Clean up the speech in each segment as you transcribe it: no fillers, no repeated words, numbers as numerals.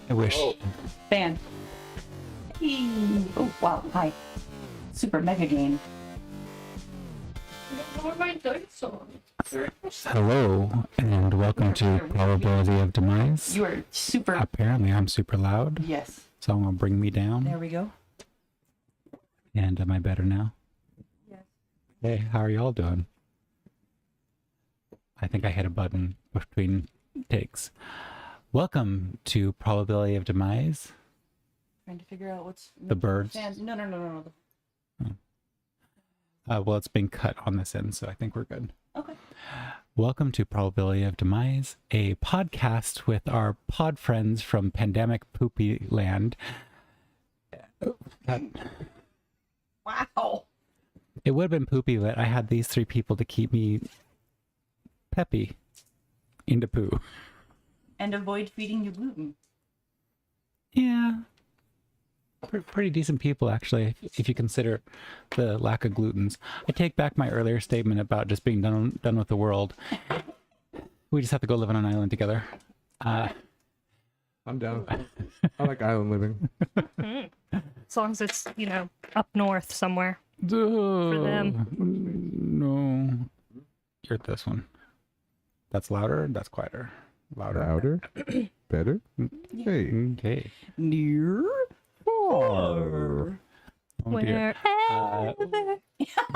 I wish. Fan. Hey. Oh, wow. Hi. Super mega game. Hello, and welcome to Probability of Demise. You are super. Apparently, I'm super loud, Yes. so I'm gonna bring me down. There we go. And am I better now? Yes. Hey, how are y'all doing? I think I hit a button between takes. Welcome to Probability of Demise. Trying to figure out what's The birds. No. Well, it's been cut on this end, so I think we're good. Okay. Welcome to Probability of Demise, a podcast with our pod friends from Pandemic Poopy Land. Wow. It would have been poopy, but I had these three people to keep me peppy into poo. And avoid feeding you gluten. Yeah. Pretty decent people, actually, if you consider the lack of glutens. I take back my earlier statement about just being done with the world. We just have to go live on an island together. I'm down. I like island living. As long as it's, up north somewhere. For them. No. You're this one. That's louder, that's quieter. Louder? Better? Hey. Okay. Near. Oh, dear.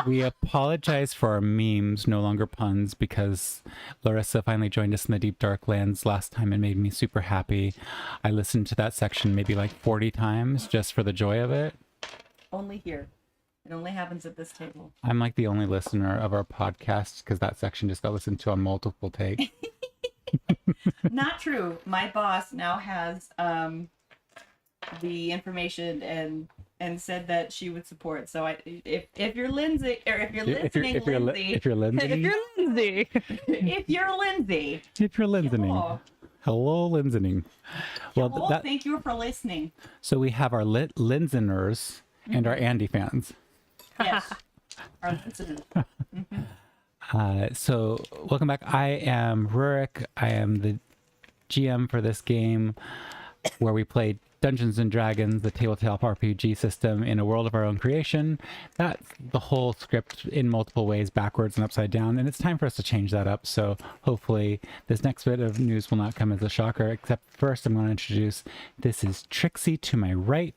We apologize for our memes, no longer puns, because Larissa finally joined us in the Deep Dark Lands last time and made me super happy. I listened to that section maybe like 40 times just for the joy of it. Only here. It only happens at this table. I'm like the only listener of our podcast because that section just got listened to on multiple takes. Not true. My boss now has the information and said that she would support. So if you're Lindsay, or if you're listening, Lindsay, if you're Lindsay, hello, Lindsaying. Well, thank you for listening. So we have our Linseners and our Andy fans. Yes, our listeners. So welcome back. I am Rurik. I am the GM for this game where we play Dungeons and Dragons, the tabletop RPG system in a world of our own creation. That's the whole script in multiple ways, backwards and upside down, and it's time for us to change that up. So hopefully this next bit of news will not come as a shocker, except first I'm going to introduce, this is Trixie to my right,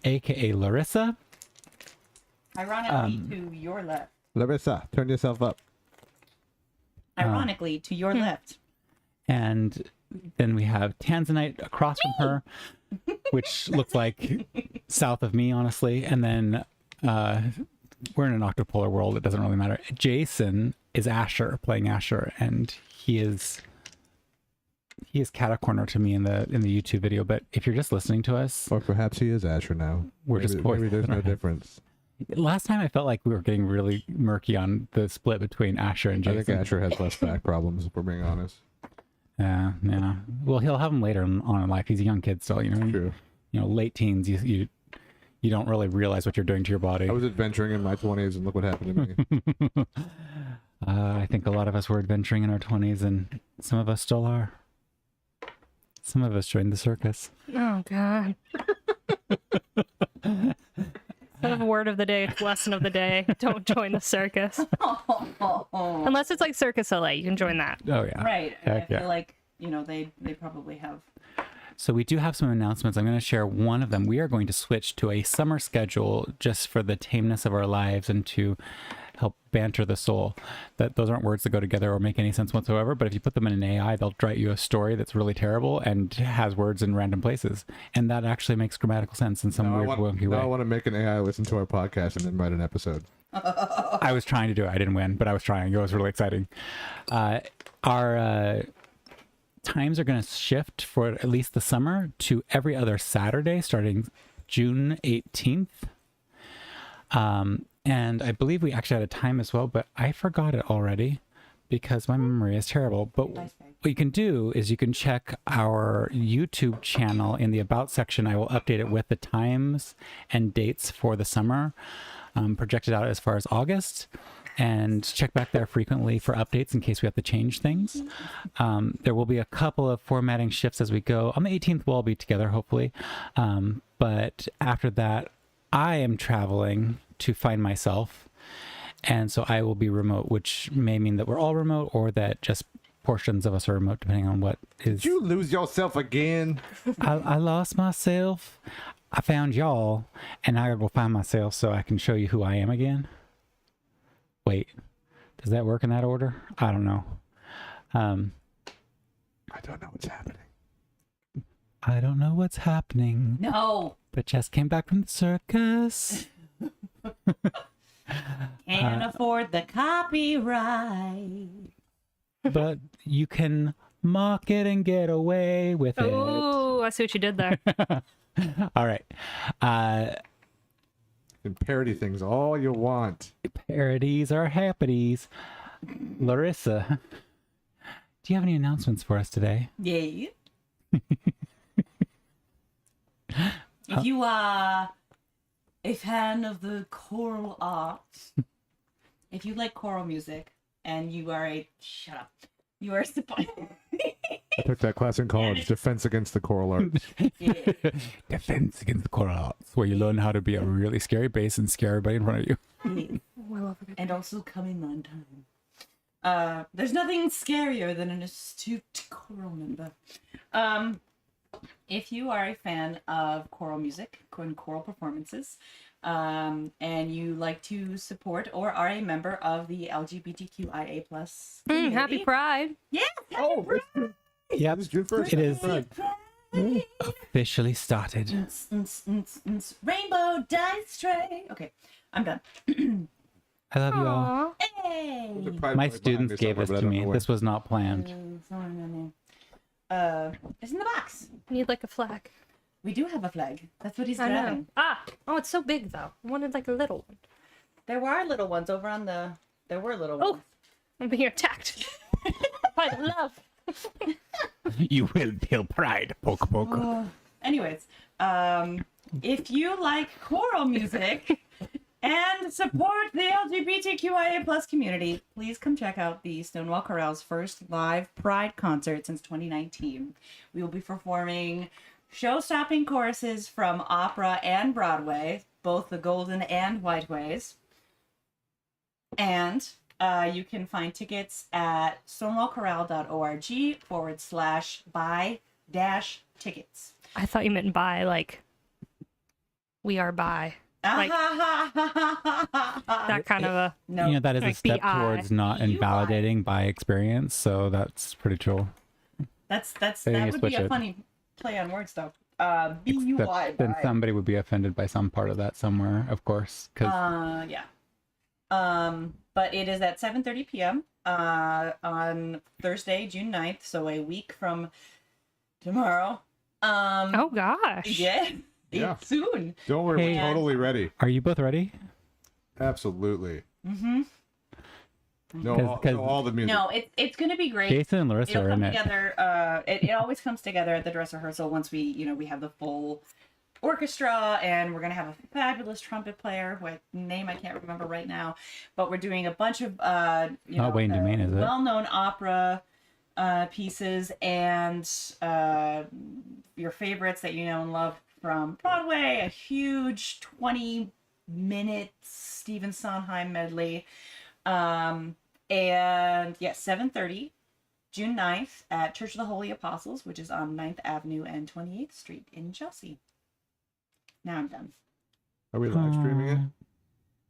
aka Larissa. Ironically, to your left. Larissa, turn yourself up. Ironically, to your left. And then we have Tanzanite across from her, which looks like south of me, honestly. And then we're in an octopolar world. It doesn't really matter. Jason is Asher, playing Asher, and he is cat-a-corner to me in the YouTube video. But if you're just listening to us, Or perhaps he is Asher now. Maybe there's no difference. Last time I felt like we were getting really murky on the split between Asher and Jason. I think Asher has less back problems, if we're being honest. Yeah. Well, he'll have them later on in life. He's a young kid still, True. Late teens. You don't really realize what you're doing to your body. I was adventuring in my 20s, and look what happened to me. I think a lot of us were adventuring in our 20s, and some of us still are. Some of us joined the circus. Oh, God. Instead of word of the day, it's lesson of the day. Don't join the circus. Unless it's like Circus LA, you can join that. Oh, yeah. Right. Heck I feel like, they probably have. So we do have some announcements. I'm going to share one of them. We are going to switch to a summer schedule just for the tameness of our lives and to help banter the soul. Those aren't words that go together or make any sense whatsoever, but if you put them in an AI, they'll write you a story that's really terrible and has words in random places. And that actually makes grammatical sense in some weird, wonky way. Now I want to make an AI listen to our podcast and then write an episode. I was trying to do it. I didn't win, but I was trying. It was really exciting. Our times are going to shift for at least the summer to every other Saturday starting June 18th. And I believe we actually had a time as well, but I forgot it already because my memory is terrible. But what you can do is you can check our YouTube channel in the About section. I will update it with the times and dates for the summer, projected out as far as August. and check back there frequently for updates in case we have to change things. There will be a couple of formatting shifts as we go. On the 18th, we'll all be together, hopefully. But after that, I am traveling to find myself. And so I will be remote, which may mean that we're all remote or that just portions of us are remote, depending on what is. Did you lose yourself again? I lost myself. I found y'all, and I gotta go find myself so I can show you who I am again. Wait, does that work in that order? I don't know. I don't know what's happening. I don't know what's happening. No. But just came back from the circus. Can't afford the copyright. But you can mock it and get away with it. Oh, I see what you did there. All right. You can parody things all you want. Parodies are happities. Larissa, do you have any announcements for us today? Yeah. If you are a fan of the choral arts, if you like choral music, and you are you are supposed. I took that class in college, Defense Against the Choral Arts. Yeah. Defense Against the Choral Arts, where you learn how to be a really scary bass and scare everybody in front of you. And also come in on time. There's nothing scarier than an astute choral member. If you are a fan of choral music and choral performances, and you like to support or are a member of the LGBTQIA+ community, Happy Pride. yeah, Oh, Yep, it's June 1st. it is officially started. Rainbow dice tray. Okay, I'm done. I love you all. Aw. Hey. My students gave this to me. This was not planned. It's in the box. We need like a flag. We do have a flag. That's what he's I know. grabbing. Oh, it's so big though. I wanted like a little one. There were little ones over on the. There were little Oh, ones. I'm being attacked by the love. You will feel pride, poke poke. Anyways, if you like choral music and support the LGBTQIA+ community, please come check out the Stonewall Chorale's first live Pride concert since 2019. We will be performing show-stopping choruses from opera and Broadway, both the Golden and White Ways. And you can find tickets at stonewallchorale.org/buy-tickets. I thought you meant bi, like we are bi. Like that kind of a. No. You know, that is a Like step BI. towards not invalidating by experience, so that's pretty cool. That They would be switch a it. funny play on words though. B-U-I. Then somebody would be offended by some part of that somewhere, of course. Because Yeah. But it is at 7:30 p.m. On Thursday, June 9th, so a week from tomorrow. Oh gosh. Yeah. Yeah. It's soon. Don't worry, Hey. we're totally ready. are you both ready? Absolutely. Mm-hmm. No, 'Cause- all the music. No, it's gonna be great. Jason and Larissa It'll are come in it. together. It always comes together at the dress rehearsal once we have the full orchestra, and we're gonna have a fabulous trumpet player whose name I can't remember right now, but we're doing a bunch of Not Wayne Dumaine, is it? well-known opera pieces and your favorites that you know and love from Broadway. A huge 20-minute Stephen Sondheim medley. And yes, 7:30, June 9th at Church of the Holy Apostles, which is on 9th Avenue and 28th Street in Chelsea. Now I'm done. Are we live streaming it?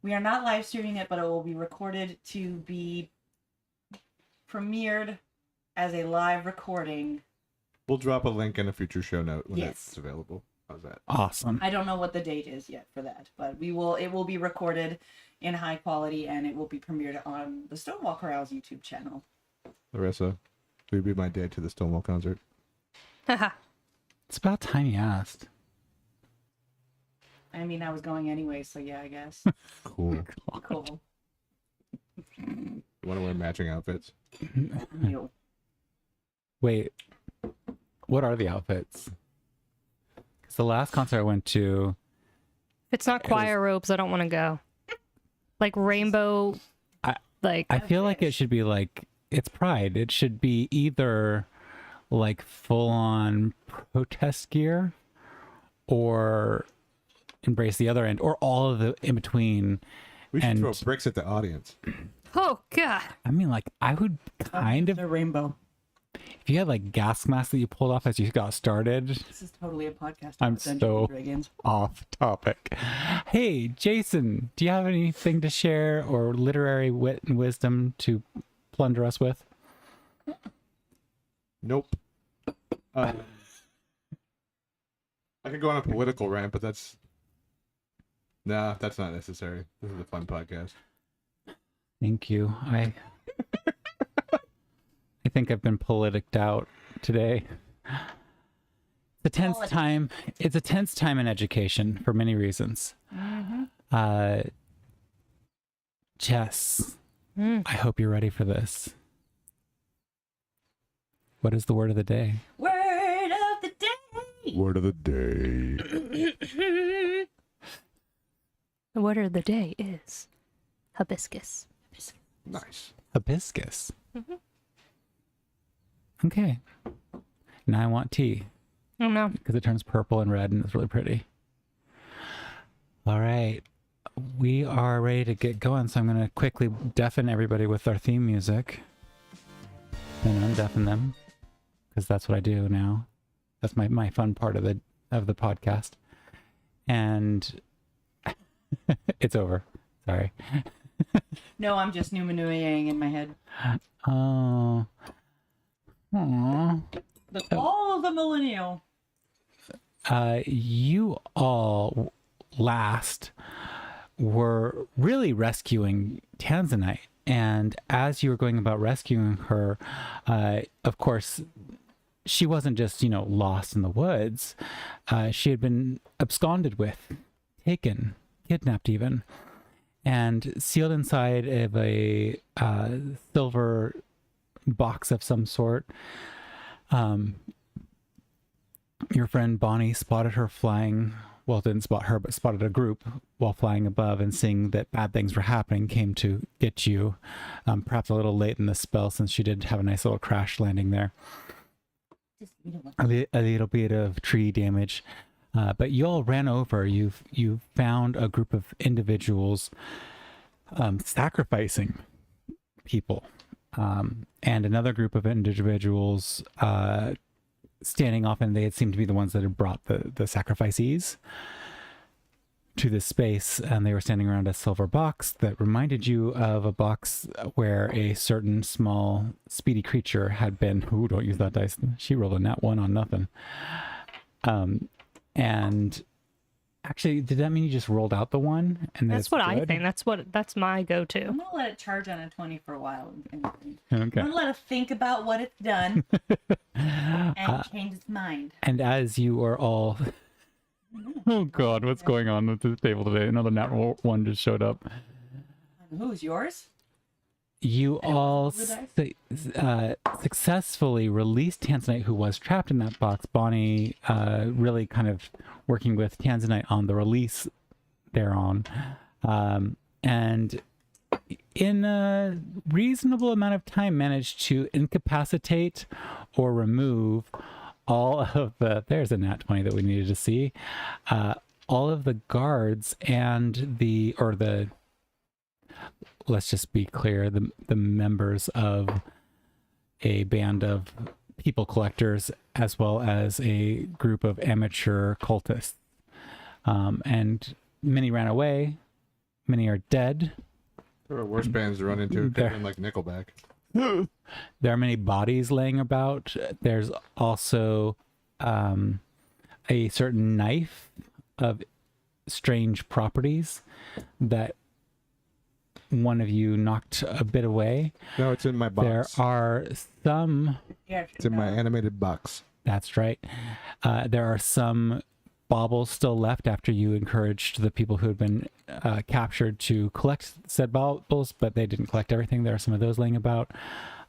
We are not live streaming it, but it will be recorded to be premiered as a live recording. We'll drop a link in a future show note when Yes. it's available. How's that? Awesome. I don't know what the date is yet for that, but it will be recorded in high quality, and it will be premiered on the Stonewall Chorale's YouTube channel. Larissa, will you be my date to the Stonewall concert? Haha. It's about time you asked. I mean, I was going anyway, so yeah, I guess. Cool. Cool. You want to wear matching outfits? No. Wait, what are the outfits? Because the last concert I went to, If it's not choir robes, I don't want to go. Like rainbow Like, I feel like it should be like it's Pride. It should be either like full on protest gear or embrace the other end or all of the in between. We should And throw bricks at the audience. oh god. I mean, like I would kind of The rainbow. if you had like gas masks that you pulled off as you got started. This is totally a podcast. I'm about Dungeons so and Dragons. off topic. Hey, Jason, do you have anything to share or literary wit and wisdom to plunder us with? Nope. I could go on a political rant, but that's not necessary. This is a fun podcast. Thank you. I think I've been politiced out today. It's a tense time. It's a tense time in education for many reasons. Jess, I hope you're ready for this. What is the word of the day? Word of the day. Word of the day. The word of the day is hibiscus. Nice. Hibiscus. Okay. Now I want tea Oh no. because it turns purple and red and it's really pretty. All right. We are ready to get going, so I'm going to quickly deafen everybody with our theme music. And undeafen them because that's what I do now. That's my fun part of the podcast. And it's over. Sorry. No, I'm just Numenuyang in my head. Oh. Aww. The call of the millennial. You all last were really rescuing Tanzanite. And as you were going about rescuing her, of course, she wasn't just, lost in the woods. She had been absconded with, taken, kidnapped even, and sealed inside of a silver box of some sort. Your friend Bonnie spotted her flying, well, didn't spot her, but spotted a group while flying above, and seeing that bad things were happening, came to get you, perhaps a little late in the spell since she did have a nice little crash landing there. A little bit of tree damage. But you all ran over. You found a group of individuals sacrificing people, and another group of individuals standing off, and they had seemed to be the ones that had brought the sacrificees to this space, and they were standing around a silver box that reminded you of a box where a certain small speedy creature had been. Ooh, don't use that dice. She rolled a nat 1 on nothing. And actually, did that mean you just rolled out the one? And That's what I think. That's my go-to. I'm gonna let it charge on a 20 for a while. Okay. I'm gonna let it think about what it's done and change its mind. And as you are all, oh God, what's going on with this table today? Another nat 1 just showed up. Who's yours? You all successfully released Tanzanite, who was trapped in that box. Bonnie really kind of working with Tanzanite on the release thereon. And in a reasonable amount of time managed to incapacitate or remove all of the, there's a nat 20 that we needed to see, all of the guards and let's just be clear, the members of a band of people collectors, as well as a group of amateur cultists. And many ran away, many are dead. There are worse bands to run into, like Nickelback. There are many bodies laying about. There's also a certain knife of strange properties that one of you knocked a bit away. No, it's in my box. There are some... It's in my animated box. That's right. There are some baubles still left after you encouraged the people who had been captured to collect said baubles, but they didn't collect everything. There are some of those laying about.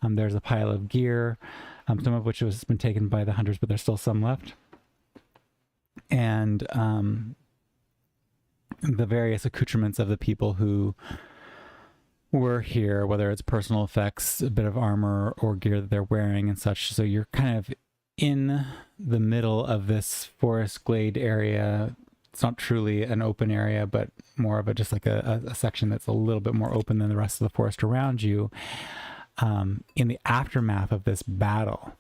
There's a pile of gear, some of which has been taken by the hunters, but there's still some left. And the various accoutrements of the people who were here, whether it's personal effects, a bit of armor, or gear that they're wearing and such. So you're kind of in the middle of this forest glade area. It's not truly an open area, but more of a just like a section that's a little bit more open than the rest of the forest around you. In the aftermath of this battle,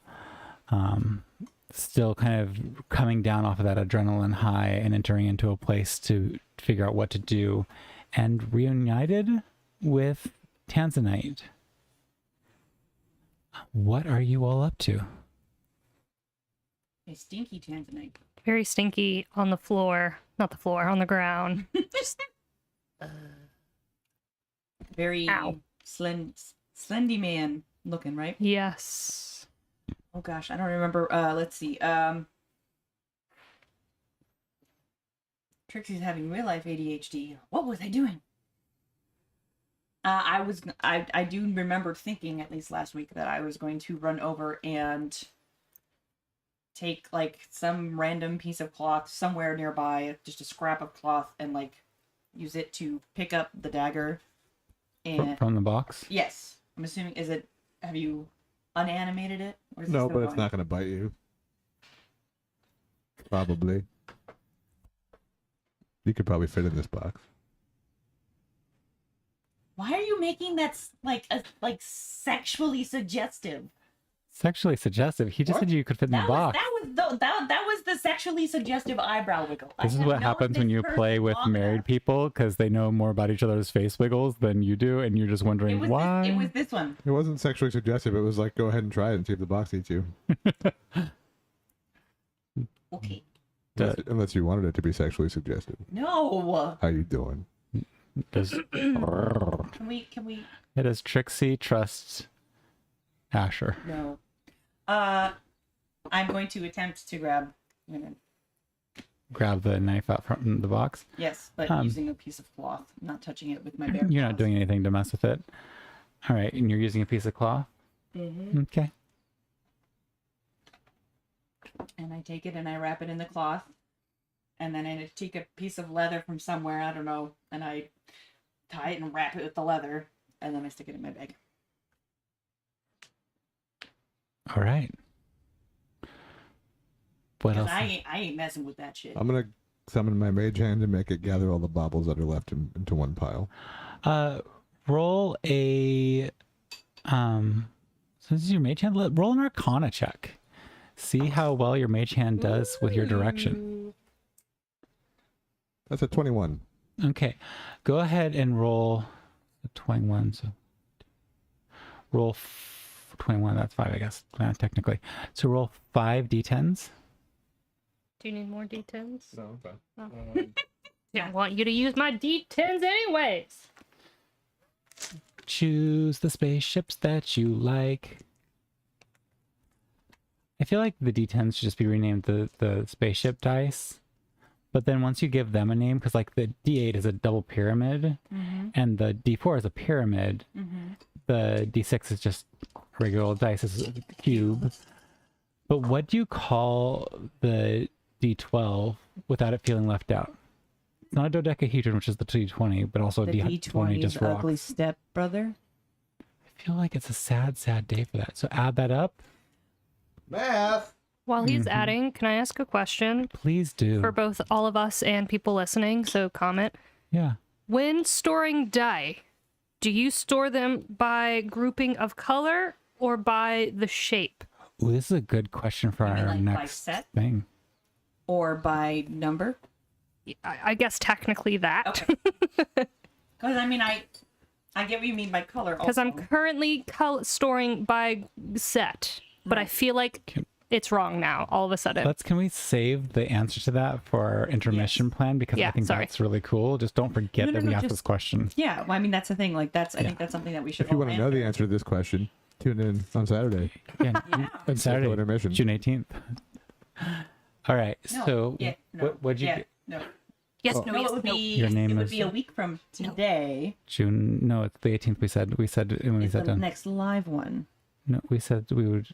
still kind of coming down off of that adrenaline high and entering into a place to figure out what to do, and reunited with Tanzanite. What are you all up to? A stinky Tanzanite. Very stinky on the floor. Not the floor, on the ground. Just Very Ow. slendy man looking, right? yes. Oh gosh, I don't remember. Let's see. Trixie's having real life ADHD. What was I doing? I do remember thinking, at least last week, that I was going to run over and take like some random piece of cloth somewhere nearby, just a scrap of cloth, and like use it to pick up the dagger. And From the box? yes, I'm assuming, have you unanimated it? Or is it No, still but it's going? not going to bite you. Probably. You could probably fit in this box. Why are you making that like sexually suggestive? Sexually suggestive. He just What? said you could fit in the box. That was the sexually suggestive eyebrow wiggle. This is what happens when you play with married people, because they know more about each other's face wiggles than you do, and you're just wondering why. It was this one. It wasn't sexually suggestive. It was like, go ahead and try it and see if the box eats you. Okay. Unless you wanted it to be sexually suggestive. No. How you doing? Does, Can we? it is Trixie trusts Asher. No. I'm going to attempt to grab. Grab the knife out from the box. Yes, but using a piece of cloth, not touching it with my bare. You're not doing anything to mess with it. All right, and you're using a piece of cloth? Mm-hmm. Okay. And I take it and I wrap it in the cloth, and then I take a piece of leather from somewhere, I don't know, and I tie it and wrap it with the leather, and then I stick it in my bag. All right. What Because else? I ain't messing with that shit. I'm going to summon my mage hand and make it gather all the baubles that are left into one pile. Roll a so this is your mage hand. Roll an Arcana check. See how well your mage hand does with your direction. That's a 21. Okay, go ahead and roll a 21. So roll 21. That's 5, I guess, technically. So roll 5 d10s. Do you need more D10s? No, okay. Oh. Didn't want you to use my D10s anyways. Choose the spaceships that you like. I feel like the D10s should just be renamed the spaceship dice. But then once you give them a name, because like the D8 is a double pyramid, and the D4 is a pyramid, the D6 is just regular old dice, is a cube. But what do you call the D12 without it feeling left out? It's not a dodecahedron, which is the D20, but also The D20 D20 just is rocks. ugly stepbrother. I feel like it's a sad, sad day for that. So add that up. Math! While he's adding, can I ask a question Please do. for both all of us and people listening? So comment. Yeah. When storing die, do you store them by grouping of color or by the shape? Ooh, this is a good question for You mean our like by next set? thing. Or by number? I guess technically that. Okay. Because I mean, I get what you mean by color. Because I'm also. currently storing by set, but I feel like it's wrong now, all of a sudden. Can we save the answer to that for our intermission plan? Because Yeah, I think sorry. that's really cool. Just don't forget No, that we asked just- this question. Yeah, well, I mean that's the thing. Like I think that's something that we should. If you all want to know the answer to this question, tune in on Saturday. Yeah. On Saturday, intermission. June 18th. All right. No, So yeah, no, what'd you yeah, get? No, yes, Oh. no, no, yes, it would no. be. Your name it would is- be a week from today. June. No, it's the 18th. We said when we It's sat the down. next live one. No, we said we would.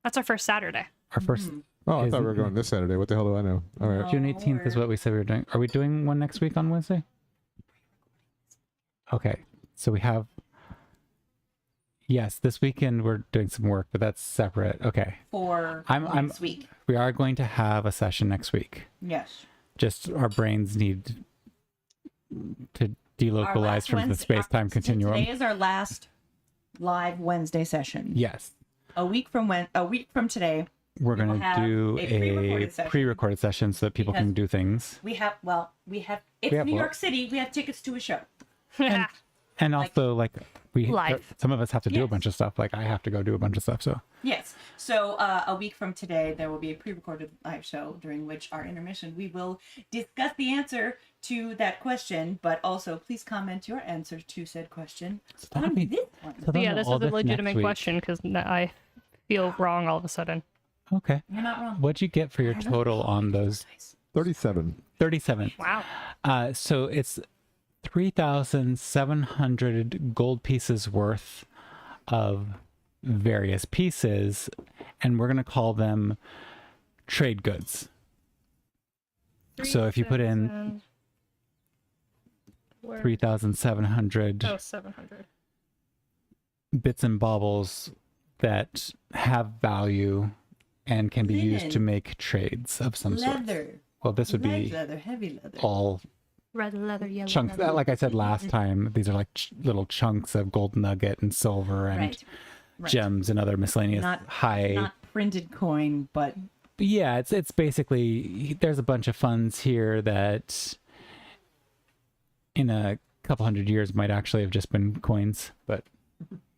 That's our first Saturday. Our first Oh, I Is- thought we were going this Saturday. What the hell do I know? All right. June 18th is what we said we were doing. Are we doing one next week on Wednesday? Okay. So we have, yes, this weekend we're doing some work, but that's separate. Okay. For I'm- next week. We are going to have a session next week. Yes. Just our brains need to Our delocalize last from the Wednesday- space-time continuum. Today is our last live Wednesday session. Yes. A week from today, We're We will going to have do a a pre-recorded session. pre-recorded session so that people can Because- do things. we have it's We have New what? York City. We have tickets to a show. And also, like we, Live. some of us have to do a Yes. bunch of stuff. Like I have to go do a bunch of stuff. So Yes. So a week from today, there will be a pre-recorded live show during which our intermission we will discuss the answer to that question, but also please comment your answer to said question that'll on be- this one. so they'll Yeah, know this all is a next legitimate week. question because I feel wrong all of a sudden. Okay. You're not wrong. What'd you get for your total on those 37. 37? Wow. So it's 3,700 gold pieces worth of various pieces, and we're going to call them trade goods. So if you put in 3,700 700. bits and baubles that have value and can be used to Linen. make trades of some sort. Leather. Well, this would Light be leather, heavy leather. all Red leather, yellow chunks. leather. Like I said last time, these are like little chunks of gold nugget and silver and Right. Right. gems and other miscellaneous Not- high. Not printed coin, but Yeah, it's basically there's a bunch of funds here that in a couple hundred years might actually have just been coins, but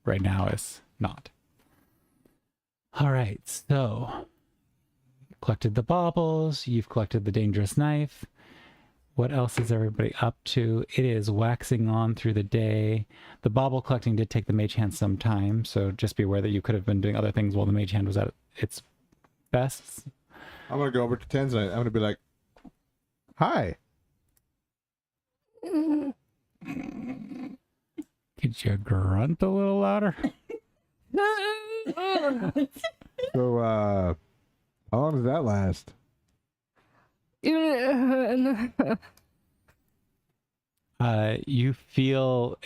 right now is not. All right, so collected the baubles, you've collected the dangerous knife. What else is everybody up to? It is waxing on through the day. The bauble collecting did take the mage hand some time, so just be aware that you could have been doing other things while the mage hand was at its best. I'm going to go over to Tanzanite. I'm going to be like, hi. Could you grunt a little louder? So, how long does that last? You feel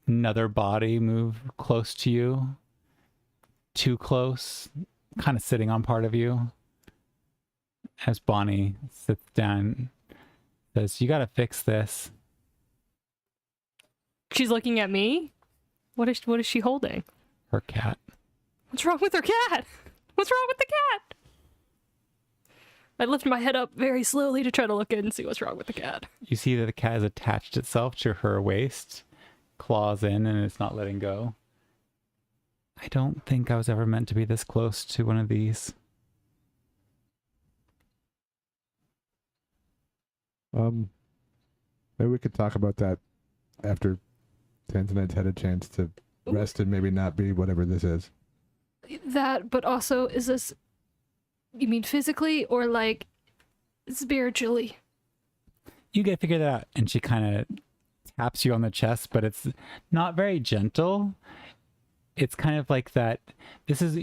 another body move close to you, too close, kind of sitting on part of you. As Bonnie sits down, says, "You got to fix this." She's looking at me. What is she holding? Her cat. What's wrong with her cat? What's wrong with the cat? I lift my head up very slowly to try to look in and see what's wrong with the cat. You see that the cat has attached itself to her waist, claws in, and it's not letting go. I don't think I was ever meant to be this close to one of these. Maybe we could talk about that after Tanzanite's had a chance to rest and maybe not be whatever this is. That, but also, is this... You mean physically or, like, spiritually? You get figured out, and she kind of taps you on the chest, but it's not very gentle. It's kind of like that. This is,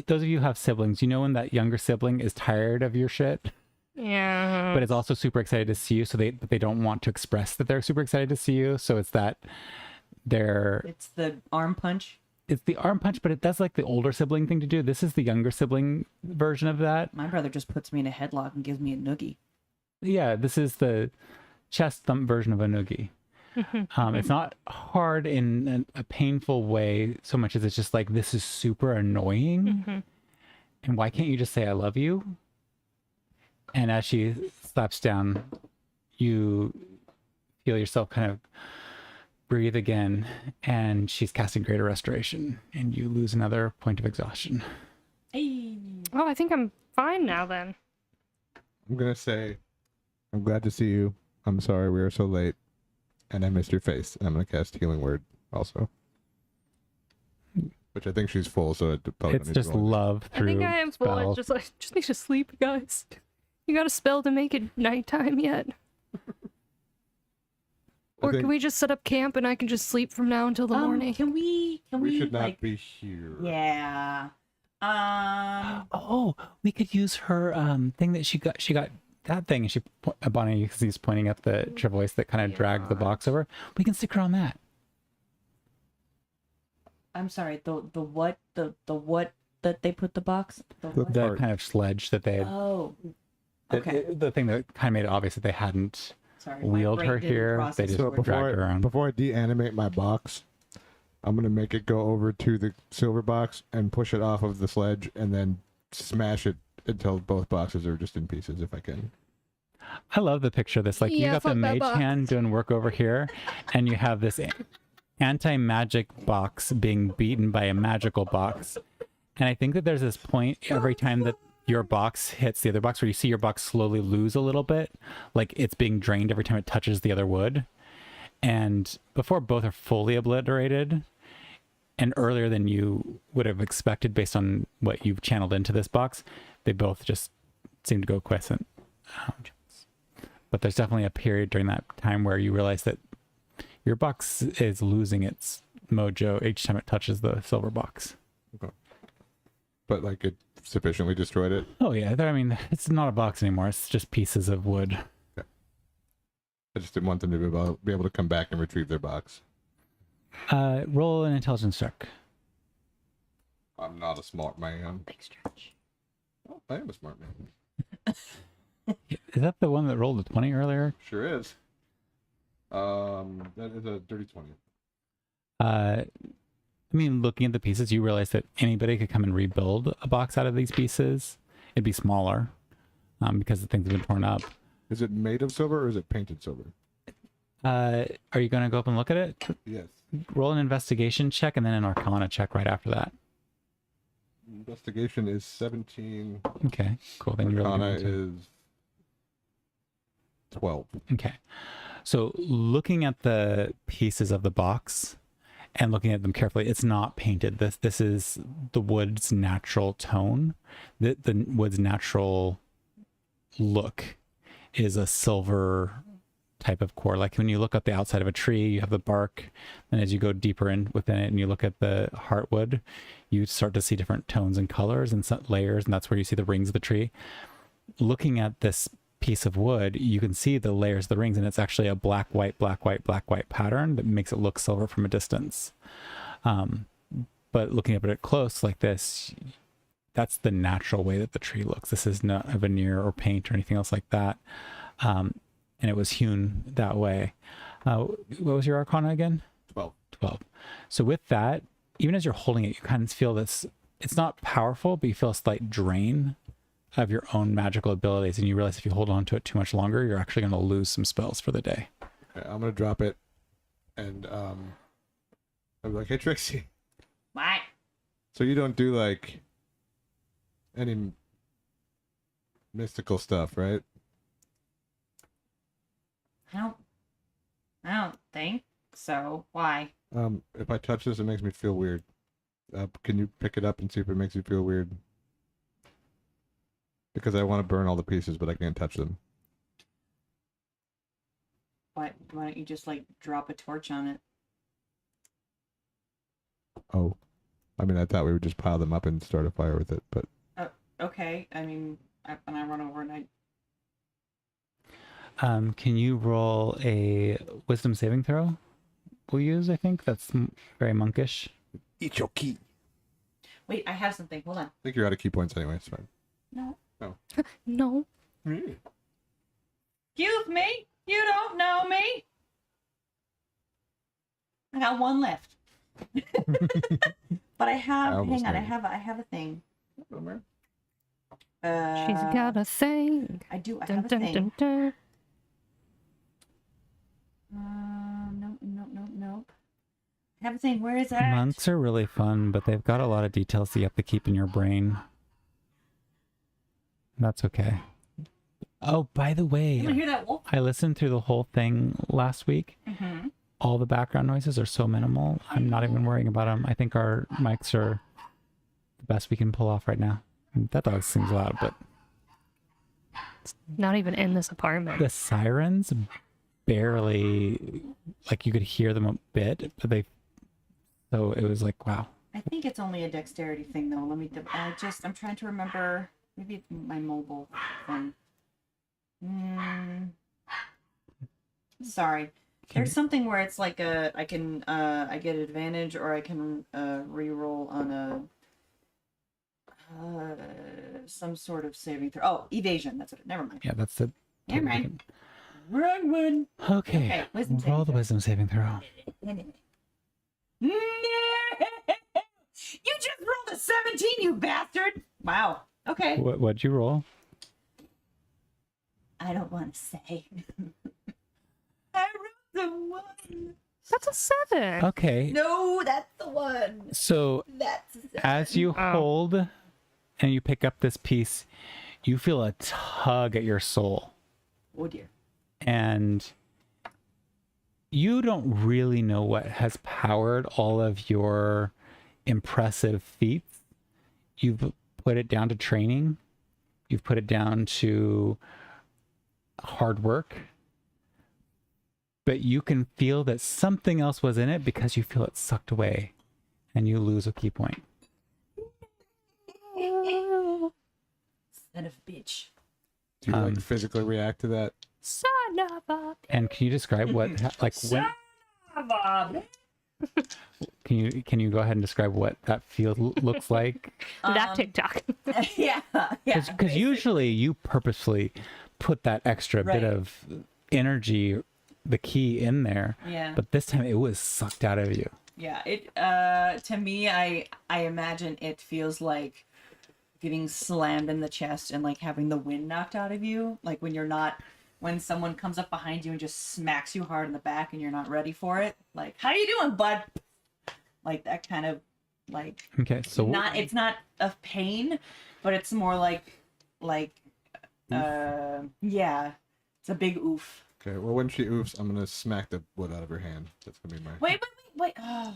those of you who have siblings, you know when that younger sibling is tired of your shit, Yeah. but is also super excited to see you, so they don't want to express that they're super excited to see you. So it's that it's the arm punch. it's the arm punch, but it does like the older sibling thing to do. This is the younger sibling version of that. My brother just puts me in a headlock and gives me a noogie. Yeah, this is the chest thump version of a noogie. It's not hard in a painful way so much as it's just like, this is super annoying. And why can't you just say I love you? And as she slaps down, you feel yourself kind of breathe again, and she's casting Greater Restoration, and you lose another point of exhaustion. Hey. Oh, I think I'm fine now then. I'm going to say, I'm glad to see you. I'm sorry we were so late. And I missed your face. And I'm going to cast Healing Word also. Which I think she's full, so it probably It's just love I through think I am full. I spells. just need to sleep, guys. You got a spell to make it nighttime yet? Or think- can we just set up camp and I can just sleep from now until the morning? Can we We should not like be here. yeah. Oh, we could use her thing that she got that thing. And Bonnie, he's pointing at the Travois that kind of dragged the box over. We can stick her on that. I'm sorry. The what? The what that they put the box? The The Part. kind of sledge that they had. Oh. Okay. The thing that kind of made it obvious that they hadn't Sorry. my wheeled brain her didn't here. process They just So word. dragged her around. before I de-animate my box, I'm gonna make it go over to the silver box and push it off of the sledge, and then smash it until both boxes are just in pieces, if I can. I love the picture of this. Like, you Yeah, got the fuck that mage box. hand doing work over here, and you have this anti-magic box being beaten by a magical box. And I think that there's this point every time that your box hits the other box where you see your box slowly lose a little bit, like it's being drained every time it touches the other wood. And before both are fully obliterated, and earlier than you would have expected based on what you've channeled into this box, they both just seem to go quiescent. But there's definitely a period during that time where you realize that your box is losing its mojo each time it touches the silver box. But like it sufficiently destroyed it. Oh yeah, I mean, it's not a box anymore. It's just pieces of wood. I just didn't want them to be able to come back and retrieve their box. Roll an intelligence check. I'm not a smart man. Big stretch. Oh, I am a smart man. Is that the one that rolled a 20 earlier? Sure is. That is a dirty 20. I mean, looking at the pieces, you realize that anybody could come and rebuild a box out of these pieces. It'd be smaller because the things have been torn up. Is it made of silver or is it painted silver? Are you going to go up and look at it? Yes. Roll an investigation check and then an arcana check right after that. Investigation is 17. Okay, cool. Then you're Arcana really going is 12. Okay. So looking at the pieces of the box and looking at them carefully, it's not painted. This is the wood's natural tone. The wood's natural look is a silver type of core. Like when you look at the outside of a tree, you have the bark, and as you go deeper in within it and you look at the heartwood, you start to see different tones and colors and layers, and that's where you see the rings of the tree. Looking at this piece of wood, you can see the layers of the rings, and it's actually a black white pattern that makes it look silver from a distance. But looking up at it close like this, that's the natural way that the tree looks. This is not a veneer or paint or anything else like that. And it was hewn that way. What was your arcana again? 12. 12. So with that, even as you're holding it, you kind of feel this, it's not powerful, but you feel a slight drain of your own magical abilities. And you realize if you hold on to it too much longer, you're actually going to lose some spells for the day. Okay, I'm going to drop it. And I'll be like, hey, Trixie. What? So you don't do like any mystical stuff, right? I don't think so. Why? If I touch this, it makes me feel weird. Can you pick it up and see if it makes you feel weird? Because I want to burn all the pieces, but I can't touch them. Why don't you just like drop a torch on it? Oh. I mean, I thought we would just pile them up and start a fire with it, but... Okay. I mean, when I run over and Can you roll a wisdom saving throw? We'll use, I think. That's very monkish. Eat your key. wait, I have something. Hold on. I think you're out of key points anyway, it's fine. No. No. Really? Excuse me. You don't know me. I got one left. But I have. almost Hang on. know. I have a thing. She's got a thing. I do. I Dun, have a dun, thing. dun, dun. Nope. I have a thing. Where is that? Monks are really fun, but they've got a lot of details that you have to keep in your brain. That's okay. Oh, by the You want to way, hear that wolf? I listened through the whole thing last week. Mm-hmm. All the background noises are so minimal. I'm not even worrying about them. I think our mics are the best we can pull off right now. That dog seems loud, but Not even in this apartment. the sirens barely, like you could hear them a bit, but so it was like, wow. I think it's only a dexterity thing, though. I'm trying to remember. Maybe it's my mobile thing. Sorry. There's something where it's like I get advantage or I can re-roll on a some sort of saving throw. Oh, evasion. That's what. Never mind. Yeah, that's the. Never mind. Wrong one. Okay. Wisdom Roll saving the throw. wisdom saving throw. You just rolled a 17, you bastard! Wow. Okay. What'd you roll? I don't want to say. I rolled the one. That's a 7. Okay. No, that's the one. So That's the seven. as you hold and you pick up this piece, you feel a tug at your soul. Oh dear. And you don't really know what has powered all of your impressive feats. You've put it down to training. You've put it down to hard work. But you can feel that something else was in it because you feel it sucked away and you lose a key point. Son of a bitch. Do you like physically react to that? Son of a... And can you describe what, like, when, can you go ahead and describe what that field looks like? That TikTok. Yeah. Because usually you purposefully put that extra bit Right. of energy, the key in there. Yeah. But this time it was sucked out of you. Yeah. It to me I imagine it feels like getting slammed in the chest and like having the wind knocked out of you. Like when someone comes up behind you and just smacks you hard in the back and you're not ready for it. Like, how you doing, bud? Like that kind of like Okay, so it's not of pain, but it's more like yeah. It's a big oof. Okay, well, when she oofs, I'm gonna smack the wood out of her hand. That's gonna be my. Wait. Oh.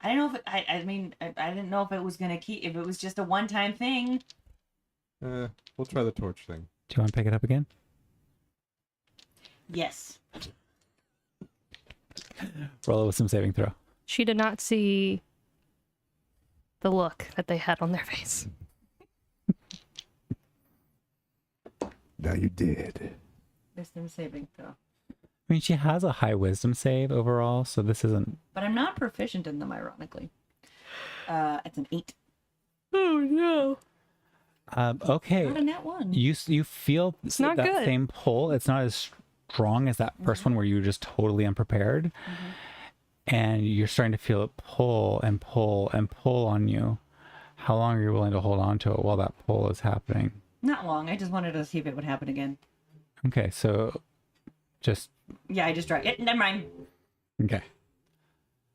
I don't know if I mean I didn't know if it was gonna keep if it was just a one-time thing. We'll try the torch thing. do you want to pick it up again? Yes. Roll it with some saving throw. She did not see the look that they had on their face. Now you did. Wisdom saving throw. I mean, she has a high wisdom save overall, so this isn't. But I'm not proficient in them, ironically. It's an 8. Oh no. Okay. Not a net 1. You feel not that good. same pull. It's not as strong as that first one where you were just totally unprepared. And you're starting to feel it pull and pull and pull on you. How long are you willing to hold on to it while that pull is happening? Not long. I just wanted to see if it would happen again. Okay, so just Yeah, I just tried it. Never mind. okay.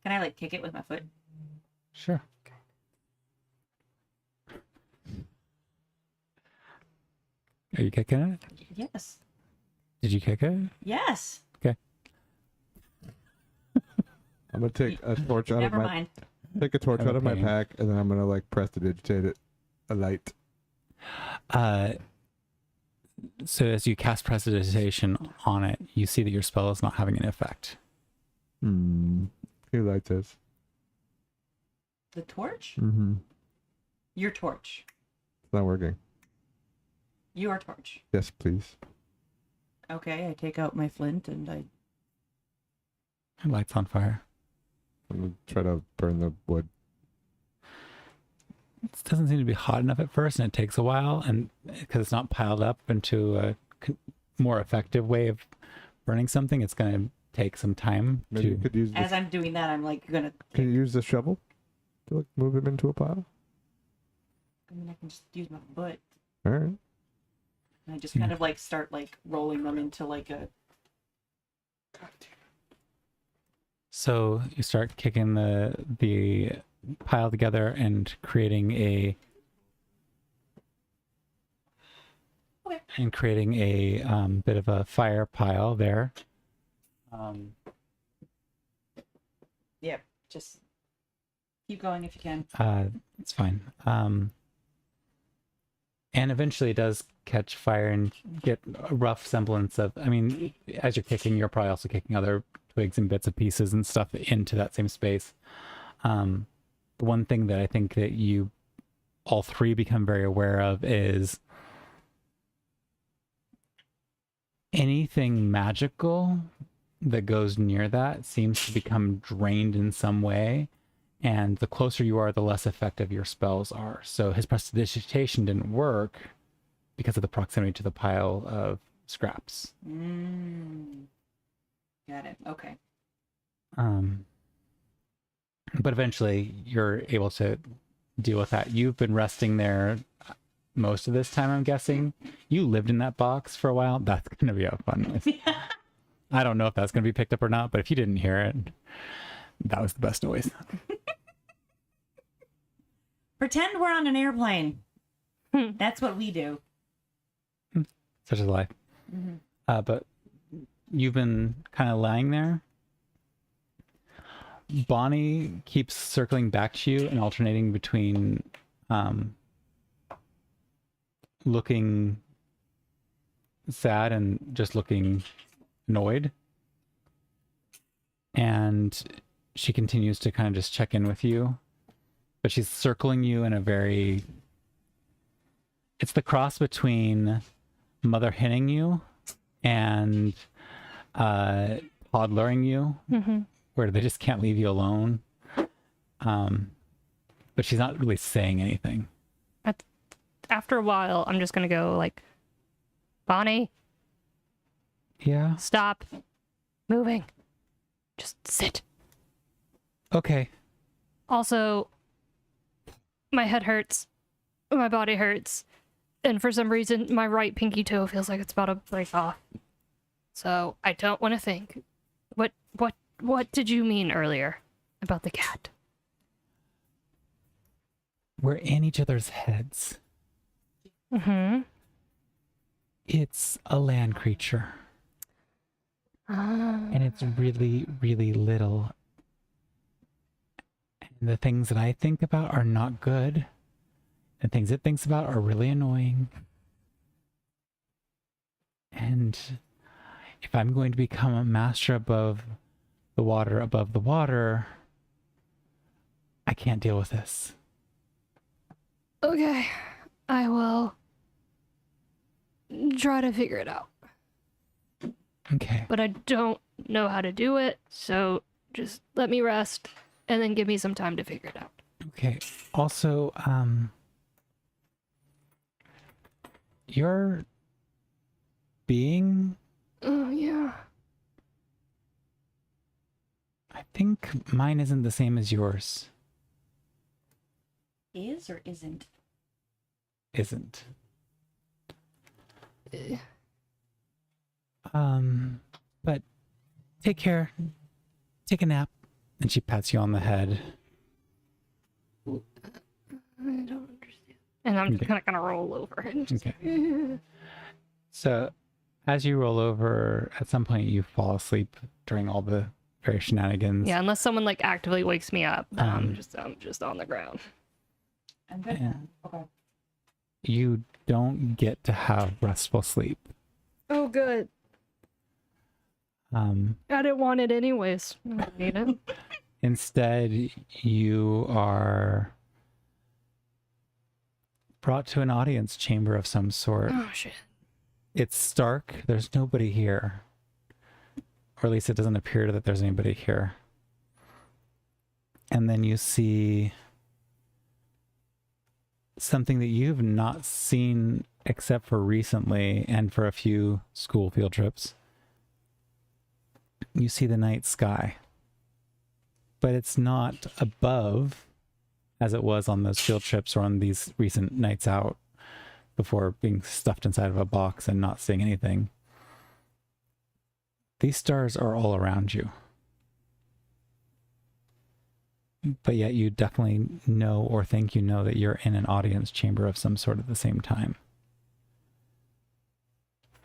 Can I like kick it with my foot? Sure. Are you kicking it? Yes. Did you kick it? Yes. Okay. I'm gonna take a torch out Never of my mind. take a torch I'm out of my pain. pack, and then I'm gonna like prestidigitate it, a light. So as you cast prestidigitation on it, you see that your spell is not having an effect. Who lights this? The torch? Mm-hmm. Your torch. It's not working. Your torch. Yes, please. Okay, I take out my flint and I. It lights on fire. I'm gonna try to burn the wood. It doesn't seem to be hot enough at first, and it takes a while, and because it's not piled up into a more effective way of burning something, it's going to take some time Maybe you to. could use. As I'm doing that, I'm like gonna. Can you use the shovel to like move him into a pile? I mean, I can just use my foot. All right. And I just kind of like start like rolling them into like a. So you start kicking the pile together and creating a bit of a fire pile there. Yep. Just keep going if you can. It's fine. And eventually it does catch fire and get a rough semblance of, I mean, as you're kicking, you're probably also kicking other twigs and bits and pieces and stuff into that same space. The one thing that I think that you all three become very aware of is anything magical that goes near that seems to become drained in some way. And the closer you are, the less effective your spells are. So his prestidigitation didn't work because of the proximity to the pile of scraps. Got it. Okay. But eventually you're able to deal with that. You've been resting there most of this time, I'm guessing. You lived in that box for a while. That's going to be a fun noise. I don't know if that's going to be picked up or not, but if you didn't hear it, that was the best noise. Pretend we're on an airplane. That's what we do. Such is life. But you've been kind of lying there. Bonnie keeps circling back to you and alternating between looking sad and just looking annoyed. And she continues to kind of just check in with you. But she's circling you in a very... It's the cross between mother henning you and toddlering you, where they just can't leave you alone. But she's not really saying anything. After a while, I'm just gonna go like, Bonnie, Yeah. stop moving. Just sit. Okay. Also, my head hurts. My body hurts. And for some reason, my right pinky toe feels like it's about to break off. So I don't want to think. What did you mean earlier about the cat? We're in each other's heads. It's a land creature. And it's really, really little. And the things that I think about are not good. And things it thinks about are really annoying. And if I'm going to become a master above the water, I can't deal with this. Okay, I will try to figure it out. Okay. But I don't know how to do it, so just let me rest and then give me some time to figure it out. Okay. Also, your being, Oh, yeah. I think mine isn't the same as yours. Is or isn't? Isn't. Eh. But take care. Take a nap. And she pats you on the head. I don't understand. And I'm just Okay. kind of gonna roll over and just, Okay. So, as you roll over, at some point you fall asleep during all the various shenanigans. yeah, unless someone like actively wakes me up, I'm Um, just on the ground. I'm good. Yeah. Okay. You don't get to have restful sleep. Oh, good. I didn't want it anyways. I don't need it. Instead, you are brought to an audience chamber of some sort. Oh shit. It's stark. There's nobody here. Or at least it doesn't appear that there's anybody here. And then you see something that you've not seen except for recently and for a few school field trips. You see the night sky. But it's not above as it was on those field trips or on these recent nights out before being stuffed inside of a box and not seeing anything. These stars are all around you. But yet you definitely know or think you know that you're in an audience chamber of some sort at the same time.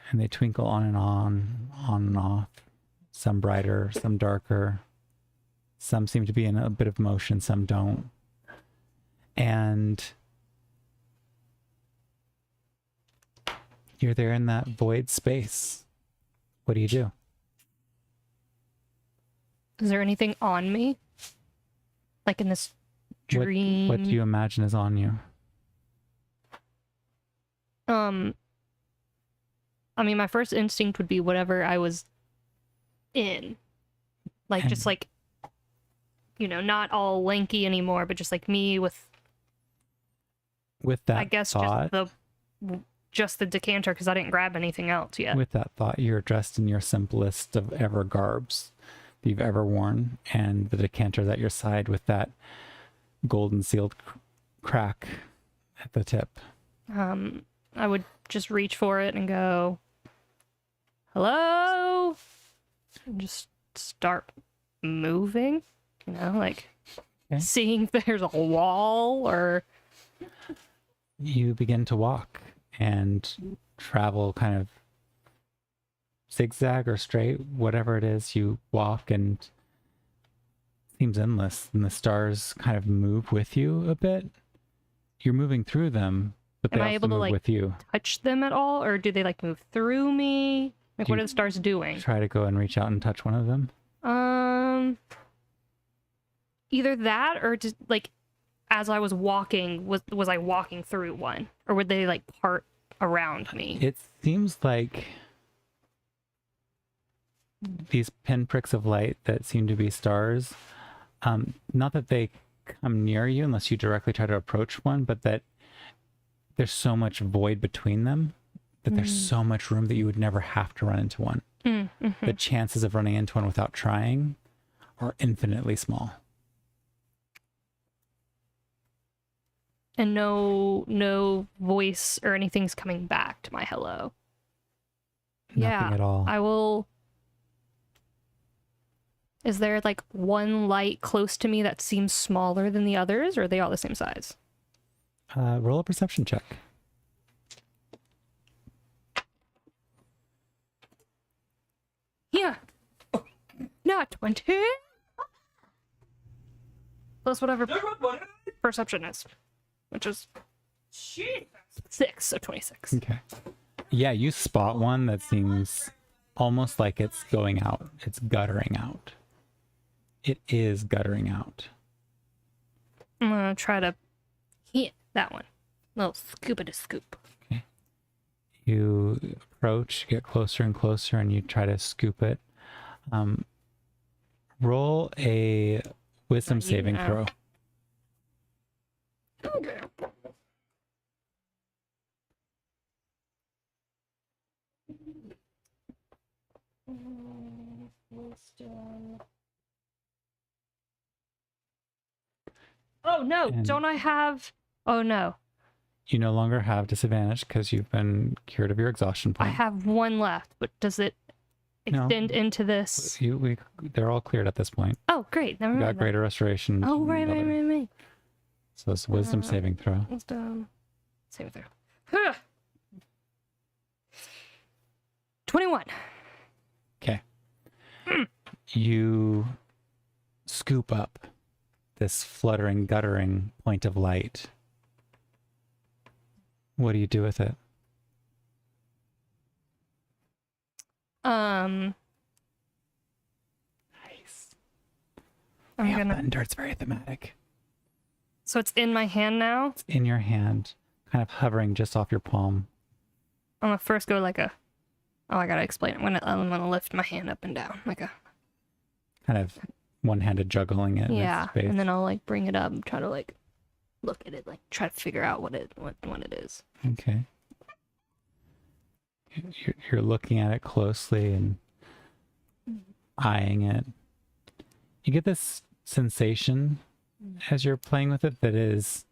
And they twinkle on and off. Some brighter, some darker. Some seem to be in a bit of motion, some don't. And you're there in that void space. What do you do? Is there anything on me? Like in this dream? What do you imagine is on you? I mean, my first instinct would be whatever I was in. Like, just like, you know, not all lanky anymore, but just like me with that I guess thought, just the decanter, because I didn't grab anything else yet. with that thought, you're dressed in your simplest of ever garbs that you've ever worn, and the decanter's at your side with that golden sealed crack at the tip. I would just reach for it and go, hello, and just start moving, you know, like seeing if there's a wall or... You begin to walk and travel kind of zigzag or straight, whatever it is. You walk and it seems endless, and the stars kind of move with you a bit. You're moving through them, but they Am I also able to, move like, with you. touch them at all, or do they like move through me? Like, what are the stars doing? Try to go and reach out and touch one of them. Either that or just like as I was walking, was I walking through one, or would they like part around me? It seems like these pinpricks of light that seem to be stars, not that they come near you unless you directly try to approach one, but that there's so much void between them that there's so much room that you would never have to run into one. The chances of running into one without trying are infinitely small. And no voice or anything's coming back to my hello. Nothing at all. I will... Is there like one light close to me that seems smaller than the others, or are they all the same size? Roll a perception check. Yeah. Not 20. Plus whatever perception is, which is 6, so 26. Okay. Yeah, you spot one that seems almost like it's going out. It's guttering out. It is guttering out. I'm gonna try to hit that one. Little scoop-a-da scoop. Okay. You approach, get closer and closer, and you try to scoop it. Roll a wisdom saving throw. Okay. Wisdom. Oh no, And- don't I have... Oh no, You no longer have disadvantage because you've been cured of your exhaustion I point. have one left, but does it No. extend into this? They're all cleared at this point. Oh, great. Never You mind. got then. greater restoration. Oh, right. So it's a wisdom saving throw. Wisdom. Save it there. Huh. 21. Okay. You scoop up this fluttering, guttering point of light. What do you do with it? Nice. I'm Yeah, gonna. Bender, it's very thematic. So it's in my hand now. It's in your hand, kind of hovering just off your palm. I'm gonna first go like a. Oh, I gotta explain it. I'm gonna lift my hand up and down like a. Kind of one-handed juggling it. in its Yeah, space. and then I'll like bring it up and try to like look at it, like try to figure out what it is. Okay. You're looking at it closely and eyeing it. You get this sensation as you're playing with it that is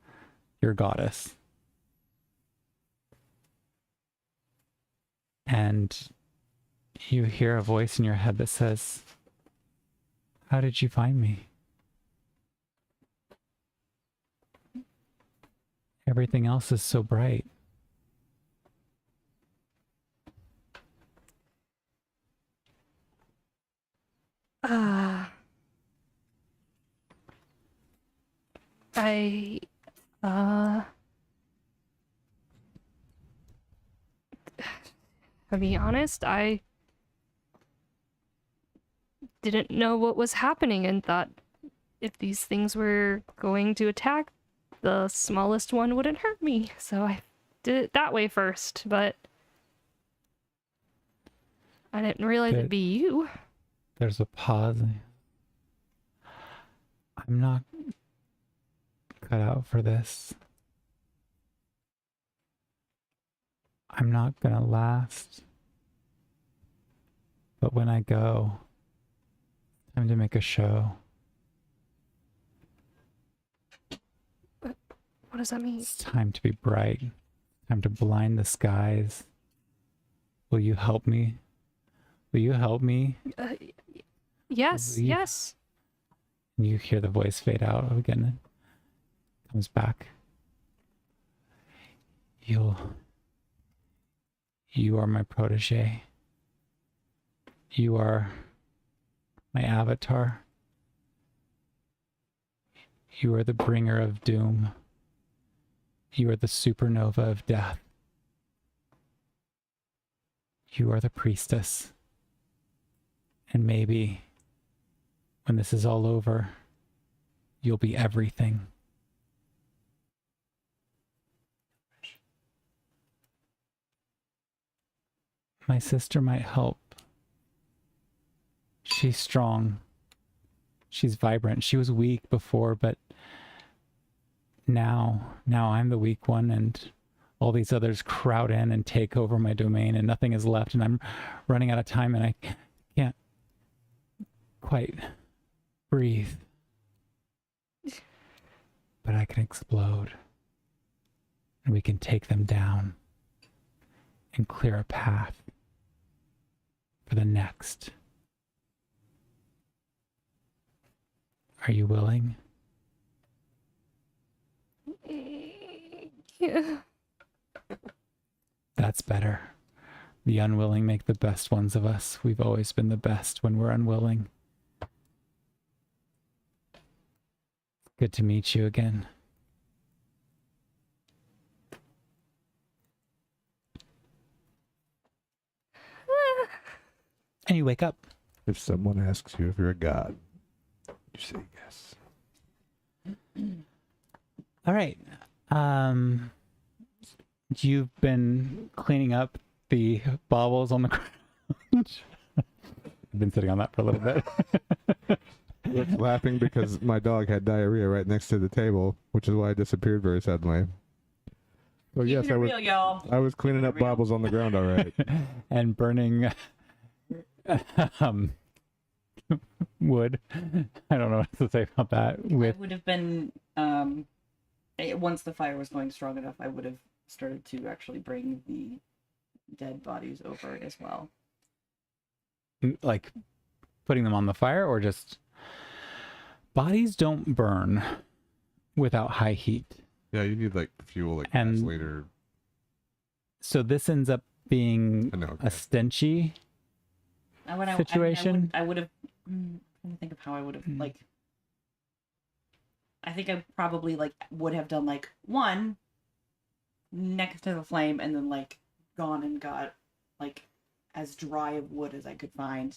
your goddess. And you hear a voice in your head that says, "How did you find me? Everything else is so bright." I to be honest, I didn't know what was happening and thought if these things were going to attack, the smallest one wouldn't hurt me. So I did it that way first, but I didn't realize it'd Good. be you. There's a pause. I'm not cut out for this. I'm not gonna last. But when I go, time to make a show. What does that mean? It's time to be bright. Time to blind the skies. Will you help me? Will you help me? Yes, Leave. yes. And you hear the voice fade out again. It comes back. You are my protege. You are my avatar. You are the bringer of doom. You are the supernova of death. You are the priestess. And maybe when this is all over, you'll be everything. My sister might help. She's strong. She's vibrant. She was weak before, but now I'm the weak one, and all these others crowd in and take over my domain, and nothing is left, and I'm running out of time, and I can't quite breathe. But I can explode, and we can take them down and clear a path for the next. Are you willing? Yeah. That's better. The unwilling make the best ones of us. We've always been the best when we're unwilling. Good to meet you again. And you wake up. If someone asks you if you're a god, you say yes. All right. You've been cleaning up the baubles on the ground. I've been sitting on that for a little bit. Rick's laughing because my dog had diarrhea right next to the table, which is why I disappeared very suddenly. So yes, Keeping it real, y'all. I was cleaning up baubles on the ground, all right. And burning wood. I don't know what to say about that. I would have been once the fire was going strong enough, I would have started to actually bring the dead bodies over as well. Like putting them on the fire, or just bodies don't burn without high heat. Yeah, you need like fuel, like And- gas later. So this ends up being I know. a stenchy situation. I would have. I'm trying to think of how I would have like. I think I probably like would have done like one next to the flame, and then like gone and got like as dry of wood as I could find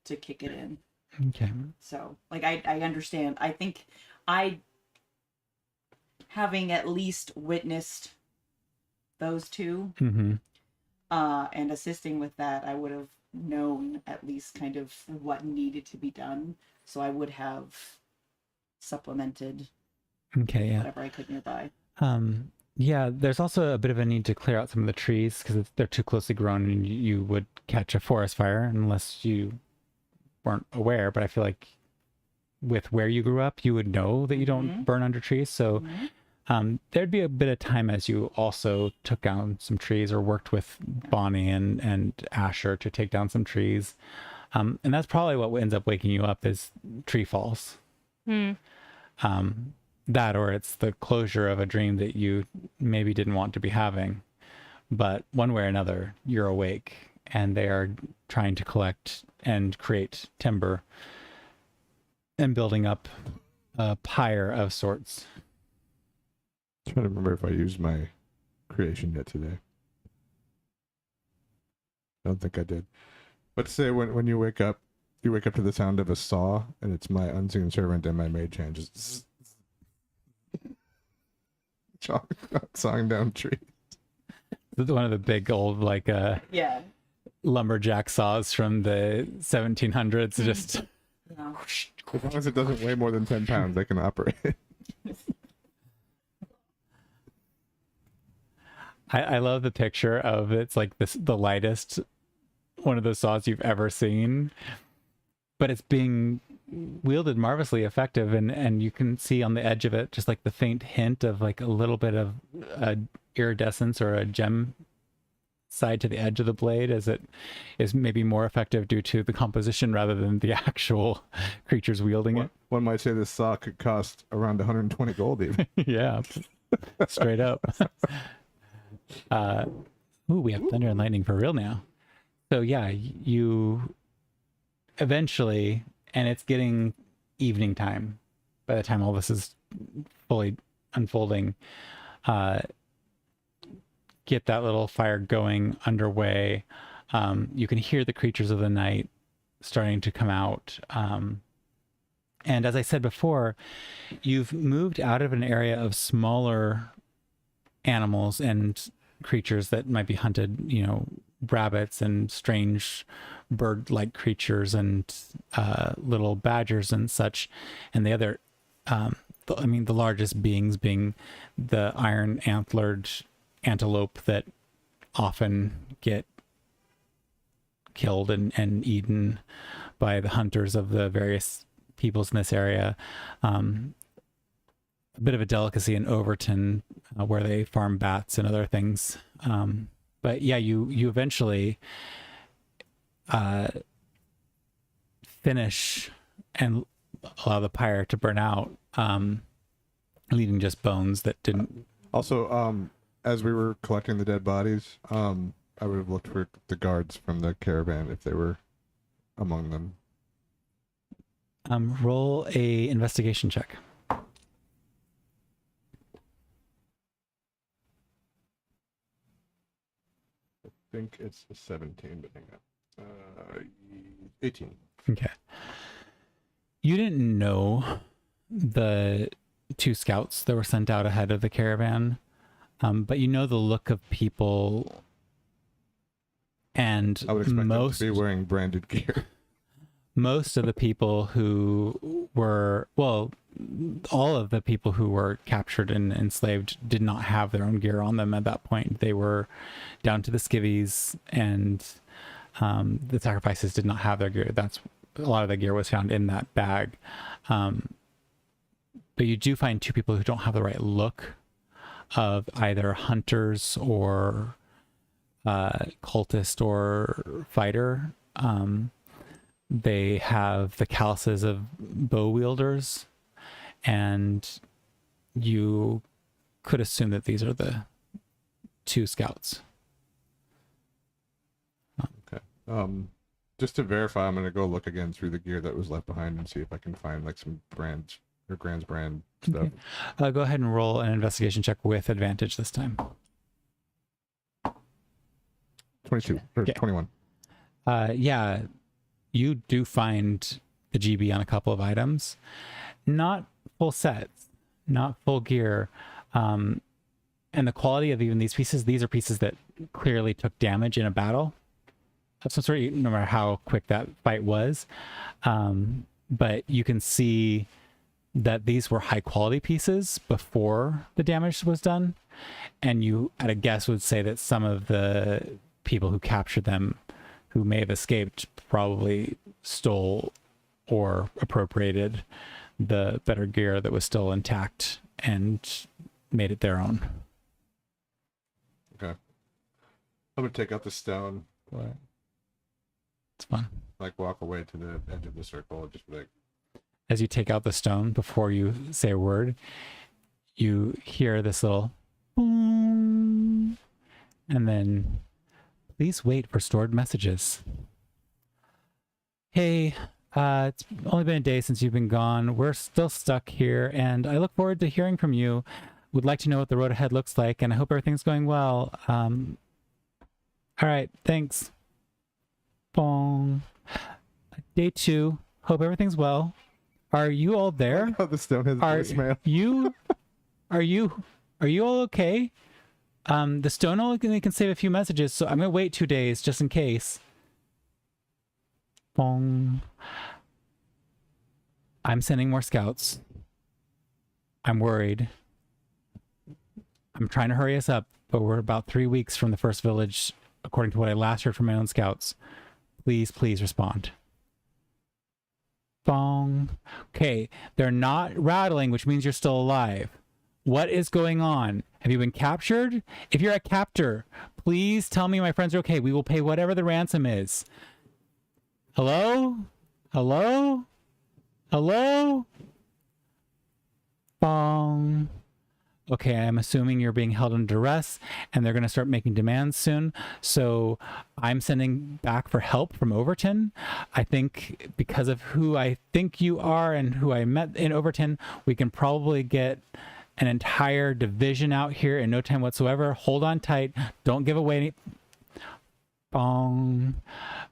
to kick it in. Okay. So like I understand. I think I, having at least witnessed those two Mm-hmm. and assisting with that, I would have known at least kind of what needed to be done. So I would have supplemented Okay. Yeah. whatever I could nearby. Yeah, there's also a bit of a need to clear out some of the trees because they're too closely grown, and you would catch a forest fire unless you weren't aware. But I feel like with where you grew up, you would know that you don't burn under trees. So there'd be a bit of time as you also took down some trees or worked with Bonnie and Asher to take down some trees. And that's probably what ends up waking you up is tree falls. That, or it's the closure of a dream that you maybe didn't want to be having. But one way or another, you're awake, and they are trying to collect and create timber and building up a pyre of sorts. I'm trying to remember if I used my creation yet today. I don't think I did. But say when you wake up to the sound of a saw, and it's my unseen servant and my mage hand just sawing down trees. One of the big old, like, Yeah. lumberjack saws from the 1700s. Just No. As long as it doesn't weigh more than 10 pounds, they can operate. I love the picture of it's like the lightest one of those saws you've ever seen, but it's being wielded marvelously effective, and you can see on the edge of it just like the faint hint of like a little bit of iridescence or a gem side to the edge of the blade, as it is maybe more effective due to the composition rather than the actual creatures wielding it. One might say this saw could cost around 120 gold even. Yeah, straight up. Ooh, we have thunder and lightning for real now. So yeah, you eventually, and it's getting evening time by the time all this is fully unfolding, get that little fire going underway. You can hear the creatures of the night starting to come out. And as I said before, you've moved out of an area of smaller animals and creatures that might be hunted, you know, rabbits and strange bird-like creatures and little badgers and such. And the other, the largest beings being the iron-antlered antelope that often get killed and eaten by the hunters of the various peoples in this area. A bit of a delicacy in Overton, where they farm bats and other things. But yeah, you eventually finish and allow the pyre to burn out, leaving just bones that didn't. Also, as we were collecting the dead bodies, I would have looked for the guards from the caravan if they were among them. Roll a investigation check. I think it's a 17, but hang on. 18. Okay. You didn't know the two scouts that were sent out ahead of the caravan, but you know the look of people, and I would expect them to be wearing branded gear. Most of the people who were, well, all of the people who were captured and enslaved did not have their own gear on them at that point. They were down to the skivvies, and the sacrifices did not have their gear. That's a lot of the gear was found in that bag. But you do find two people who don't have the right look of either hunters or cultist or fighter. They have the calluses of bow wielders, and you could assume that these are the two scouts. Okay. Just to verify, I'm going to go look again through the gear that was left behind and see if I can find like some brands or Grand's brand stuff. Okay. Go ahead and roll an investigation check with advantage this time. 22 or Okay. 21. Yeah, you do find the GB on a couple of items. Not full sets, not full gear. And the quality of even these are pieces that clearly took damage in a battle of some sort, no matter how quick that fight was. But you can see that these were high quality pieces before the damage was done. And you, at a guess, would say that some of the people who captured them, who may have escaped, probably stole or appropriated the better gear that was still intact and made it their own. Okay. I'm going to take out the stone, It's fun. like walk away to the edge of the circle and just be like, As you take out the stone, before you say a word, you hear this little boom, and then please wait for stored messages. Hey, it's only been a day since you've been gone. We're still stuck here, and I look forward to hearing from you. Would like to know what the road ahead looks like, and I hope everything's going well. All right, thanks. Bong. Day 2. Hope everything's well. Are you all there? oh, the stone has voicemail. Are you all okay? The stone only can save a few messages, so I'm gonna wait 2 days just in case. Bong. I'm sending more scouts. I'm worried. I'm trying to hurry us up, but we're about 3 weeks from the first village, according to what I last heard from my own scouts. Please, please respond. Bong. Okay, they're not rattling, which means you're still alive. What is going on? Have you been captured? If you're a captor, please tell me my friends are okay. We will pay whatever the ransom is. Hello? Hello? Hello? Bong. Okay, I'm assuming you're being held under duress and they're going to start making demands soon. So I'm sending back for help from Overton. I think because of who I think you are and who I met in Overton, we can probably get an entire division out here in no time whatsoever. Hold on tight. Don't give away any... Bong.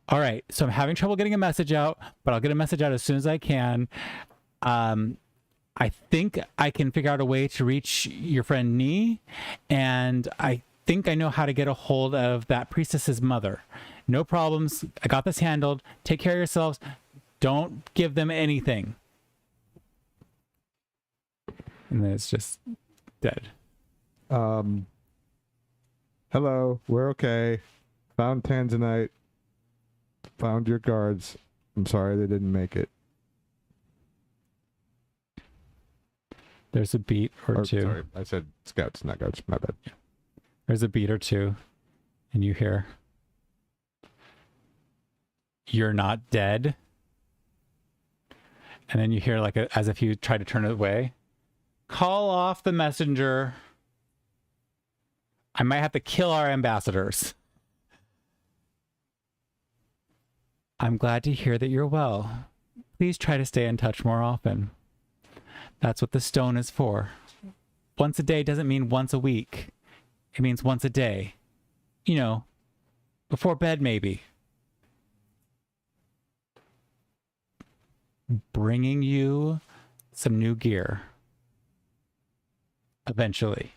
All right, so I'm having trouble getting a message out, but I'll get a message out as soon as I can. I think I can figure out a way to reach your friend Nee, and I think I know how to get a hold of that priestess's mother. No problems. I got this handled. Take care of yourselves. Don't give them anything. And then it's just dead. Hello, we're okay. Found Tanzanite. Found your guards. I'm sorry they didn't make it. There's a beat or two. Sorry, I said scouts, not guards. My bad. There's a beat or two, and you hear, "You're not dead." And then you hear, like, as if you try to turn it away, "Call off the messenger. I might have to kill our ambassadors." I'm glad to hear that you're well. Please try to stay in touch more often. That's what the stone is for. Once a day doesn't mean once a week. It means once a day. You know, before bed maybe. Bringing you some new gear. Eventually.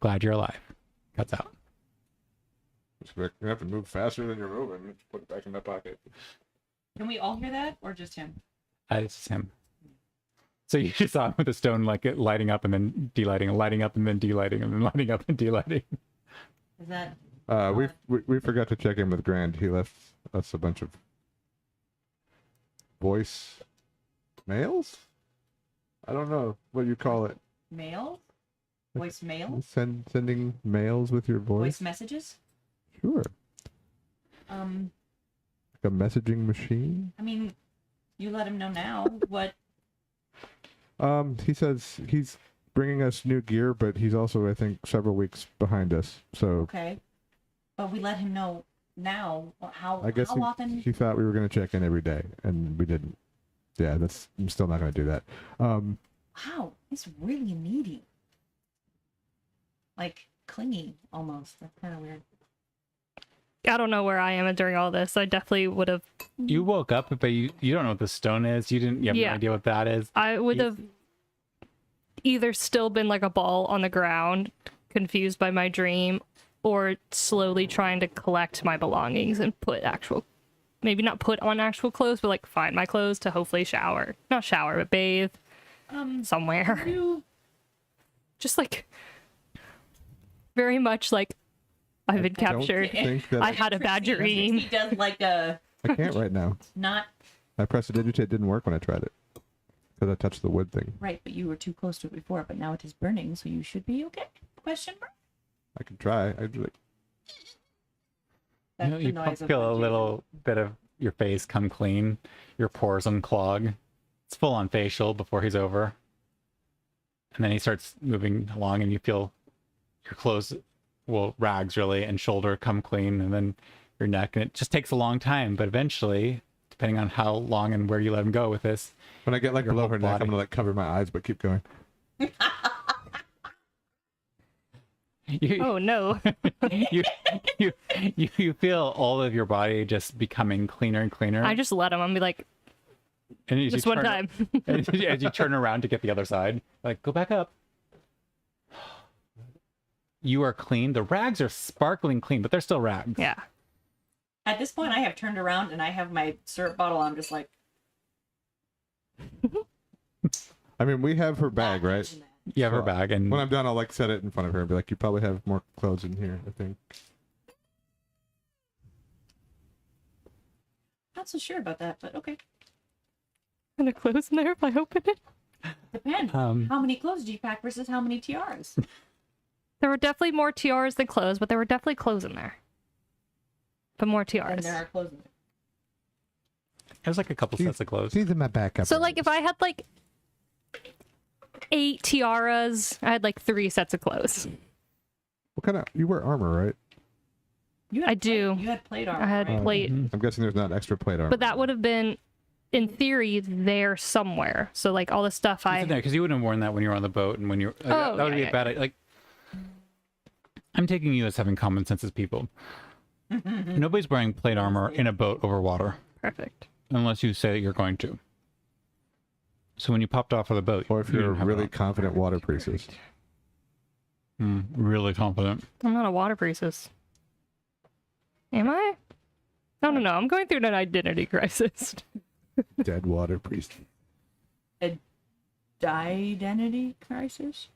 Glad you're alive. Cuts out. You have to move faster than you're moving. Put it back in my pocket. Can we all hear that, or just him? It's just him. So you just saw him with the stone, like, it lighting up and then delighting, and lighting up and then delighting, and then lighting up and delighting. Is that? We forgot to check in with Grand. He left us a bunch of voice mails. I don't know what you call it. Mail? Voice mail? Sending mails with your voice. Voice messages? Sure. Um, Like a messaging machine. I mean, you let him know now what. He says he's bringing us new gear, but he's also, I think, several weeks behind us. So Okay, but we let him know now. How? I guess how often? he thought we were going to check in every day, and we didn't. Yeah, I'm still not going to do that. Wow, he's really needy. Like clingy, almost. That's kind of weird. I don't know where I am during all this. I definitely would have. You woke up, but you don't know what the stone is. You have no idea what that is. I would have either still been like a ball on the ground, confused by my dream, or slowly trying to collect my belongings and put maybe not put on actual clothes, but like find my clothes to hopefully shower. Not shower, but bathe somewhere. Just like very much like I've been captured. I had a bad dream. He does like a. I can't right now. Not My prestidigitate didn't work when I tried it because I touched the wood thing. right, but you were too close to it before. But now it is burning, so you should be okay. Question mark. I could try. I'd like. That's You feel a little bit of your face come clean, your pores unclog. It's full on facial before he's over. And then he starts moving along and you feel your clothes, well, rags really, and shoulder come clean, and then your neck. And it just takes a long time, but eventually, depending on how long and where you let him go with this. When I get like Your below whole her neck, body. I'm gonna like cover my eyes, but keep going. Oh no. You feel all of your body just becoming cleaner and cleaner. I just let him. I'm be like, and as just you one turn- time. as you turn around to get the other side, like, go back up. You are clean. The rags are sparkling clean, but they're still rags. Yeah. At this point, I have turned around and I have my syrup bottle. I'm just like, I mean, we have her bag, right? imagine that. You have her So, bag, and When I'm done, I'll like set it in front of her and be like, "You probably have more clothes in here." I think. Not so sure about that, but okay. And a clothes in there if I open it. Depends. How many clothes do you pack versus how many tiaras? There were definitely more tiaras than clothes, but there were definitely clothes in there. But more And tiaras. there are clothes in there. there's like a couple sets of clothes. She's in my backup. So like if I had like 8 tiaras, I had like 3 sets of clothes. What kind of? You wear armor, right? You had I do. You had plate armor. I had right? plate, I'm guessing there's not extra plate armor. but that would have been, in theory, there somewhere. So like all the stuff It's I in there because you wouldn't have worn that when you were on the boat, and when you're Oh, that would yeah, be yeah, a bad like. I'm taking you as having common sense as people. Nobody's wearing plate armor in a boat over water perfect. unless you say that you're going to. So when you popped off of the boat, or if you you're a didn't have it really on. confident water priestess. Really confident. I'm not a water priestess. Am I? No. I'm going through an identity crisis. Dead water priest. Identity crisis?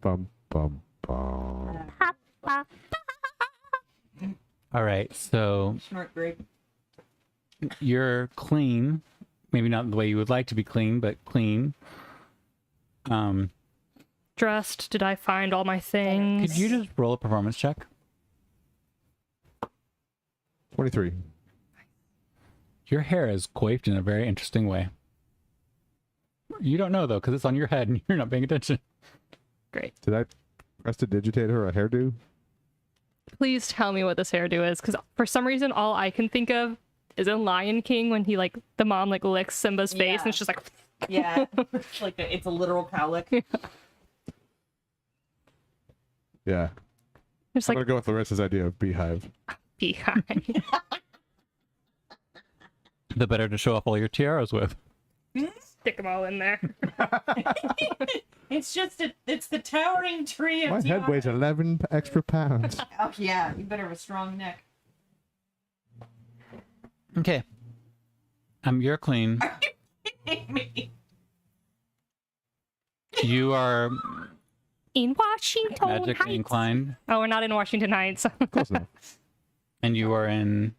Bum bum bum. All right, so Snort Greg. you're clean. Maybe not the way you would like to be clean, but clean. Dressed. Did I find all my things? Could you just roll a performance check? 23. Your hair is coiffed in a very interesting way. You don't know though, because it's on your head and you're not paying attention. Great. Did I prestidigitate her a hairdo? Please tell me what this hairdo is, because for some reason all I can think of is in Lion King when he like the mom like licks Simba's face and it's just like Yeah. It's a literal cowlick. Yeah. just I'm like gonna go with Larissa's idea of beehive. behind. The better to show off all your tiaras with. Stick them all in there. It's the towering tree of My head weighs 11 extra pounds. Oh yeah, you better have a strong neck. Okay. You're clean. Me. You are In Washington magically Heights. inclined, Oh, we're not in Washington Heights. Close enough. and you are in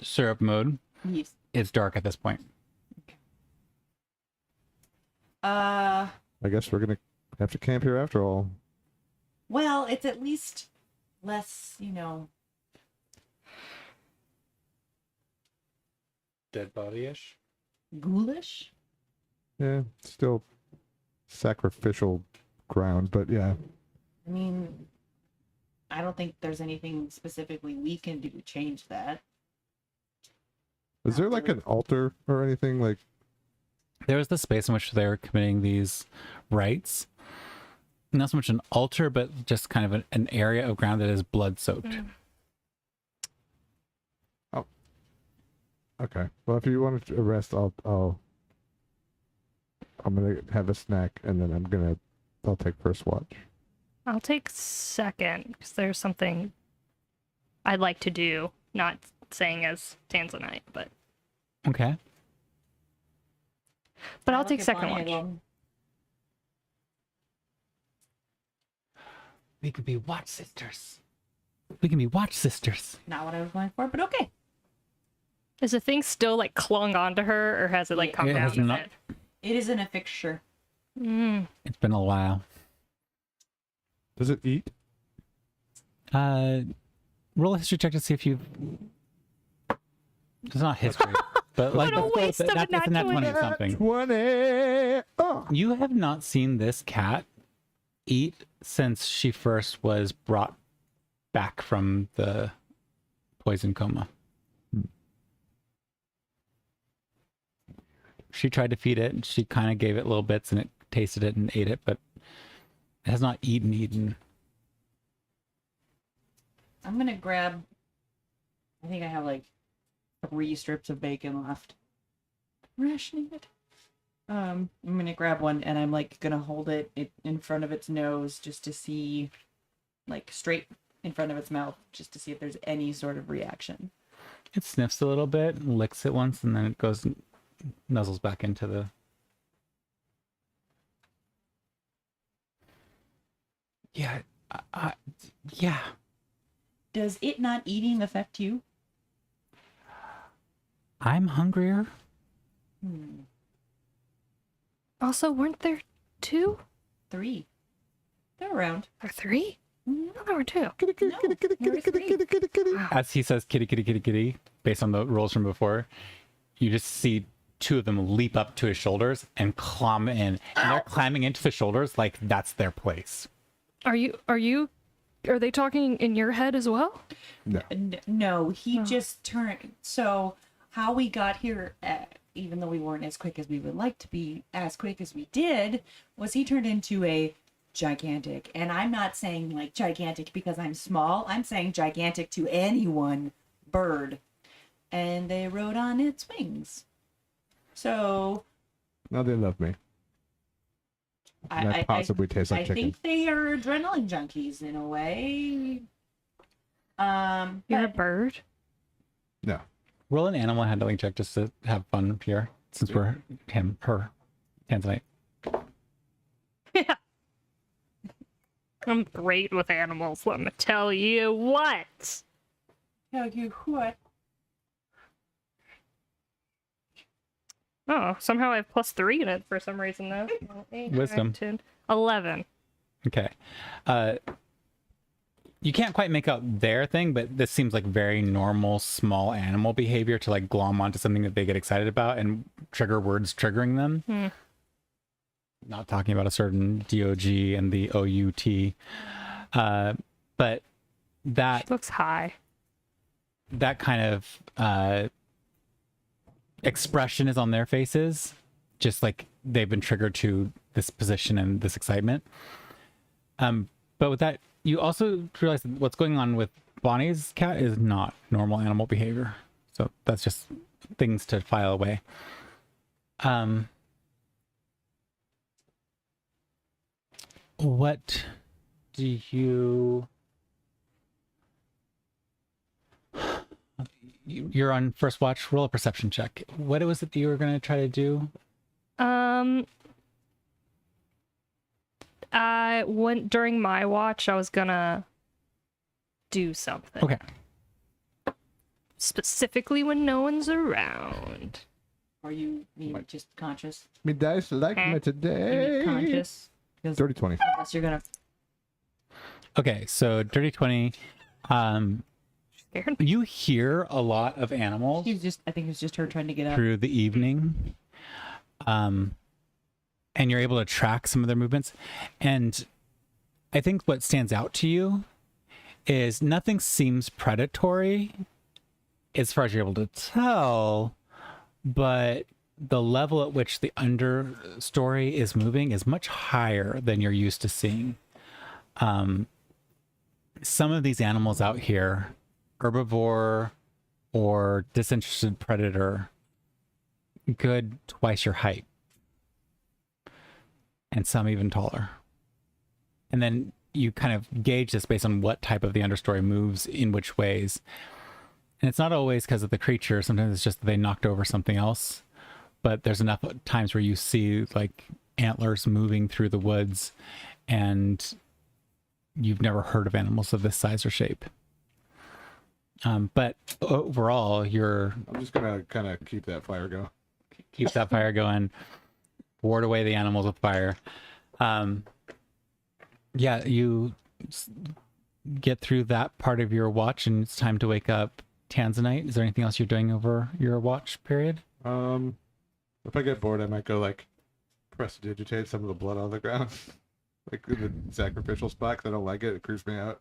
syrup mode. Yes. It's dark at this point. Uh, I guess we're gonna have to camp here after all. well, it's at least less, Dead body-ish. ghoulish. Yeah, still sacrificial ground, but yeah. I mean, I don't think there's anything specifically we can do to change that. Is there like an altar or anything like? There was the space in which they were committing these rites. Not so much an altar, but just kind of an area of ground that is blood-soaked. Oh. Okay. Well, if you want to rest, I'm gonna have a snack and then I'll take first watch. I'll take second because there's something I'd like to do. Not saying as Tanzanite, but Okay. I'll Look take at second Bonnie watch. alone. We could be watch sisters. We can be watch sisters. Not what I was going for, but okay. Is the thing still like clung onto her, or has it like come It down? has with not. it? It isn't a fixture. It's been a while. Does it eat? Roll a history check to see if you've. It's not history, but like What a waste of a that's a nat 20 nat something. 20. Oh. You have not seen this cat eat since she first was brought back from the poison coma. She tried to feed it, and she kind of gave it little bits, and it tasted it and ate it, but it has not eaten. I'm gonna grab. I think I have like 3 strips of bacon left. Rationing it. I'm gonna grab one and I'm like gonna hold it in front of its nose just to see, like straight in front of its mouth just to see if there's any sort of reaction. It sniffs a little bit, licks it once, and then it goes and nuzzles back into the... Yeah. Yeah. Does it not eating affect you? I'm hungrier. Also, weren't there 2 3. They're around. or 3? Mhm. No, there were 2. No, there was 3. As he says kitty, kitty, kitty, kitty, based on the rolls from before, you just see 2 of them leap up to his shoulders and climb in. And they're climbing into the shoulders like that's their place. Are they talking in your head as well? No. No, he just turned. So how we got here, even though we weren't as quick as we would like to be, as quick as we did, was he turned into a gigantic. And I'm not saying like gigantic because I'm small. I'm saying gigantic to anyone bird. And they rode on its wings. So No, they love me. That possibly tastes like I chicken. think they are adrenaline junkies in a way. You're a But bird? No. Roll an animal handling check just to have fun here, since we're her, Tanzanite. Yeah. I'm great with animals, let me tell you what. tell you what. Oh, somehow I have +3 in it for some reason, though. 8, 9, Wisdom. 10, 11. Okay. You can't quite make out their thing, but this seems like very normal small animal behavior to like glom onto something that they get excited about and trigger words triggering them. Not talking about a certain DOG and the OUT. But that She looks high. that kind of expression is on their faces, just like they've been triggered to this position and this excitement. But with that, you also realize that what's going on with Bonnie's cat is not normal animal behavior. So that's just things to file away. What do you... You're on first watch. Roll a perception check. What was it that you were going to try to do? I went during my watch. I was gonna do something. Okay. Specifically when no one's around. Are you just conscious? Me dice like me Are you today. conscious? Because Dirty 20. unless you're gonna. Okay, so dirty 20. Scared. You hear a lot of animals He was just. I think it was just her trying to get up. through the evening. And you're able to track some of their movements. And I think what stands out to you is nothing seems predatory as far as you're able to tell, but the level at which the understory is moving is much higher than you're used to seeing. Some of these animals out here, herbivore or disinterested predator, good twice your height. And some even taller. And then you kind of gauge this based on what type of the understory moves in which ways. And it's not always because of the creature. Sometimes it's just that they knocked over something else. But there's enough times where you see like antlers moving through the woods and you've never heard of animals of this size or shape. But overall, I'm just going to kind of keep that fire going. keep that fire going, ward away the animals with fire. Yeah, you get through that part of your watch and it's time to wake up Tanzanite. Is there anything else you're doing over your watch period? If I get bored, I might go like prestidigitate some of the blood on the ground. Like the sacrificial spot, 'cause I don't like it. It creeps me out.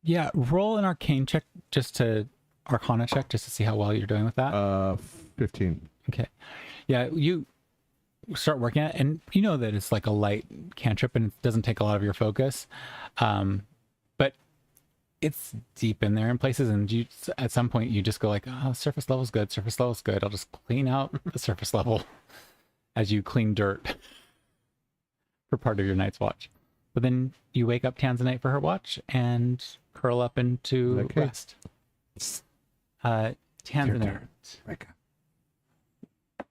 Yeah, roll an arcana check just to see how well you're doing with that. 15. Okay. Yeah, you start working at it, and you know that it's like a light cantrip and it doesn't take a lot of your focus. But it's deep in there in places, and you at some point you just go like, oh, surface level's good, surface level's good. I'll just clean out the surface level as you clean dirt for part of your night's watch. But then you wake up Tanzanite for her watch, and curl up into Okay. rest. Tanzanite.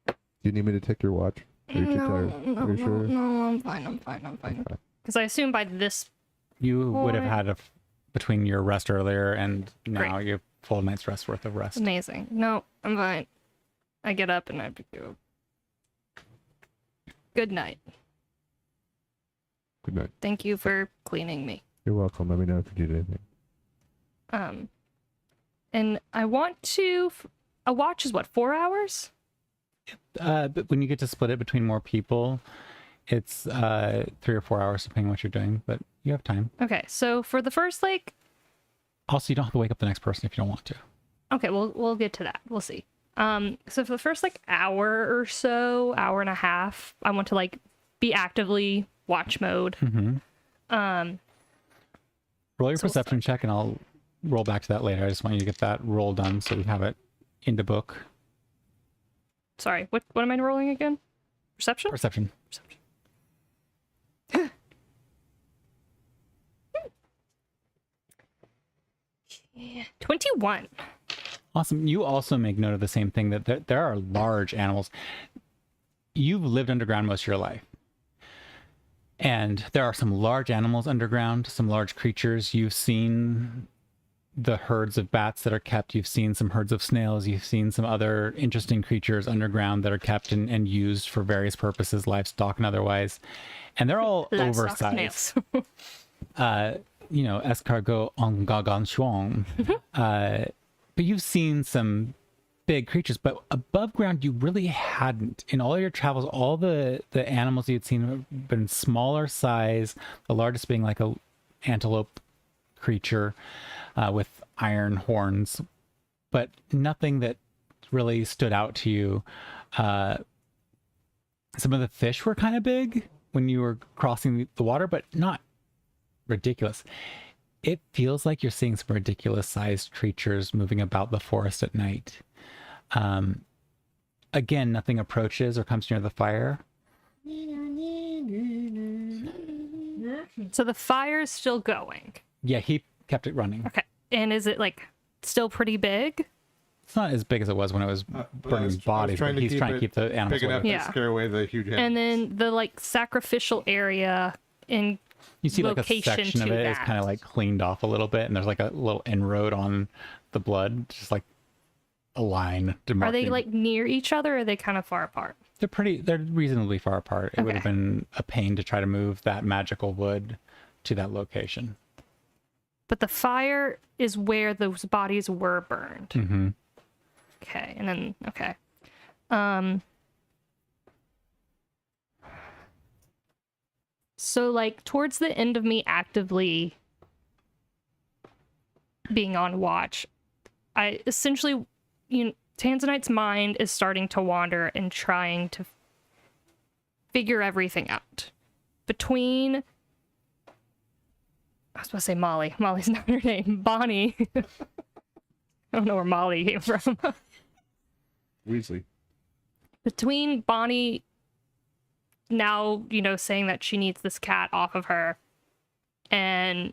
Do you need me to take your watch? Are you too tired? Are you sure? No, I'm fine. Okay. Because I assume by this, You would have Boy. had between your rest earlier and now Great. you have full night's rest worth of rest. amazing. No, I'm fine. I get up and I go. Good night. Good night. Thank you for cleaning me. You're welcome. Let me know if you need anything. And I want to. A watch is what, 4 hours? But when you get to split it between more people, it's 3 or 4 hours depending on what you're doing, but you have time. Okay, so for the first Also, you don't have to wake up the next person if you don't want to. okay, we'll get to that. We'll see. So for the first hour or so, hour and a half, I want to be actively watch mode. Mm-hmm. Roll your So we'll perception check, and I'll roll back to that later. I just want you to get that roll done so we have it in the book. Sorry, what am I rolling again? Perception? Perception. Perception. 21. Awesome. You also make note of the same thing, that there are large animals. You've lived underground most of your life. And there are some large animals underground, some large creatures. You've seen the herds of bats that are kept. You've seen some herds of snails. You've seen some other interesting creatures underground that are kept and used for various purposes, livestock and otherwise. And they're all Livestock oversized. snails. Escargot en gargantuan. But you've seen some big creatures, but above ground you really hadn't. In all your travels, all the animals you'd seen have been smaller size, the largest being like a antelope creature with iron horns, but nothing that really stood out to you. Some of the fish were kind of big when you were crossing the water, but not ridiculous. It feels like you're seeing some ridiculous sized creatures moving about the forest at night. Again, nothing approaches or comes near the fire. So the fire is still going. Yeah, he kept it running. Okay. And is it still pretty big? It's not as big as it was when it was burning bodies, but he's trying to keep the animals big enough away. to Yeah. scare away the huge And animals. then the sacrificial area in You see like a location section of to it is that. kind of cleaned off a little bit, and there's a little inroad on the blood, just like a line demarcating. are they near each other or are they kind of far apart? They're reasonably far apart. It would have Okay. been a pain to try to move that magical wood to that location. But the fire is where those bodies were burned. Mm-hmm. Okay. And then okay. So towards the end of me actively being on watch, I essentially, Tanzanite's mind is starting to wander and trying to figure everything out. Between, I was supposed to say Molly. Molly's not her name. Bonnie. I don't know where Molly came from. Weasley. Between Bonnie now, saying that she needs this cat off of her and,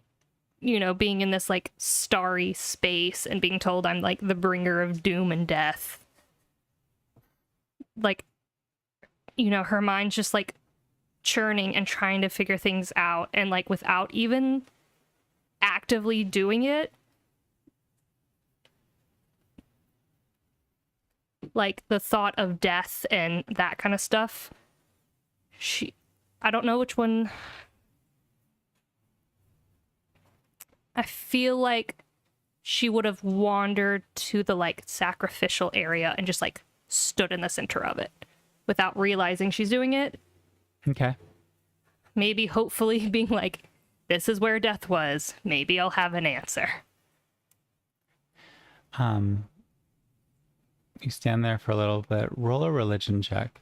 being in this starry space and being told I'm the bringer of doom and death. Her mind's just churning and trying to figure things out and without even actively doing it. The thought of death and that kind of stuff. I don't know which one. I feel like she would have wandered to the sacrificial area and just stood in the center of it without realizing she's doing it. Okay. Maybe hopefully being this is where death was. Maybe I'll have an answer. You stand there for a little bit. Roll a religion check.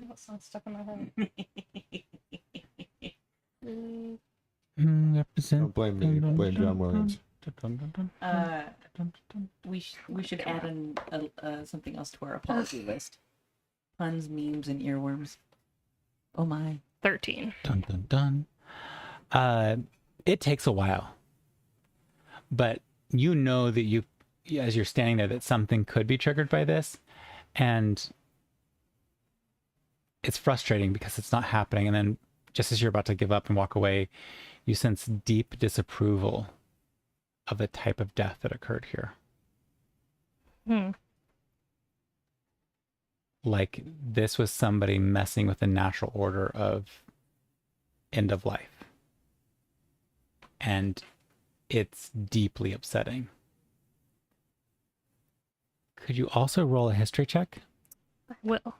That song's stuck in my head. Don't blame me. Blame John Williams. We should add something else to our apology list. Puns, memes, and earworms. Oh my. 13. Dun dun dun. It takes a while, but you know that you, as you're standing there, that something could be triggered by this, and it's frustrating because it's not happening. And then just as you're about to give up and walk away, you sense deep disapproval of the type of death that occurred here. Like this was somebody messing with the natural order of end of life. And it's deeply upsetting. Could you also roll a history check? I will.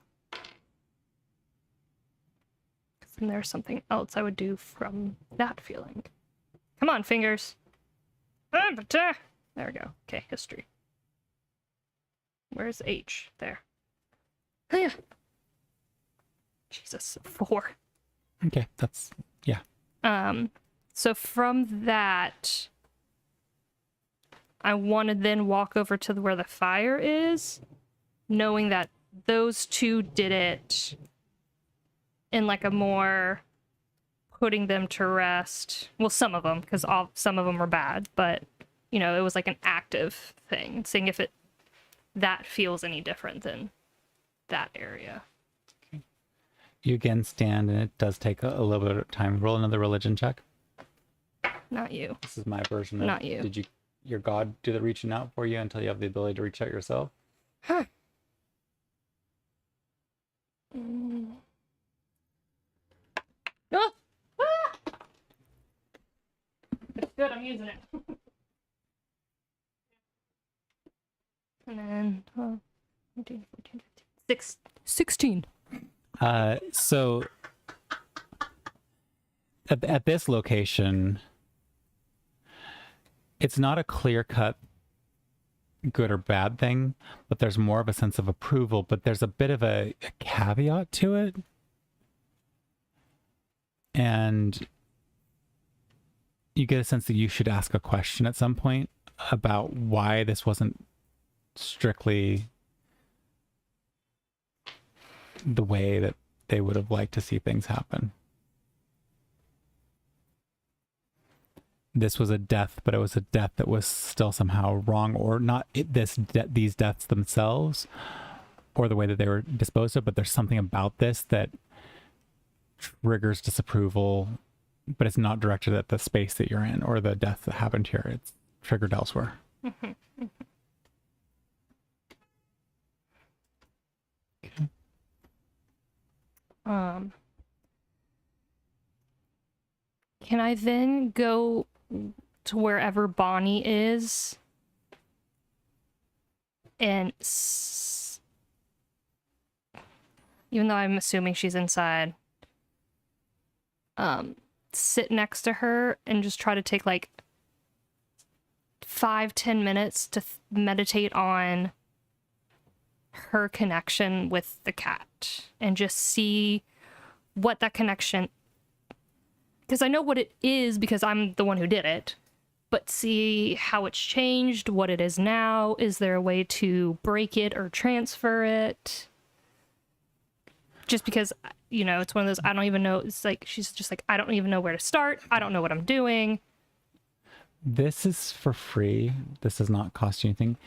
And there's something else I would do from that feeling. Come on, fingers. There we go. Okay, history. Where's H? There. Yeah. Jesus, 4. Okay, that's, yeah. So from that, I want to then walk over to where the fire is, knowing that those two did it in like a more putting them to rest. Well, some of them, because some of them are bad, but you know, it was like an active thing. Seeing if that feels any different than that area. Okay. You again stand, and it does take a little bit of time. Roll another religion check. Not you. This is my version of, Not you. Did your God do the reaching out for you until you have the ability to reach out yourself? Huh. Oh! Ah! It's good, I'm using it. And then 12, 13, 14, 15, 16. So at this location, it's not a clear-cut good or bad thing, but there's more of a sense of approval, but there's a bit of a caveat to it. And you get a sense that you should ask a question at some point about why this wasn't strictly the way that they would have liked to see things happen. This was a death, but it was a death that was still somehow wrong, or not these deaths themselves, or the way that they were disposed of, but there's something about this that triggers disapproval, but it's not directed at the space that you're in or the death that happened here. It's triggered elsewhere. Okay. Can I then go to wherever Bonnie is and even though I'm assuming she's inside, sit next to her and just try to take like 5-10 minutes to meditate on her connection with the cat and just see what that connection, because I know what it is because I'm the one who did it, but see how it's changed, what it is now. Is there a way to break it or transfer it? Just because, you know, it's one of those, I don't even know. It's like, she's just like, I don't even know where to start. I don't know what I'm doing. This is for free. This does not cost you anything.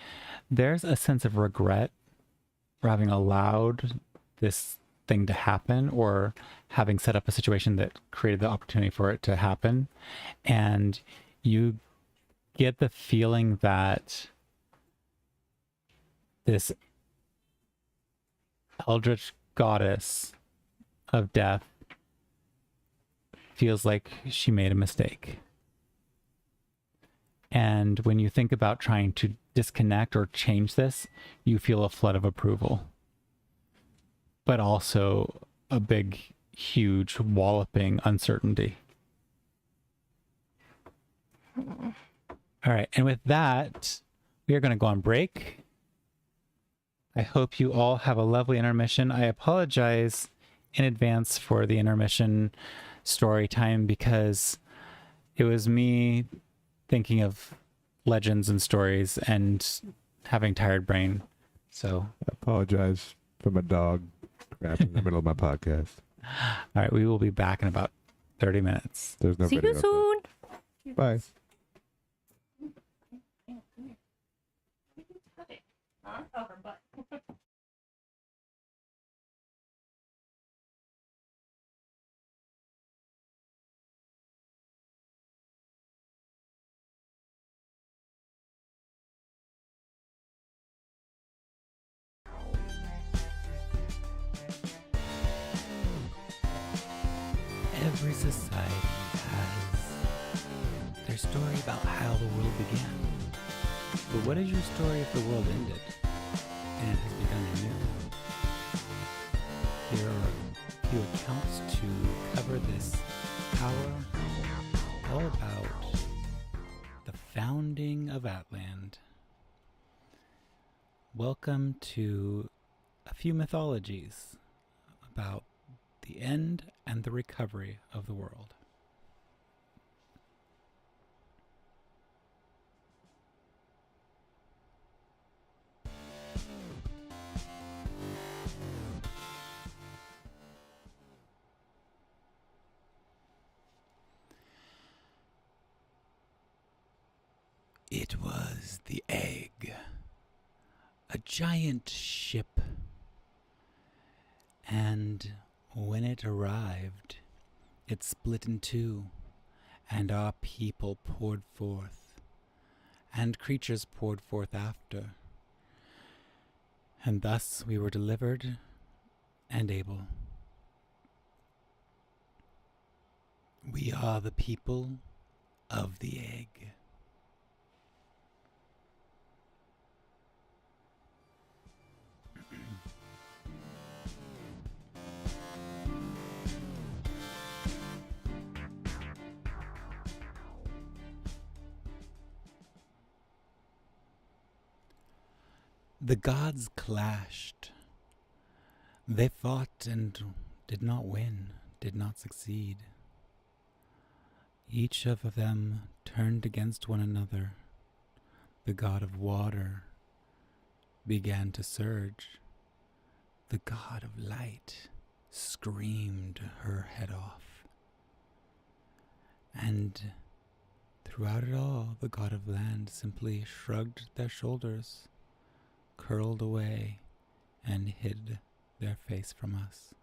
There's a sense of regret for having allowed this thing to happen, or having set up a situation that created the opportunity for it to happen. And you get the feeling that this eldritch goddess of death feels like she made a mistake. And when you think about trying to disconnect or change this, you feel a flood of approval, but also a big, huge, walloping uncertainty. All right, and with that, we are going to go on break. I hope you all have a lovely intermission. I apologize in advance for the intermission story time because it was me thinking of legends and stories and having tired brain. So I apologize for my dog crap in the middle of my podcast. All right, we will be back in about 30 minutes. There's no See video you of soon. that. Bye. Huh? Over, but. Every society has their story about how the world began. But what is your story if the world ended and it has begun anew? Here are a few accounts to cover this hour, all about the founding of Atland. Welcome to a few mythologies about the end and the recovery of the world. It was the egg, a giant ship, and when it arrived, it split in two, and our people poured forth, and creatures poured forth after. And thus we were delivered and able. We are the people of the egg. The gods clashed. They fought and did not win, did not succeed. Each of them turned against one another. The god of water began to surge. The god of light screamed her head off. And throughout it all, the god of land simply shrugged their shoulders, curled away, and hid their face from us.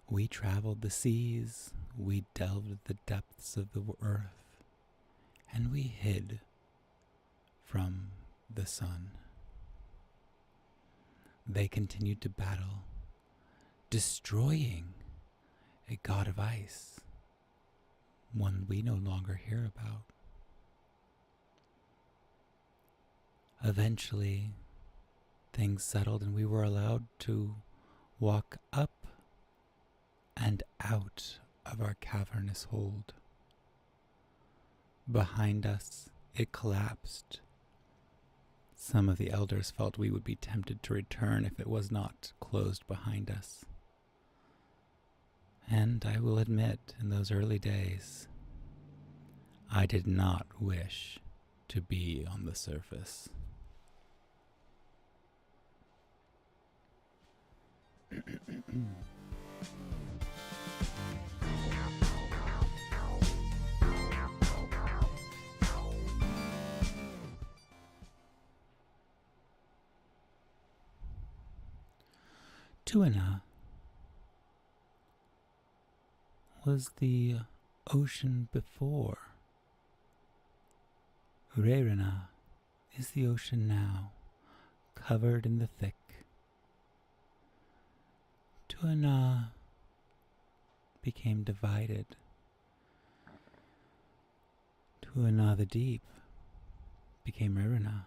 We traveled the seas, we delved the depths of the earth, and we hid from the sun. They continued to battle, destroying a god of ice, one we no longer hear about. Eventually, things settled and we were allowed to walk up and out of our cavernous hold. Behind us, it collapsed. Some of the elders felt we would be tempted to return if it was not closed behind us. And I will admit, in those early days, I did not wish to be on the surface. Tuana was the ocean before. Reirina is the ocean now, covered in the thick. Tuana became divided. Tuana the deep became Reirina.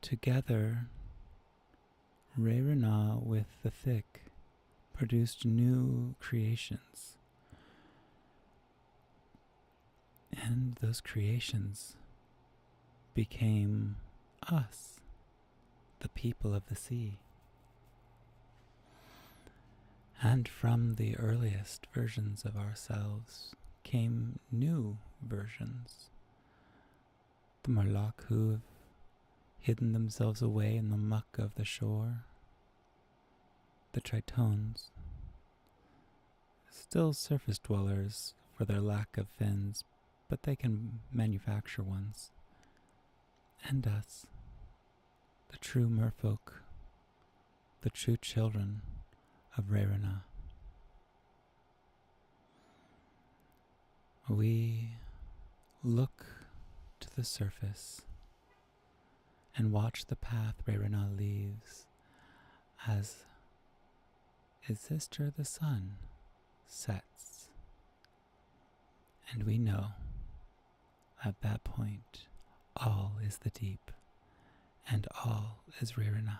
Together, Reirina with the thick produced new creations. And those creations became us, the people of the sea. And from the earliest versions of ourselves came new versions. The Murloc who have hidden themselves away in the muck of the shore. the Tritones, still surface dwellers for their lack of fins, but they can manufacture ones. And us, the true merfolk, the true children of Reunited. We look to the surface and watch the path Reunited leaves as his sister the sun sets. And we know at that point all is the deep and all is Reunited.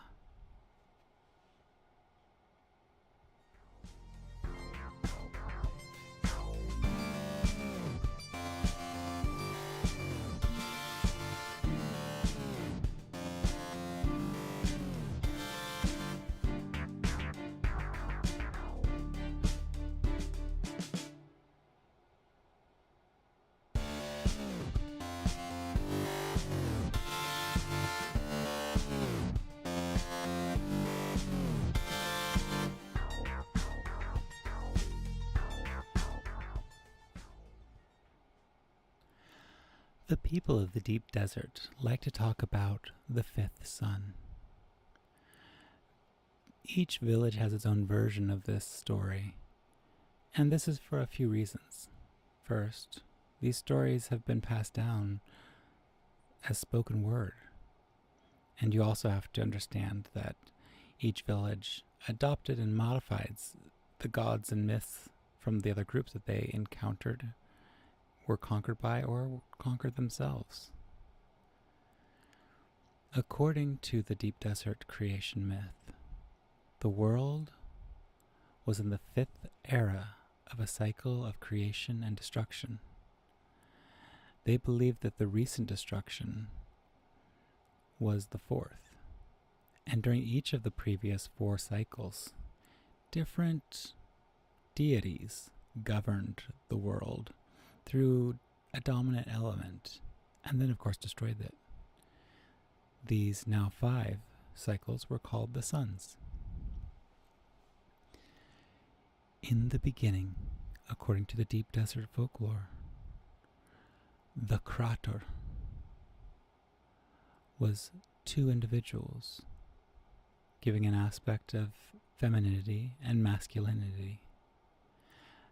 The people of the deep desert like to talk about the fifth sun. Each village has its own version of this story, and this is for a few reasons. First, these stories have been passed down as spoken word, and you also have to understand that each village adopted and modified the gods and myths from the other groups that they encountered, were conquered by, or conquered themselves. According to the deep desert creation myth, the world was in the fifth era of a cycle of creation and destruction. They believed that the recent destruction was the fourth, and during each of the previous 4 cycles, different deities governed the world through a dominant element, and then of course destroyed it. These now 5 cycles were called the suns. In the beginning, according to the deep desert folklore, the Krator was 2 individuals, giving an aspect of femininity and masculinity,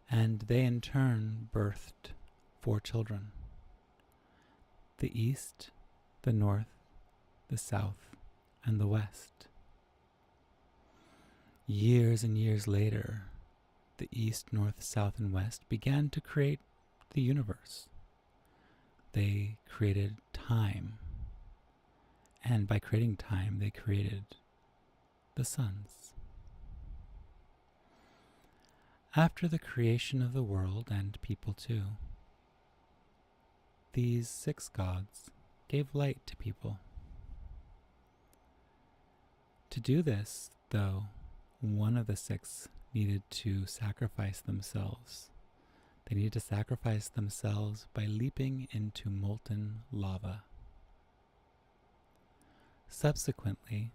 and they in turn birthed 4 children: the east, the north, the south, and the west. Years and years later, the east, north, south, and west began to create the universe. They created time, and by creating time, they created the suns. After the creation of the world, and people too, these 6 gods gave light to people. To do this, though, one of the 6 needed to sacrifice themselves. They needed to sacrifice themselves by leaping into molten lava. Subsequently,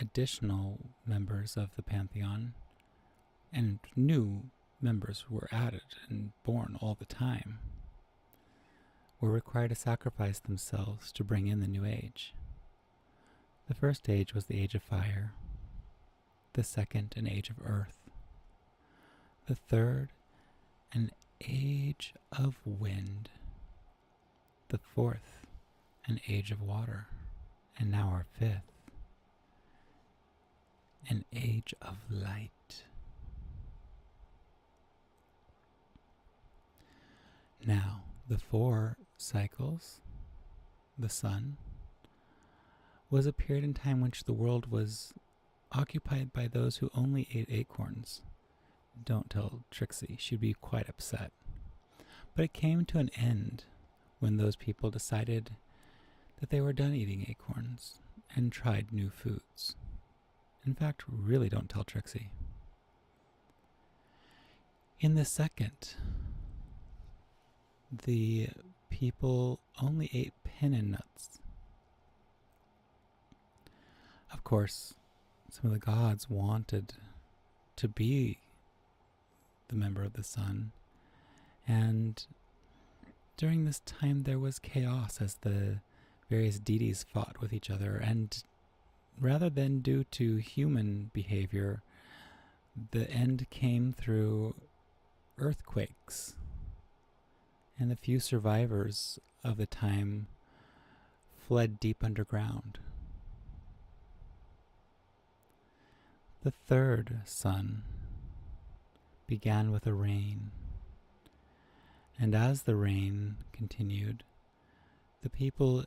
additional members of the pantheon and new members who were added and born all the time were required to sacrifice themselves to bring in the new age. The first age was the age of fire, the second an age of earth, the third an age of wind, the fourth an age of water, and now our 5th, an age of light. Now, the 4 cycles, the sun, was a period in time which the world was occupied by those who only ate acorns. Don't tell Trixie, she'd be quite upset. But it came to an end when those people decided that they were done eating acorns and tried new foods. In fact, really don't tell Trixie. In the second, the people only ate pin and nuts. Of course, some of the gods wanted to be the member of the sun. And during this time there was chaos as the various deities fought with each other, and rather than due to human behavior, the end came through earthquakes. And the few survivors of the time fled deep underground. The third sun began with a rain, and as the rain continued, the people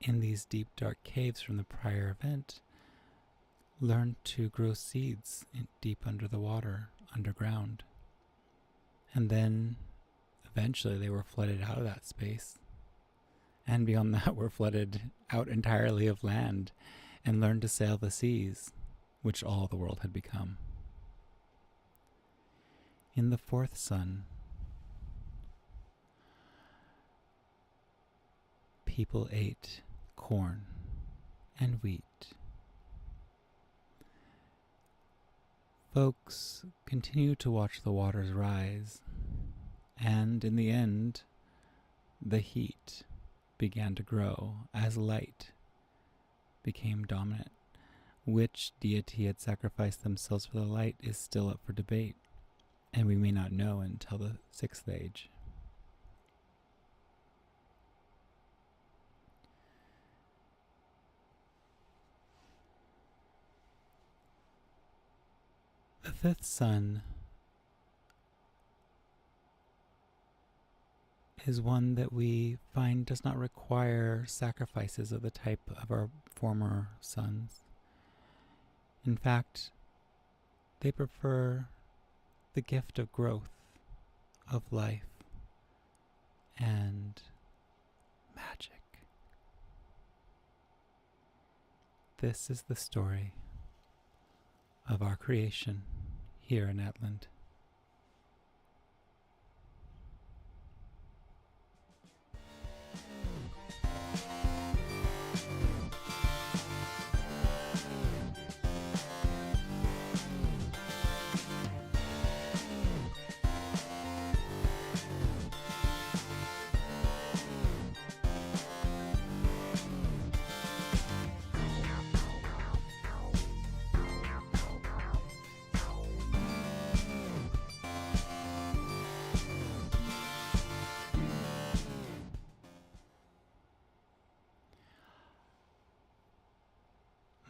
in these deep dark caves from the prior event learned to grow seeds deep under the water, underground. And then eventually they were flooded out of that space. And beyond that were flooded out entirely of land and learned to sail the seas, which all the world had become. In the fourth sun, people ate corn and wheat. Folks continued to watch the waters rise, and in the end, the heat began to grow as light became dominant. Which deity had sacrificed themselves for the light is still up for debate, and we may not know until the sixth age. The fifth sun is one that we find does not require sacrifices of the type of our former suns. In fact, they prefer the gift of growth, of life, and magic. This is the story of our creation here in Atlant.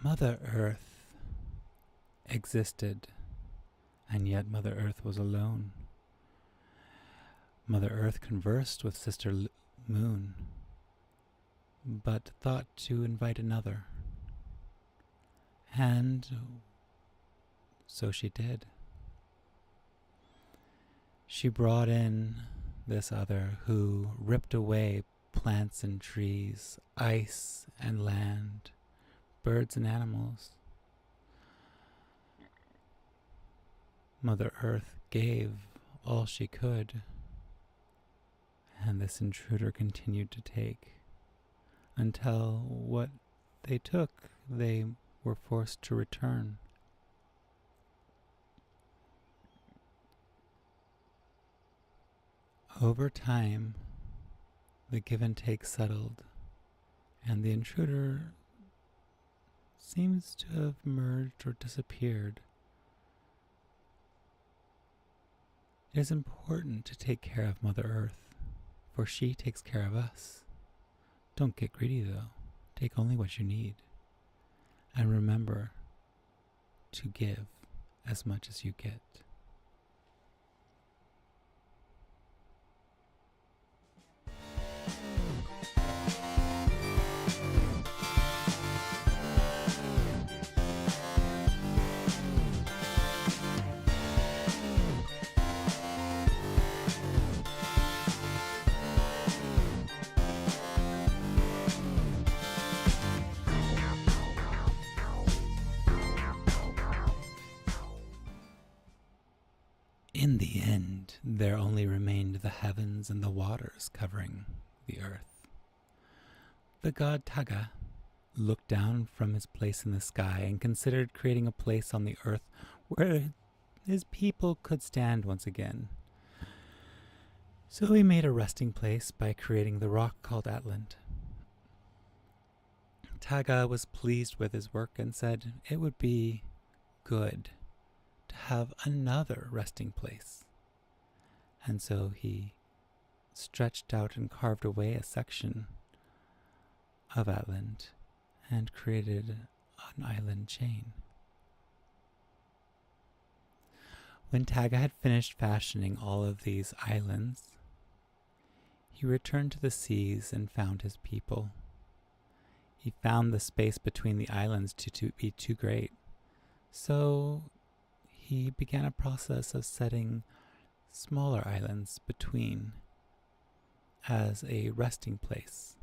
Mother Earth existed, and yet Mother Earth was alone. Mother Earth conversed with Sister Moon, but thought to invite another. And so she did. She brought in this other who ripped away plants and trees, ice and land, birds and animals. Mother Earth gave all she could, and this intruder continued to take, until what they took, they were forced to return. Over time, the give and take settled, and the intruder seems to have merged or disappeared. It is important to take care of Mother Earth, for she takes care of us. Don't get greedy, though. Take only what you need. And remember to give as much as you get. In the end, there only remained the heavens and the waters covering the earth. The god Taga looked down from his place in the sky and considered creating a place on the earth where his people could stand once again. So he made a resting place by creating the rock called Atlant. Taga was pleased with his work and said it would be good to have another resting place. And so he stretched out and carved away a section of Atlant and created an island chain. When Taga had finished fashioning all of these islands, he returned to the seas and found his people. He found the space between the islands to be too great, so he began a process of setting smaller islands between as a resting place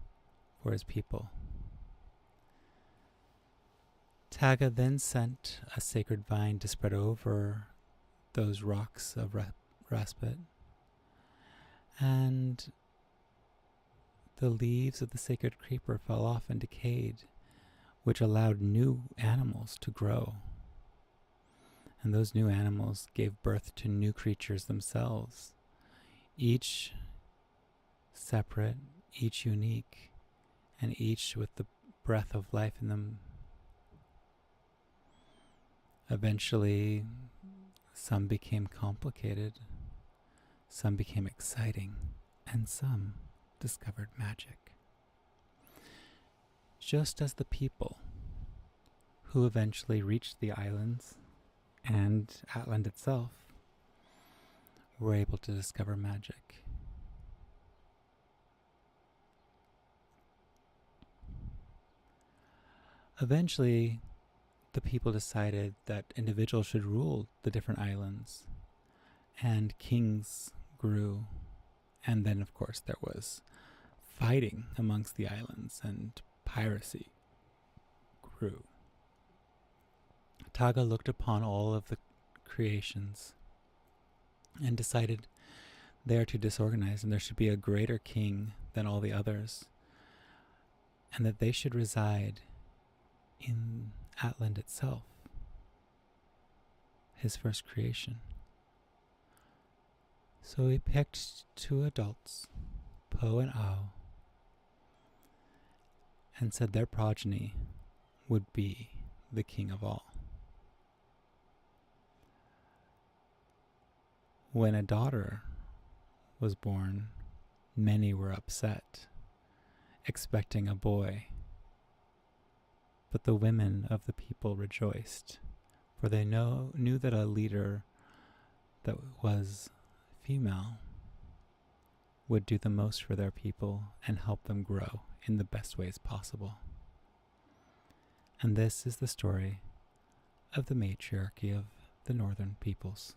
for his people. Taga then sent a sacred vine to spread over those rocks of respite, and the leaves of the sacred creeper fell off and decayed, which allowed new animals to grow. And those new animals gave birth to new creatures themselves, each separate, each unique, and each with the breath of life in them. Eventually, some became complicated, some became exciting, and some discovered magic. Just as the people who eventually reached the islands and Atlant itself were able to discover magic. Eventually, the people decided that individuals should rule the different islands, and kings grew. And then, of course, there was fighting amongst the islands, and piracy grew. Taga looked upon all of the creations and decided they are too disorganized, and there should be a greater king than all the others, and that they should reside in Atlant itself, his first creation. So he picked two adults, Po and Ao, and said their progeny would be the king of all. When a daughter was born, many were upset, expecting a boy. But the women of the people rejoiced, for they knew that a leader that was female would do the most for their people and help them grow in the best ways possible. And this is the story of the matriarchy of the northern peoples.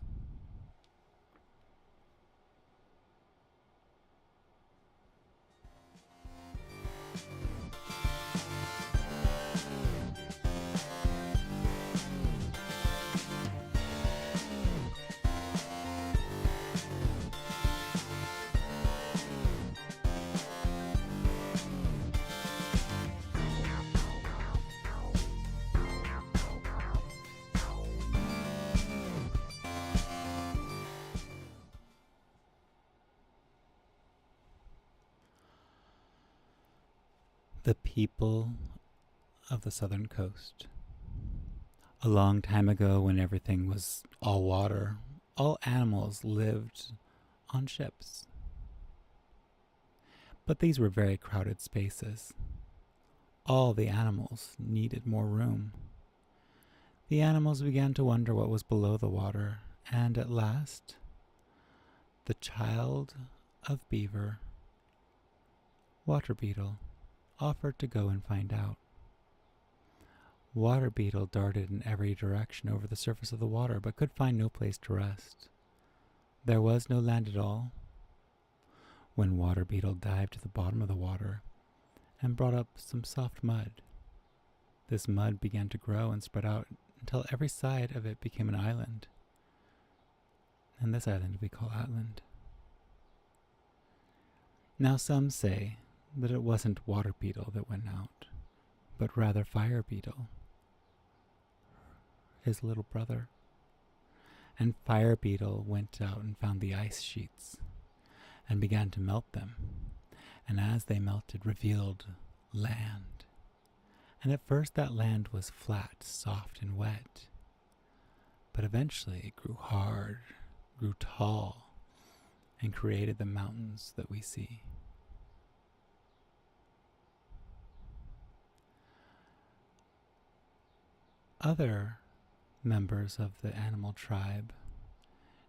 The people of the southern coast. A long time ago, when everything was all water, all animals lived on ships. But these were very crowded spaces. All the animals needed more room. The animals began to wonder what was below the water, and at last, the child of Beaver, Water Beetle, offered to go and find out. Water Beetle darted in every direction over the surface of the water, but could find no place to rest. There was no land at all. When Water Beetle dived to the bottom of the water and brought up some soft mud, this mud began to grow and spread out until every side of it became an island. And this island we call Atlant. Now some say that it wasn't Water Beetle that went out, but rather Fire Beetle, his little brother. And Fire Beetle went out and found the ice sheets and began to melt them. And as they melted, revealed land. And at first that land was flat, soft, and wet. But eventually it grew hard, grew tall, and created the mountains that we see. Other members of the animal tribe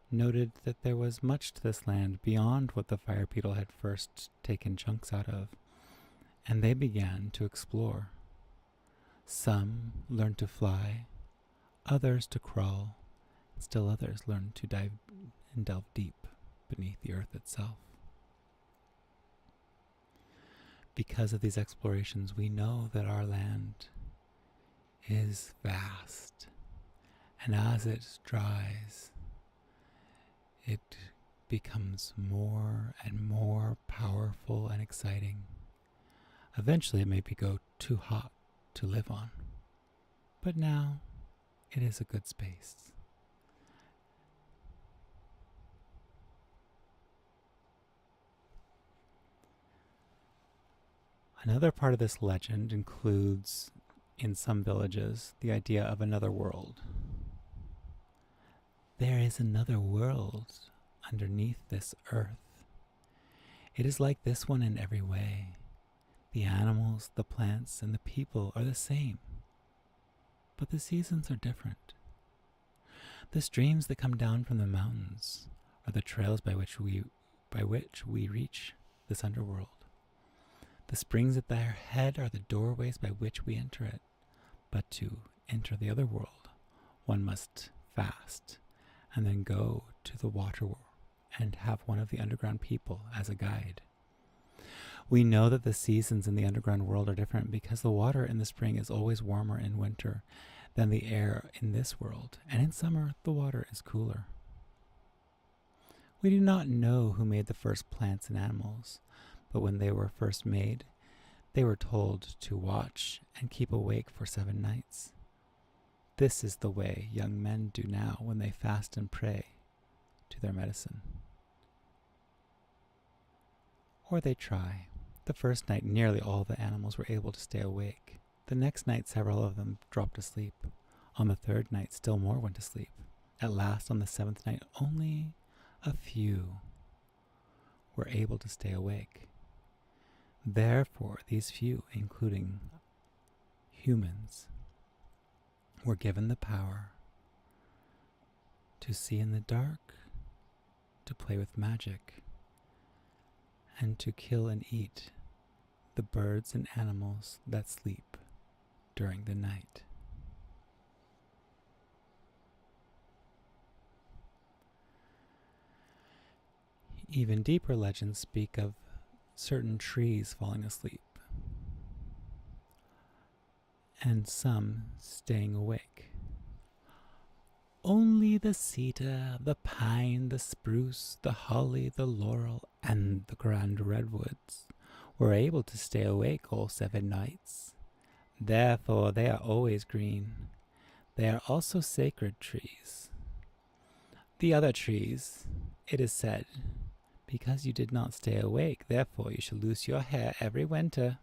noted that there was much to this land beyond what the Fire Beetle had first taken chunks out of, and they began to explore. Some learned to fly, others to crawl, and still others learned to dive and delve deep beneath the earth itself. Because of these explorations, we know that our land is vast, and as it dries, it becomes more and more powerful and exciting. Eventually it may go too hot to live on, but now it is a good space. Another part of this legend includes, in some villages, the idea of another world. There is another world underneath this earth. It is like this one in every way. The animals, the plants, and the people are the same, but the seasons are different. The streams that come down from the mountains are the trails by which we reach this underworld. The springs at their head are the doorways by which we enter it. But to enter the other world, one must fast and then go to the water and have one of the underground people as a guide. We know that the seasons in the underground world are different because the water in the spring is always warmer in winter than the air in this world, and in summer the water is cooler. We do not know who made the first plants and animals, but when they were first made, they were told to watch and keep awake for 7 nights. This is the way young men do now when they fast and pray to their medicine. Or they try. The first night, nearly all the animals were able to stay awake. The next night, several of them dropped asleep. On the 3rd night, still more went to sleep. At last, on the 7th night, only a few were able to stay awake. Therefore, these few, including humans, were given the power to see in the dark, to play with magic, and to kill and eat the birds and animals that sleep during the night. Even deeper legends speak of certain trees falling asleep, and some staying awake. Only the cedar, the pine, the spruce, the holly, the laurel, and the grand redwoods were able to stay awake all 7 nights. Therefore they are always green. They are also sacred trees. The other trees, it is said, because you did not stay awake, therefore you shall lose your hair every winter.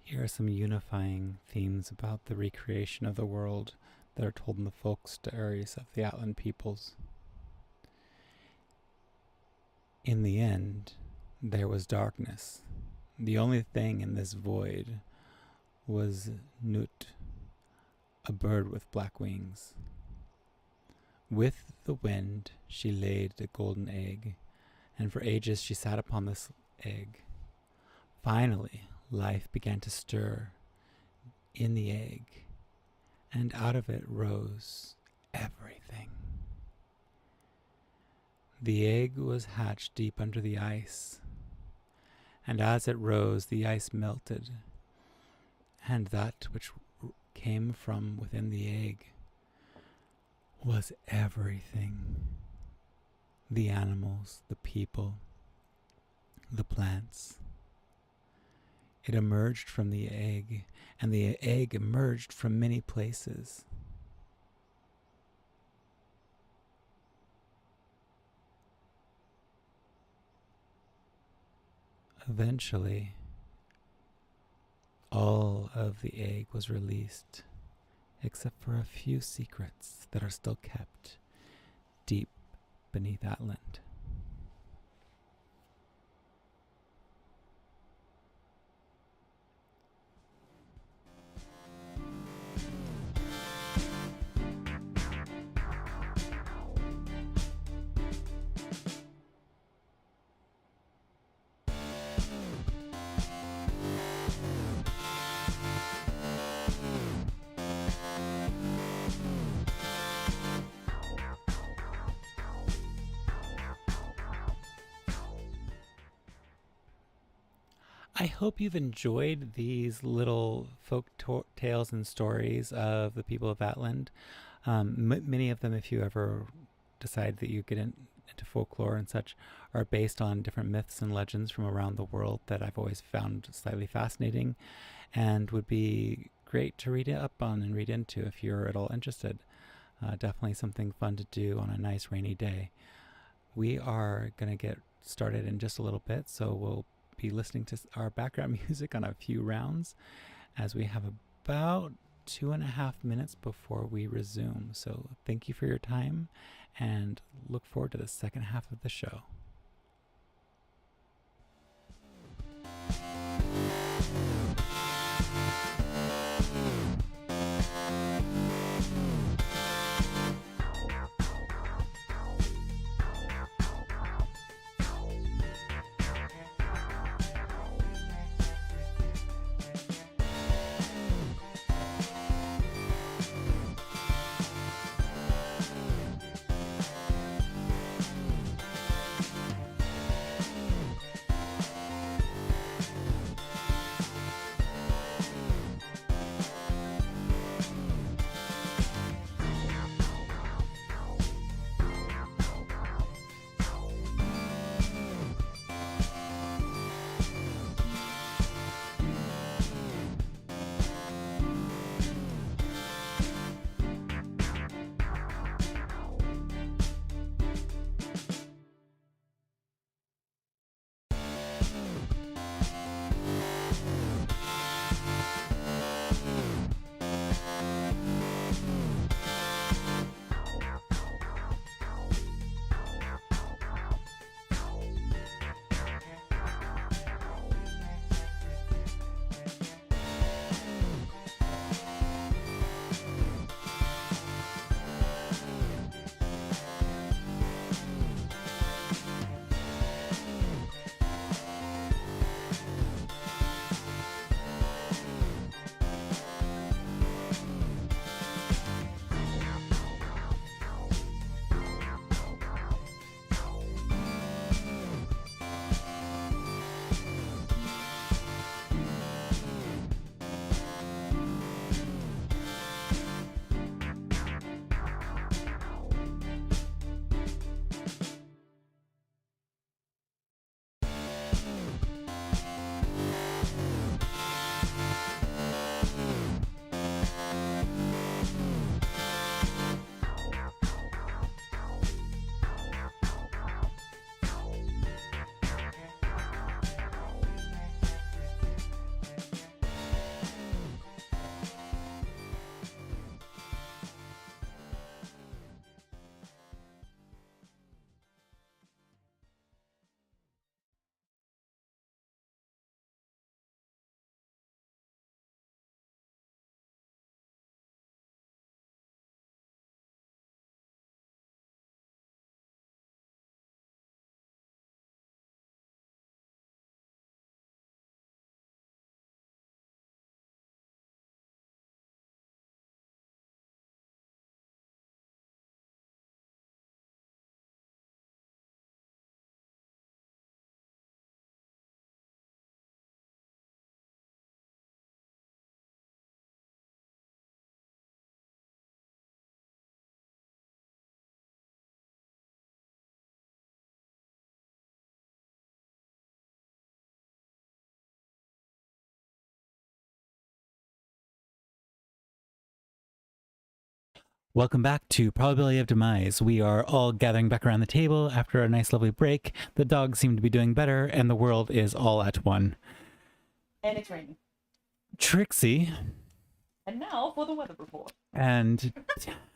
Here are some unifying themes about the recreation of the world that are told in the folk stories of the Atlan peoples. In the end, there was darkness. The only thing in this void was Nut, a bird with black wings. With the wind she laid a golden egg, and for ages she sat upon this egg. Finally, life began to stir in the egg, and out of it rose everything. The egg was hatched deep under the ice, and as it rose, the ice melted, and that which came from within the egg was everything. The animals, the people, the plants. It emerged from the egg, and the egg emerged from many places. Eventually, all of the egg was released, except for a few secrets that are still kept deep beneath Atland. I hope you've enjoyed these little folk tales and stories of the people of Atland. Many of them, if you ever decide that you get into folklore and such, are based on different myths and legends from around the world that I've always found slightly fascinating and would be great to read up on and read into if you're at all interested. Definitely something fun to do on a nice rainy day. We are going to get started in just a little bit, so we'll be listening to our background music on a few rounds as we have about 2.5 minutes before we resume. So thank you for your time and look forward to the second half of the show. Welcome back to Probability of Demise. We are all gathering back around the table after a nice lovely break. The dogs seem to be doing better, and the world is all at one. And it's raining. Trixie And now for the weather report. and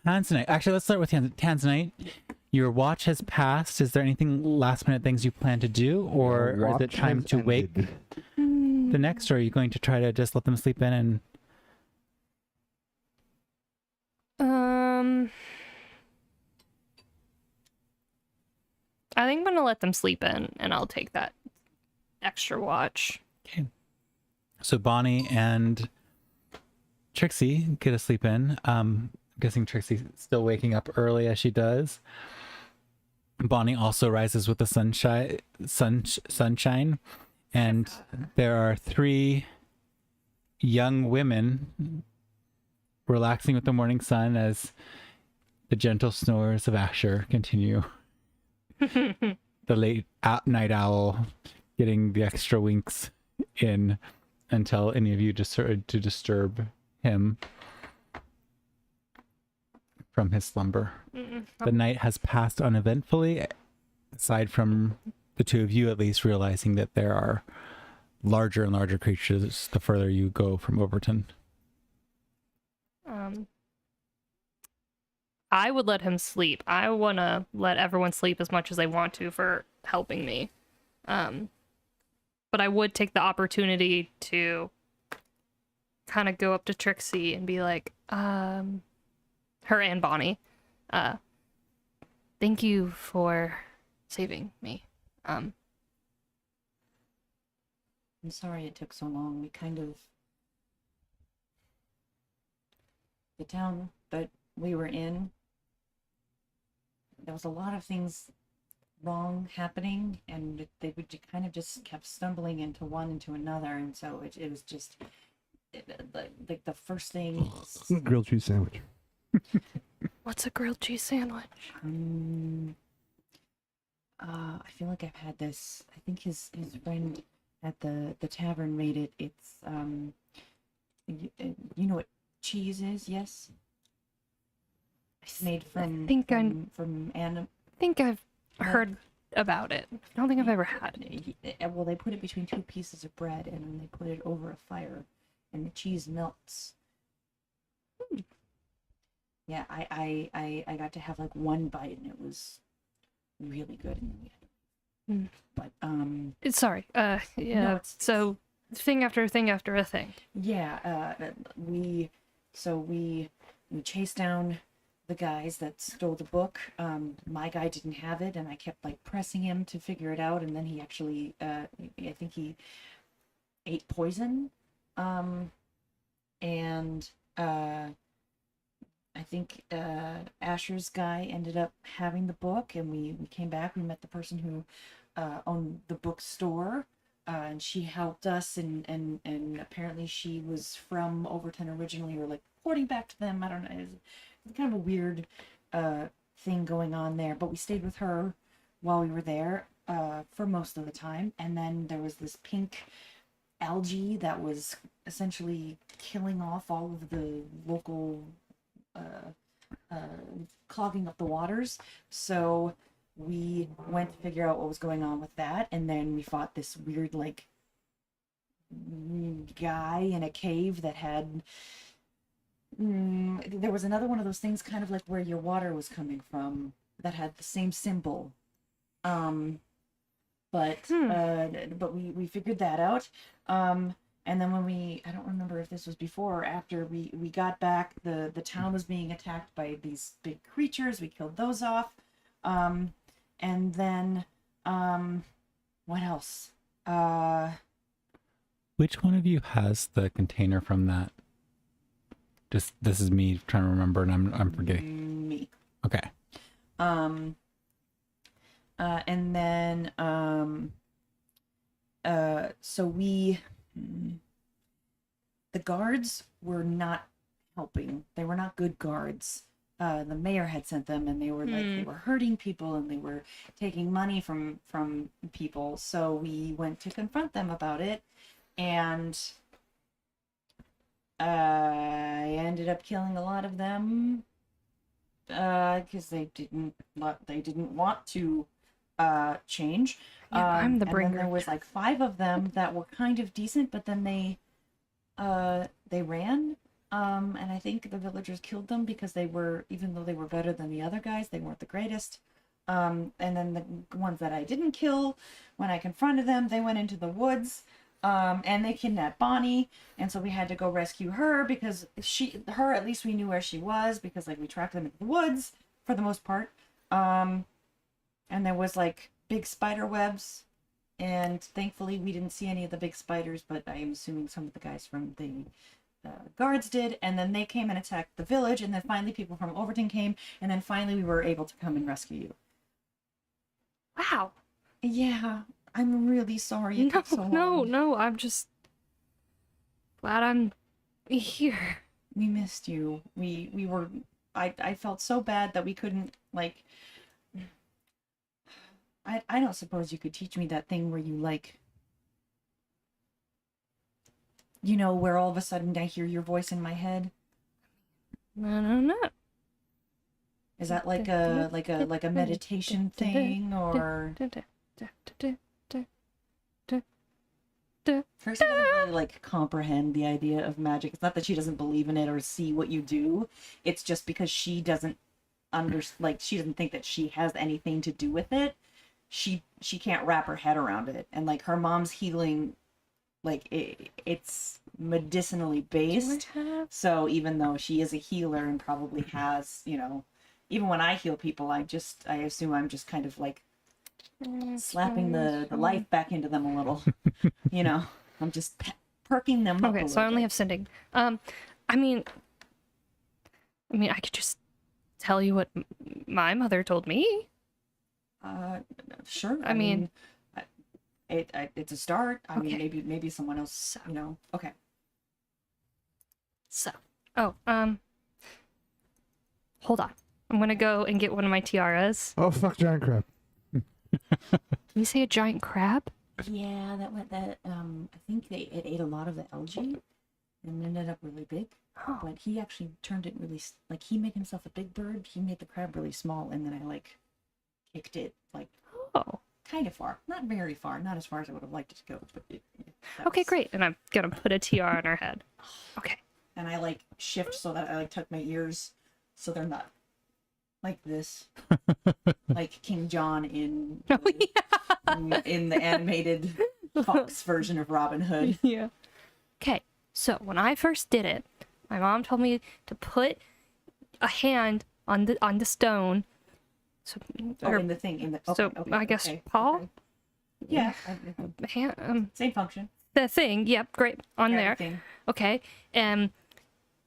Tanzanite. Actually, let's start with Tanzanite. Your watch has passed. Is there anything last minute things you plan to do, or is it Watch time has to wake ended. the next, or are you going to try to just let them sleep in and I think I'm gonna let them sleep in, and I'll take that extra watch. okay. So Bonnie and Trixie get to sleep in. I'm guessing Trixie's still waking up early as she does. Bonnie also rises with the sunshine, and there are 3 young women relaxing with the morning sun as the gentle snores of Asher continue. The late night owl getting the extra winks in until any of you decided to disturb him from his slumber. The night has passed uneventfully, aside from the 2 of you at least realizing that there are larger and larger creatures the further you go from Overton. I would let him sleep. I want to let everyone sleep as much as they want to for helping me. But I would take the opportunity to kind of go up to Trixie and be like, her and Bonnie, thank you for saving me. I'm sorry it took so long. The town that we were in, there was a lot of things wrong happening, and they would kind of just kept stumbling into one into another, and so it was just like the first thing. Grilled cheese sandwich. What's a grilled cheese sandwich? I feel like I've had this. I think his friend at the tavern made it. It's you know what cheese is? Yes. It's made from I think I've heard about it. I don't think I've ever had it. Well, they put it between 2 pieces of bread, and then they put it over a fire, and the cheese melts. Yeah, I got to have like 1 bite, and it was really good in the end. But Sorry. Yeah. No, so thing after thing after a thing. yeah, we chased down the guys that stole the book. My guy didn't have it, and I kept like pressing him to figure it out, and then he actually I think he ate poison. And I think Asher's guy ended up having the book, and we came back. We met the person who owned the bookstore, and she helped us, and apparently she was from Overton originally, or like reporting back to them. I don't know. It's kind of a weird thing going on there, but we stayed with her while we were there for most of the time. And then there was this pink algae that was essentially killing off all of the local clogging up the waters. So we went to figure out what was going on with that, and then we fought this weird like guy in a cave that had there was another one of those things kind of like where your water was coming from that had the same symbol. But we figured that out. And then when I don't remember if this was before or after we got back, the town was being attacked by these big creatures. We killed those off. And then what else? Which one of you has the container from that? Just this is me trying to remember, and I'm forgetting. Me. Okay. And then so the guards were not helping. They were not good guards. The mayor had sent them, and they were like they were hurting people, and they were taking money from people. So we went to confront them about it, and I ended up killing a lot of them. because they didn't want to change. Yeah, I'm the and bringer. then there was like 5 of them that were kind of decent, but then they ran. And I think the villagers killed them because they were, even though they were better than the other guys, they weren't the greatest. And then the ones that I didn't kill, when I confronted them, they went into the woods. And they kidnapped Bonnie, and so we had to go rescue her because at least we knew where she was because like we tracked them into the woods for the most part. And there was like big spider webs, and thankfully we didn't see any of the big spiders, but I am assuming some of the guys from the guards did. And then they came and attacked the village, and then finally people from Overton came, and then finally we were able to come and rescue you. Wow. Yeah. I'm really sorry it took so long. No, I'm just glad I'm here. We missed you. I felt so bad that we couldn't, like, I don't suppose you could teach me that thing where you, like, you know, where all of a sudden I hear your voice in my head? No. Is that like a meditation thing, or Trixie doesn't really like comprehend the idea of magic. It's not that she doesn't believe in it or see what you do. It's just because she doesn't she doesn't think that she has anything to do with it. She can't wrap her head around it. And like her mom's healing, like it's medicinally based. So even though she is a healer and probably has, you know, even when I heal people, I assume I'm just kind of like slapping the life back into them a little. You know, I'm just perking them up. Okay, so I only have sending. I mean, I could just tell you what my mother told me. Sure. I mean, it's a start. I mean, Okay. maybe someone else, you know. Okay. So, hold on. I'm gonna go and get one of my tiaras. Oh fuck, giant crab. Can you say a giant crab? Yeah, I think it ate a lot of the algae and ended up really big. Oh, But he actually turned it really, like, he made himself a big bird. He made the crab really small, and then I, like, kicked it, like, oh. kind of far. Not very far. Not as far as I would have liked it to go. But that Okay, was- great. And I'm gonna put a tiara on her head. Okay. And I, like, shift so that I, like, tuck my ears so they're not like this. Like King John in, Oh, yeah. in the animated Fox version of Robin Hood. Yeah. Okay, so when I first did it, my mom told me to put a hand on the stone. So, Oh, or in the thing. Okay, so okay, I guess okay, paw? okay. Yeah. hand, Same function. the thing. Yep, great on Yeah, there. thing. Okay,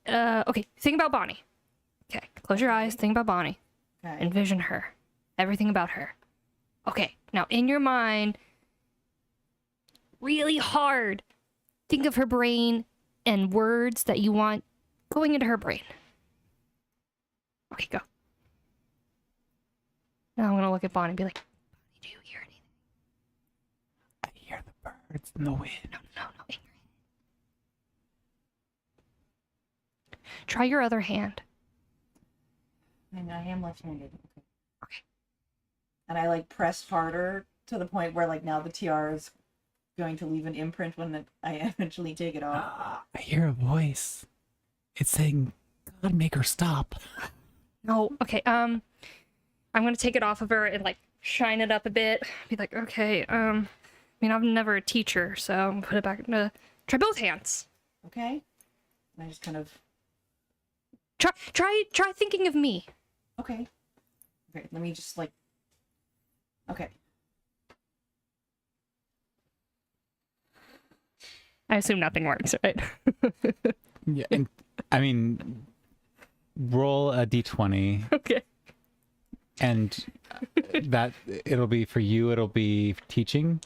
okay. Think about Bonnie. Okay, close your eyes. Think about Bonnie. Okay. Envision her. Everything about her. Okay, now in your mind, really hard, think of her brain and words that you want going into her brain. Okay, go. Now I'm gonna look at Bonnie and be like, Bonnie, do you hear anything? I hear the birds in the wind. No, in your head. Try your other hand. And I am left-handed. Okay. And I like press harder to the point where like now the tiara is going to leave an imprint when I eventually take it off. I hear a voice. It's saying, God, make her stop. No. Okay. I'm gonna take it off of her and like shine it up a bit. Be like, okay. I mean, I'm never a teacher, so I'm gonna put it back into. Try both hands. Okay. And I just kind of Try thinking of me. okay. Okay. Let me just like. Okay. I assume nothing works, right? Yeah, and I mean, roll a d20, Okay. and that it'll be for you. It'll be teaching,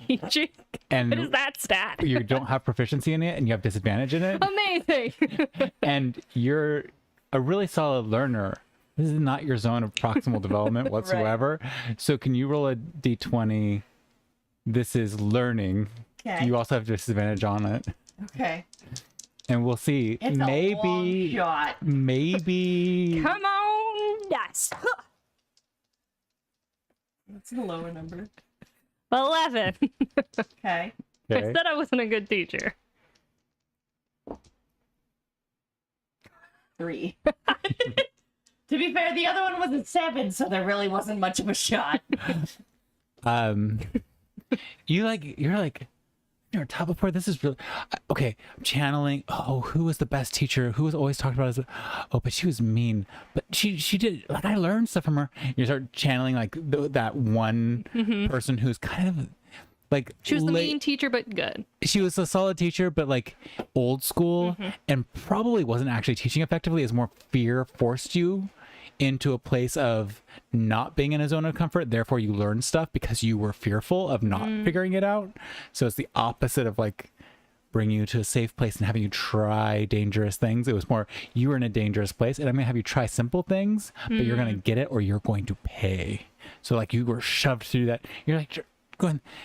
Teaching. and What is that stat? you don't have proficiency in it, and you have disadvantage in it, Amazing. and you're a really solid learner. This is not your zone of proximal development whatsoever. So can you roll a d20? This is learning. Okay. You also have disadvantage on it, Okay. and we'll see. It's a long shot. Maybe Come on. Nice. That's a lower number. 11. Okay. I Okay. said I wasn't a good teacher. 3. To be fair, the other one was a 7, so there really wasn't much of a shot. You're on top before. This is really okay. I'm channeling. Oh, who was the best teacher? Who was always talked about as but she was mean. But she did, like, I learned stuff from her. You start channeling like that one person who's kind of like She was the mean teacher, but good. She was a solid teacher, but like old school, and probably wasn't actually teaching effectively. As more fear forced you into a place of not being in a zone of comfort. Therefore, you learn stuff because you were fearful of not figuring it out. So it's the opposite of like bringing you to a safe place and having you try dangerous things. It was more, you were in a dangerous place and I'm gonna have you try simple things, but you're gonna get it or you're going to pay. So like you were shoved through that. You're like,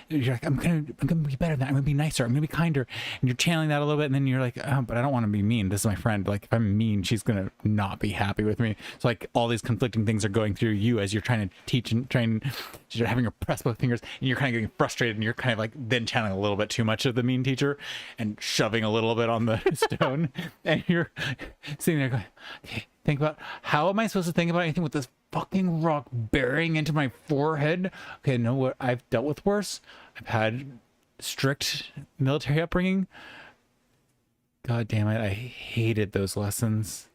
you're like, I'm gonna be better than that. I'm gonna be nicer. I'm gonna be kinder. And you're channeling that a little bit, and then you're like, oh, but I don't want to be mean. This is my friend. Like, if I'm mean, she's gonna not be happy with me. So like, all these conflicting things are going through you as you're trying to teach and train. You're having your press both fingers, and you're kind of getting frustrated, and you're kind of like then channeling a little bit too much of the mean teacher, and shoving a little bit on the stone, and you're sitting there going, okay, think about how am I supposed to think about anything with this fucking rock bearing into my forehead? Okay, no, what I've dealt with worse. I've had strict military upbringing. God damn it, I hated those lessons.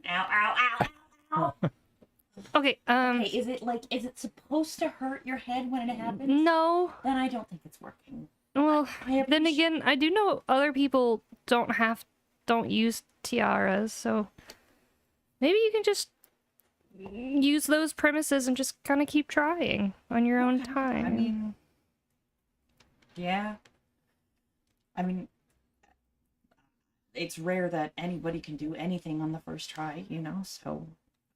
Ow, ow, ow, ow, ow. Okay, Okay, is it supposed to hurt your head when it happens? no. Then I don't think it's working. Well, I then again, I do know other people don't use tiaras, so maybe you can just use those premises and just kind of keep trying on your own time. I mean, yeah. I mean, it's rare that anybody can do anything on the first try, you know, so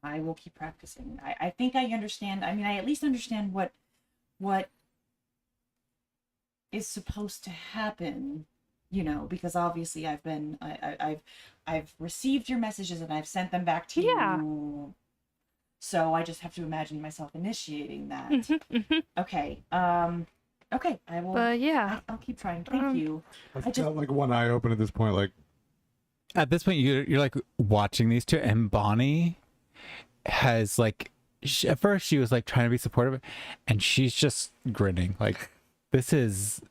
I will keep practicing. I think I understand. I mean, I at least understand what is supposed to happen, you know, because obviously I've received your messages and I've sent them back to Yeah. you. So I just have to imagine myself initiating that. Okay. Okay. I will. But yeah, I'll keep trying. Thank you. I've got like one eye open at this point. Like, At this point, you're like watching these two, and Bonnie has like, at first she was like trying to be supportive, and she's just grinning. Like, this is,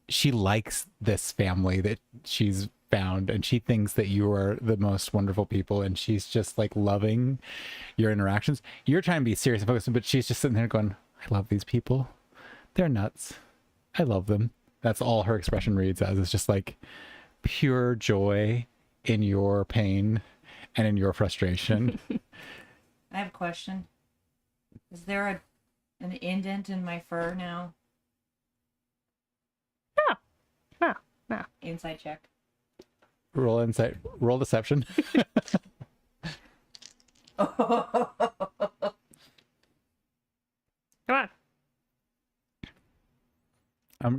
she likes this family that she's found, and she thinks that you are the most wonderful people, and she's just like loving your interactions. You're trying to be serious and focused, but she's just sitting there going, I love these people. They're nuts. I love them. That's all her expression reads as. It's just like pure joy in your pain and in your frustration. I have a question. Is there an indent in my fur now? no. Insight check. Roll insight. Roll deception. Come on.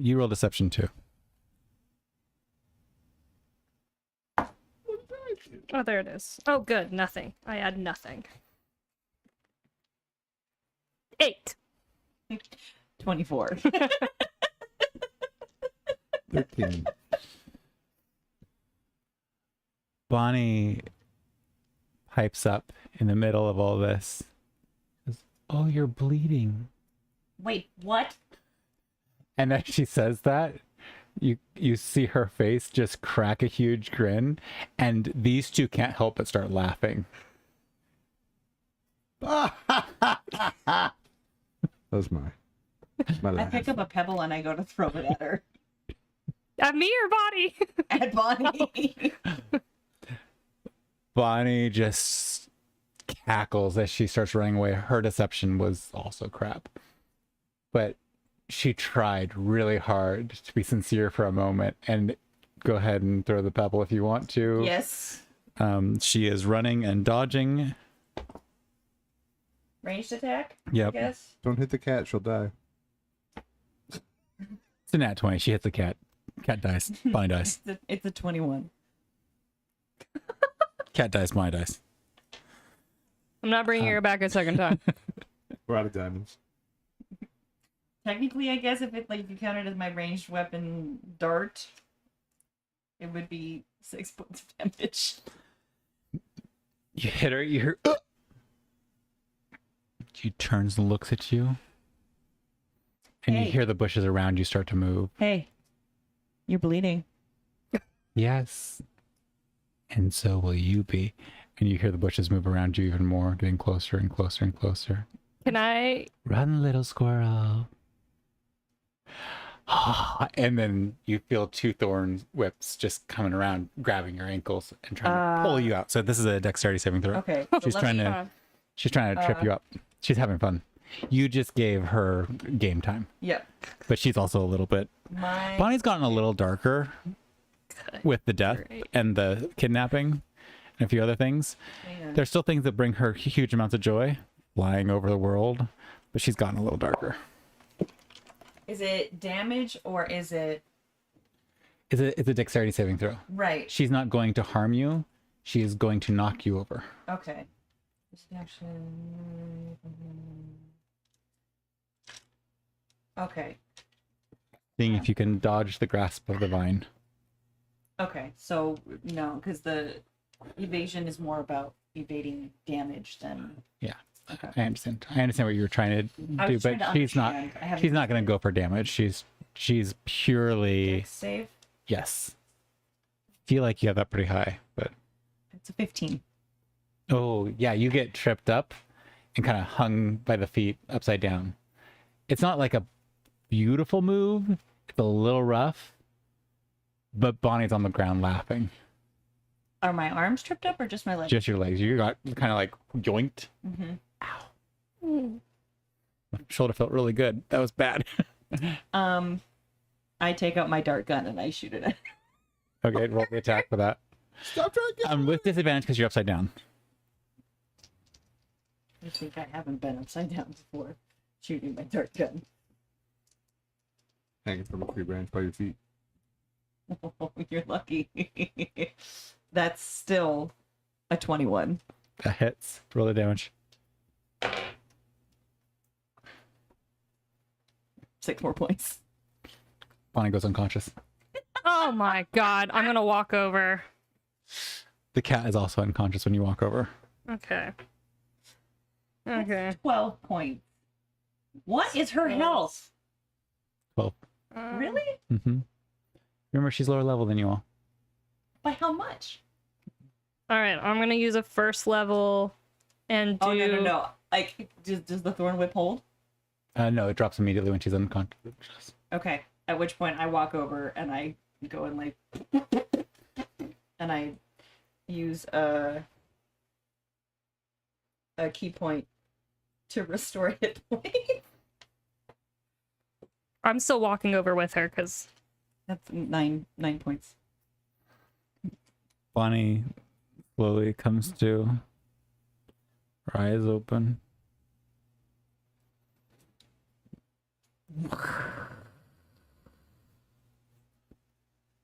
You roll deception too. Oh, there it is. Oh, good. Nothing. I had nothing. 8. 24. 13. Bonnie pipes up in the middle of all this. Says, oh, you're bleeding. Wait, what? And as she says that, you see her face just crack a huge grin, and these two can't help but start laughing. That's my I laugh. pick up a pebble and I go to throw it at her. At me or Bonnie? At Bonnie. Bonnie just cackles as she starts running away. Her deception was also crap. But she tried really hard to be sincere for a moment. And go ahead and throw the pebble if you want to. Yes. She is running and dodging. Ranged attack? Yep. Yes. Don't hit the cat, she'll die. It's a nat 20. She hits the cat. Cat dies. Bonnie dies. It's a 21. Cat dies. Bonnie dies. I'm not bringing her back a second time. We're out of diamonds. Technically, I guess if it like you count it as my ranged weapon dart, it would be 6 points of damage. You hit her, you hear... She turns and looks at you. And Hey. you hear the bushes around you start to move. Hey, you're bleeding. Yes. And so will you be. And you hear the bushes move around you even more, getting closer and closer and closer. Can I? Run, little squirrel. And then you feel two thorn whips just coming around, grabbing your ankles and trying to pull you out. So this is a dexterity saving throw. Okay. She's trying to trip you up. She's having fun. You just gave her game time, Yep. but she's also a little bit. Bonnie's gotten a little darker with the death Great. and the kidnapping and a few other things. Yeah. There's still things that bring her huge amounts of joy, flying over the world, but she's gotten a little darker. Is it damage or is it It's a dexterity saving throw. right? She's not going to harm you. She is going to knock you over. Okay. Action. Okay. Seeing if you can dodge the grasp of the vine. Okay. So no, because the evasion is more about evading damage than. Yeah. Okay. I understand. I understand what you were trying to I do, was but trying to she's not. understand. I haven't She's not going to go for damage. She's purely Dex save. yes. Feel like you have that pretty high, but It's a 15. oh yeah, you get tripped up and kind of hung by the feet upside down. It's not like a beautiful move. It's a little rough, but Bonnie's on the ground laughing. Are my arms tripped up or just my legs? Just your legs. You got kind of like yoinked. Mm-hmm. My shoulder felt really good. That was bad. I take out my dart gun and I shoot it at. Okay, roll the attack for that. Stop trying to get With disadvantage because you're upside down. I think I haven't been upside down before shooting my dart gun. hanging from a tree branch by your feet. Oh, you're lucky. That's still a 21. That hits. Roll the damage. 6 more points. Bonnie goes unconscious. Oh my god, I'm gonna walk over. The cat is also unconscious when you walk over. Okay. Okay. 12 points. What is her health? 12. Really? Mm-hmm. Remember, she's lower level than you all. By how much? All right, I'm gonna use a first level and do. Oh, no. Like, does the thorn whip hold? No, it drops immediately when she's unconscious. Okay. At which point I walk over and I go and like, and I use a key point to restore hit points. I'm still walking over with her because That's 9 points. Bonnie slowly comes to. Her eyes open.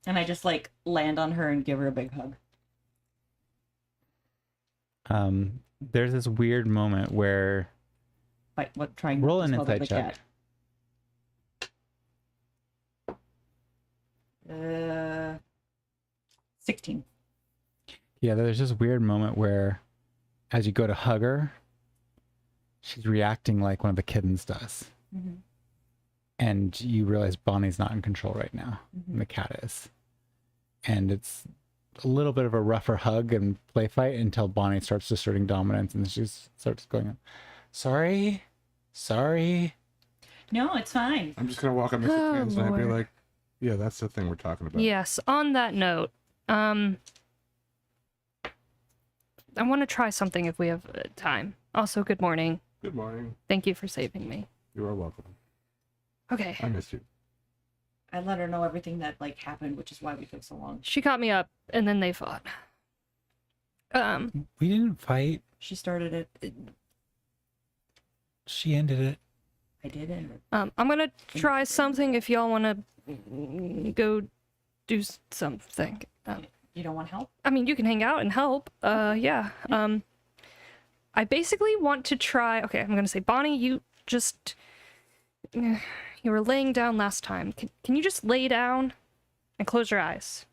And I just like land on her and give her a big hug. There's this weird moment where Like what? Trying roll to an smother insight the check. cat. 16. Yeah, there's this weird moment where as you go to hug her, she's reacting like one of the kittens does. Mm-hmm. And you realize Bonnie's not in control right now. Mm-hmm. And the cat is. And it's a little bit of a rougher hug and play fight until Bonnie starts asserting dominance and she starts going, sorry. No, it's fine. I'm just gonna walk up Mr. Oh, Tanzanite and be Lord. like, yeah, that's the thing we're talking about. yes. On that note, I want to try something if we have time. Also, good morning. Good morning. Thank you for saving me. You are welcome. Okay. I missed you. I let her know everything that like happened, which is why we took so long. She caught me up, and then they fought. We didn't fight. She started it. She ended it. I did end it. I'm gonna try something if y'all want to go do something. You don't want help? I mean, you can hang out and help. Yeah. I basically want to try. Okay, I'm gonna say, Bonnie, you just you were laying down last time. Can you just lay down and close your eyes?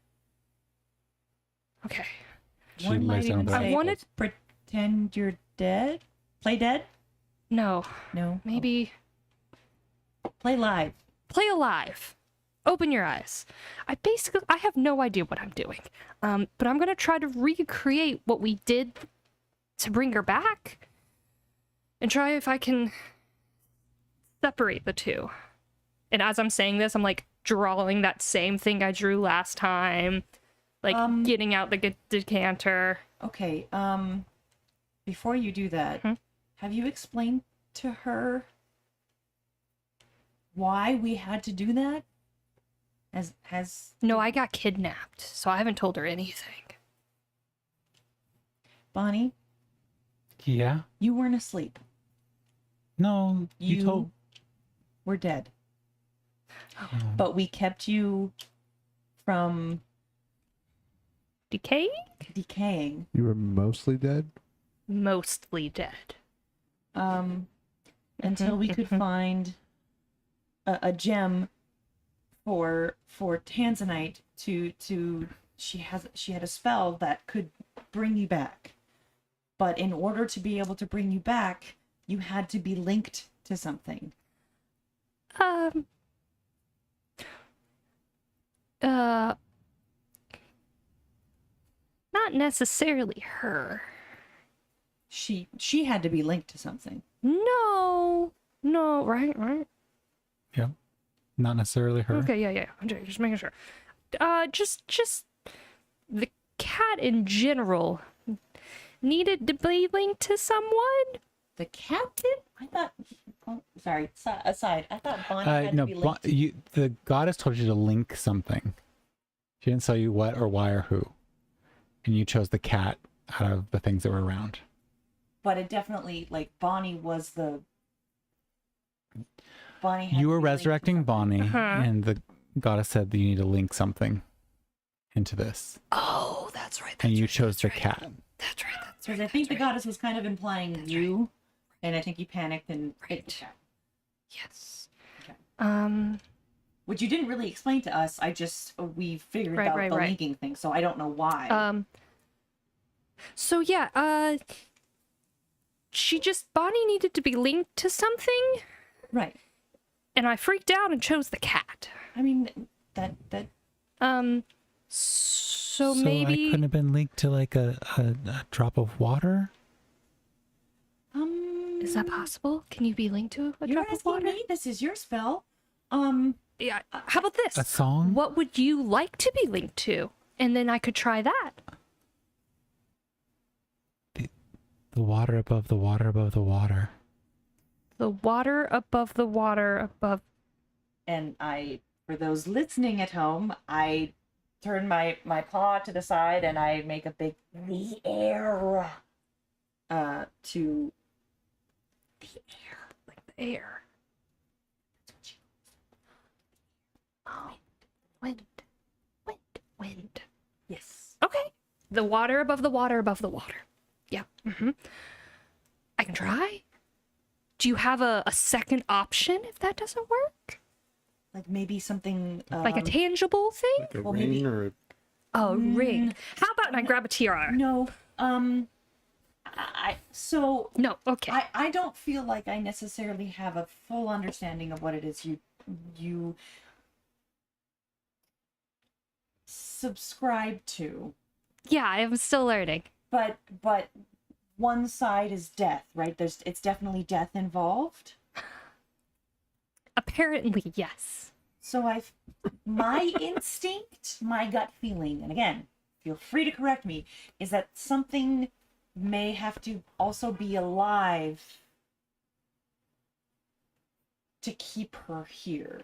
Okay. She One might lays down even with her I say, wanted- pretend you're dead. Play dead? No, No. maybe Play live. play alive. Open your eyes. I have no idea what I'm doing. But I'm gonna try to recreate what we did to bring her back, and try if I can separate the two. And as I'm saying this, I'm like drawing that same thing I drew last time, like getting out the decanter. Okay. Before you do that, have you explained to her why we had to do that? No, I got kidnapped, so I haven't told her anything. Bonnie, Yeah? you weren't asleep. No, you told... We're dead. Oh. But we kept you from Decay? decaying. You were mostly dead? Mostly dead. Until we could find a gem for Tanzanite to she had a spell that could bring you back. But in order to be able to bring you back, you had to be linked to something. Not necessarily her. She had to be linked to something. No, right? Yeah. Not necessarily her. Okay, yeah. I'm just making sure. Just the cat in general needed to be linked to someone. The captain? I thought. Oh, sorry. Aside. I thought Bonnie had No, to be linked. the goddess told you to link something. She didn't tell you what or why or who. And you chose the cat out of the things that were around. But it definitely, like, Bonnie was the. Bonnie. Had You to were be linked to resurrecting something. Bonnie, Uh-huh. and the goddess said that you need to link something into this. Oh, that's right. And you chose the cat. That's right. Because I think the goddess was kind of implying you, and I think you panicked and hit the Right. cat. Yes. Okay. Which you didn't really explain to us. We figured Right, out right, the right. linking thing, so I don't know why. So yeah, Bonnie needed to be linked to something, Right. and I freaked out and chose the cat. I mean, that So I maybe couldn't have been linked to like a drop of water? is that possible? Can you be linked to a You're drop of asking water? me? This is your spell. Yeah. How about this? A song? What would you like to be linked to? And then I could try that. The water above the water above the water. The water above the water above. And for those listening at home, I turn my paw to the side and I make a big the air. To The air. Like the air. Oh. Wind. yes. Okay. The water above the water above the water. Yeah. I can try. Do you have a second option if that doesn't work? Like maybe something Like a tangible thing? Like a Well, ring maybe- or a... Oh, ring. How about I grab a tiara? No. No, No, okay. I don't feel like I necessarily have a full understanding of what it is you subscribe to. Yeah, I'm still learning. But one side is death, right? It's definitely death involved. Apparently, yes. So my instinct, my gut feeling, and again, feel free to correct me, is that something may have to also be alive to keep her here.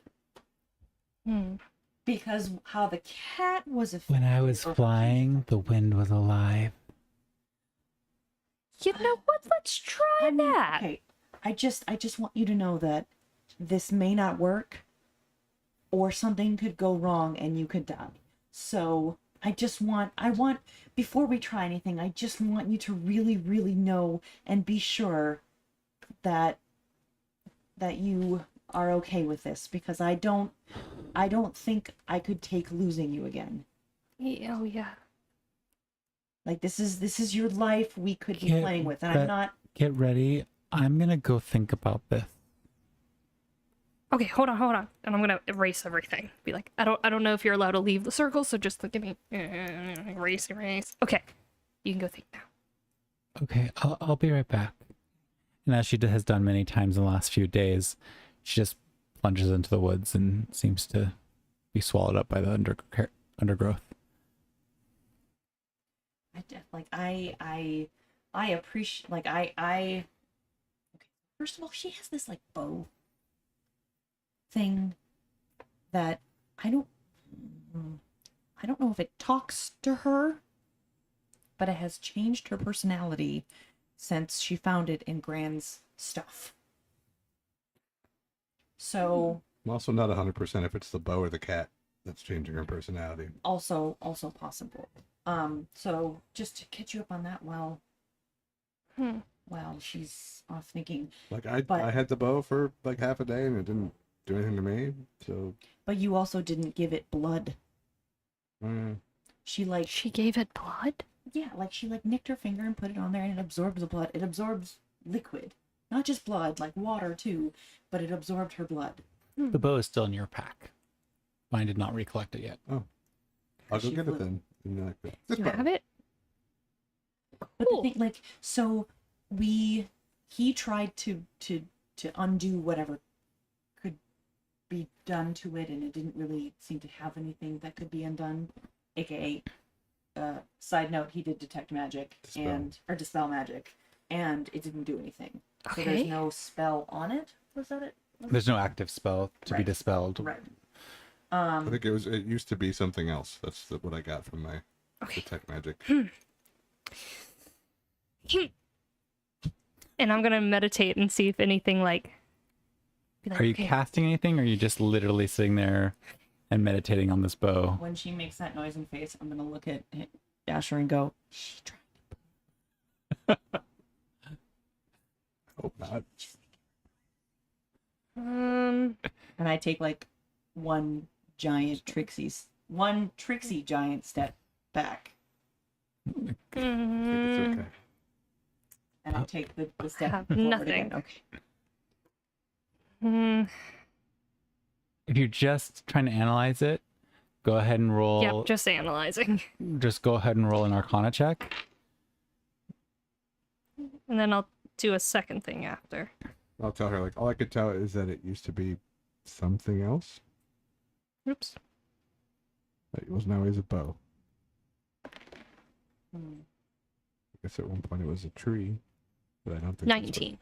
Because how the cat was affected. When I was or- flying, the wind was alive. You know what? Let's try I mean, that. okay, I just want you to know that this may not work, or something could go wrong and you could die. So I want, before we try anything, I just want you to really, really know and be sure that you are okay with this, because I don't think I could take losing you again. Yeah, oh yeah. Like, this is your life we could be Get playing with, and re- I'm not. Get ready. I'm gonna go think about this. Okay, hold on. And I'm gonna erase everything. Be like, I don't know if you're allowed to leave the circle, so just give me erase. Okay. You can go think now. Okay, I'll be right back. And as she has done many times in the last few days, she just plunges into the woods and seems to be swallowed up by the undergrowth. I appreciate, like, okay, first of all, she has this like bow thing that I don't know if it talks to her, but it has changed her personality since she found it in Gran's stuff. So I'm also not 100% if it's the bow or the cat that's changing her personality. also possible. So just to catch you up on that while she's off thinking. Like I But- had the bow for like half a day and it didn't do anything to me. So But you also didn't give it blood. mm, She gave it blood? She nicked her finger and put it on there, and it absorbs the blood. It absorbs liquid, not just blood, like water too, but it absorbed her blood. The bow is still in your pack. Mine did not recollect it yet. I'll go She get flew. it then. And then this You bow. have it? But Cool. the thing, so he tried to undo whatever could be done to it, and it didn't really seem to have anything that could be undone. AKA, side note, he did detect magic or dispel magic, and it didn't do anything. So there's Okay. no spell on it. Was that it? There's no active spell to be Right. dispelled. Right. I think it used to be something else. That's what I got from my Okay. detect magic. And I'm gonna meditate and see if anything be like, Are you okay, casting anything, or are you just literally sitting there and meditating on this bow? When she makes that noise and face, I'm gonna look at Asher and go, "She tried." Hope not. um And I take like one Trixie giant step back, I think it's mm, okay. and I take the step have forward nothing. again. Okay. mm, If you're just trying to analyze it, go ahead and roll. yep, just analyzing. Just go ahead and roll an Arcana check. And then I'll do a second thing after. I'll tell her, like, all I could tell is that it used to be something else. Oops. It wasn't always a bow. Hmm. I guess at one point it was a tree, but I don't think 19.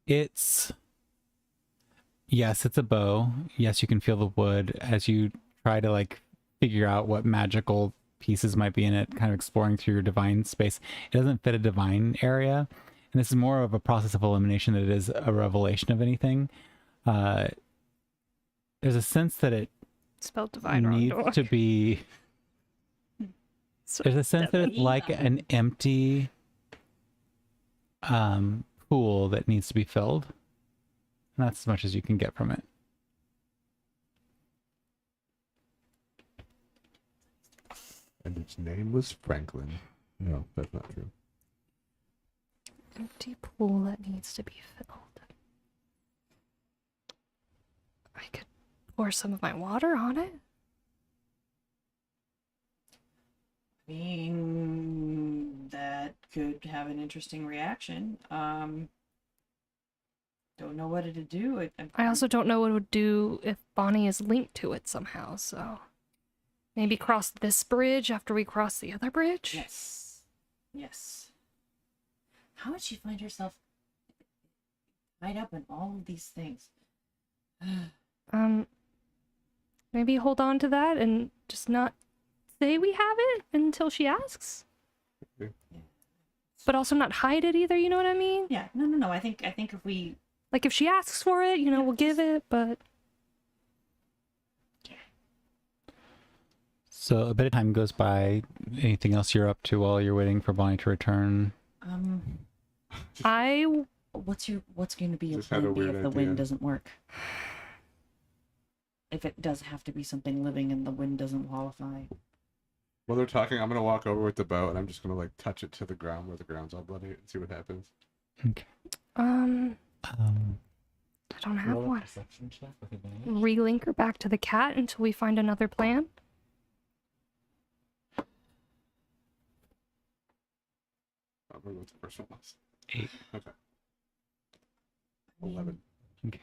It's yes, it's a bow. Yes, you can feel the wood as you try to figure out what magical pieces might be in it, kind of exploring through your divine space. It doesn't fit a divine area, and this is more of a process of elimination than it is a revelation of anything. There's a sense that it Spelled divine wrong needs door. to be. So There's a sense that it's like an empty pool that needs to be filled. And that's as much as you can get from it. And its name was Franklin. No, that's not true. empty pool that needs to be filled. I could pour some of my water on it. I mean, that could have an interesting reaction. Don't know what it'd do. I also don't know what it would do if Bonnie is linked to it somehow, so maybe cross this bridge after we cross the other bridge? Yes. How would she find herself tied up in all of these things? Maybe hold on to that and just not say we have it until she asks. Okay. But also not hide it either, you know what I mean? Yeah, no. I think if we Like if she asks for it, we'll give it, but So a bit of time goes by. Anything else you're up to while you're waiting for Bonnie to return? I What's going to be your Just had a plan B if weird the wind idea. doesn't work? If it does have to be something living and the wind doesn't qualify. While they're talking, I'm gonna walk over with the bow and I'm just gonna like touch it to the ground where the ground's all bloody and see what happens. Okay. I don't have roll a one. perception check with advantage. Relink her back to the cat until we find another plan. I don't remember what the first one was. 8. Okay. I mean, 11. Okay.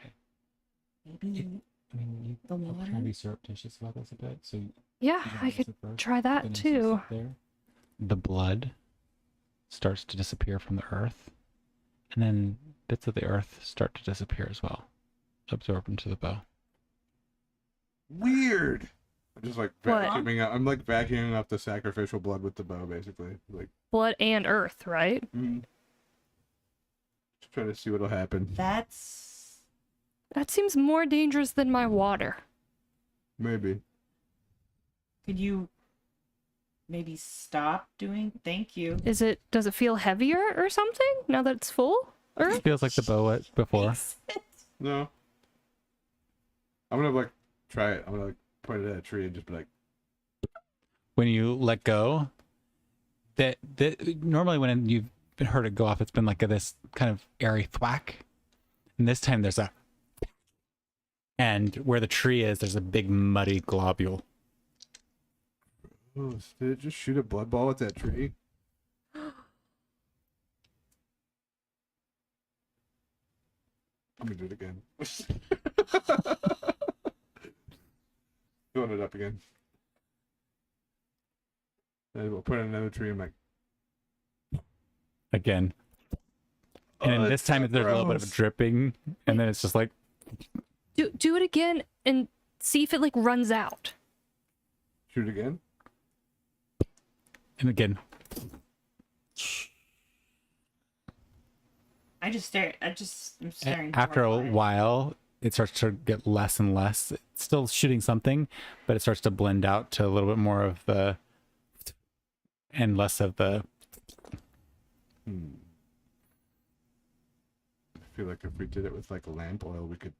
Maybe I mean, you the are water. trying to be surreptitious about this a bit, so you Yeah, can I could listen first, try then that as you too. sit there, the blood starts to disappear from the earth, and then bits of the earth start to disappear as well, absorb into the bow. Weird. I'm just like What? vacuuming up. I'm like vacuuming up the sacrificial blood with the bow, basically. Like, Blood and earth, right? just trying to see what'll happen. That seems more dangerous than my water. Maybe. could you maybe stop doing? Thank you. Does it feel heavier or something now that it's full? Or It feels like the bow before. No. I'm gonna like try it. I'm gonna like point it at a tree and just be like, When you let go, that normally when you've heard it go off, it's been like this kind of airy thwack, and this time there's a, and where the tree is, there's a big muddy globule. oh, did it just shoot a blood ball at that tree? I'm gonna do it again. Filling it up again. And we'll put it in another tree. I'm like, Again. And then this that's time so there's a little bit of gross. dripping, and then it's just like, do it again and see if it like runs out. shoot again. and again. I'm staring. After a horrified. while, it starts to get less and less. It's still shooting something, but it starts to blend out to a little bit more of the, and less of the. I feel like if we did it with like lamp oil, we could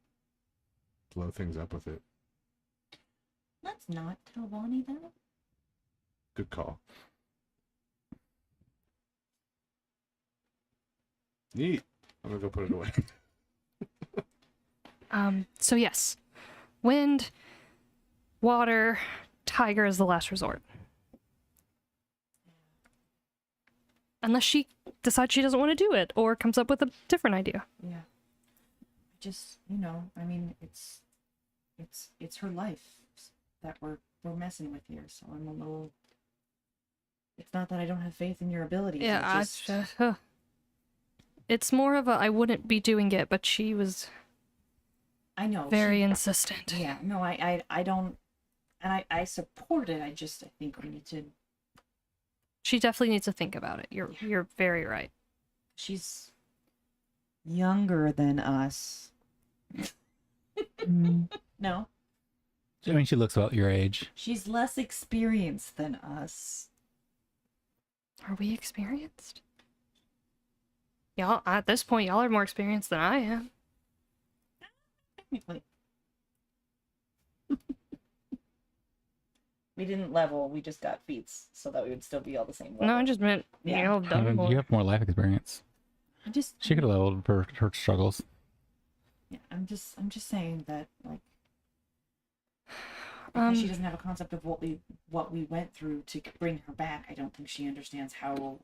blow things up with it. Let's not tell Bonnie that. Good call. Neat. I'm gonna go put it away. So yes, wind, water, tiger is the last resort. Unless she decides she doesn't want to do it or comes up with a different idea. Yeah. Just, I mean, it's her life that we're messing with here. So I'm a little. It's not that I don't have faith in your abilities. Yeah, it's just, it's more of a I wouldn't be doing it, but she was I know. very insistent. Yeah. No, I don't, and I support it. I think we need to. She definitely needs to think about it. You're very right. She's younger than us. No, I mean, she looks about your age. she's less experienced than us. Are we experienced? Y'all, at this point, y'all are more experienced than I am. Technically. We didn't level, we just got feats so that we would still be all the same level. No, I just meant Yeah. y'all done more. You have more life experience. She could have leveled for her struggles. Yeah, I'm just saying that, like, because she doesn't have a concept of what we went through to bring her back. I don't think she understands how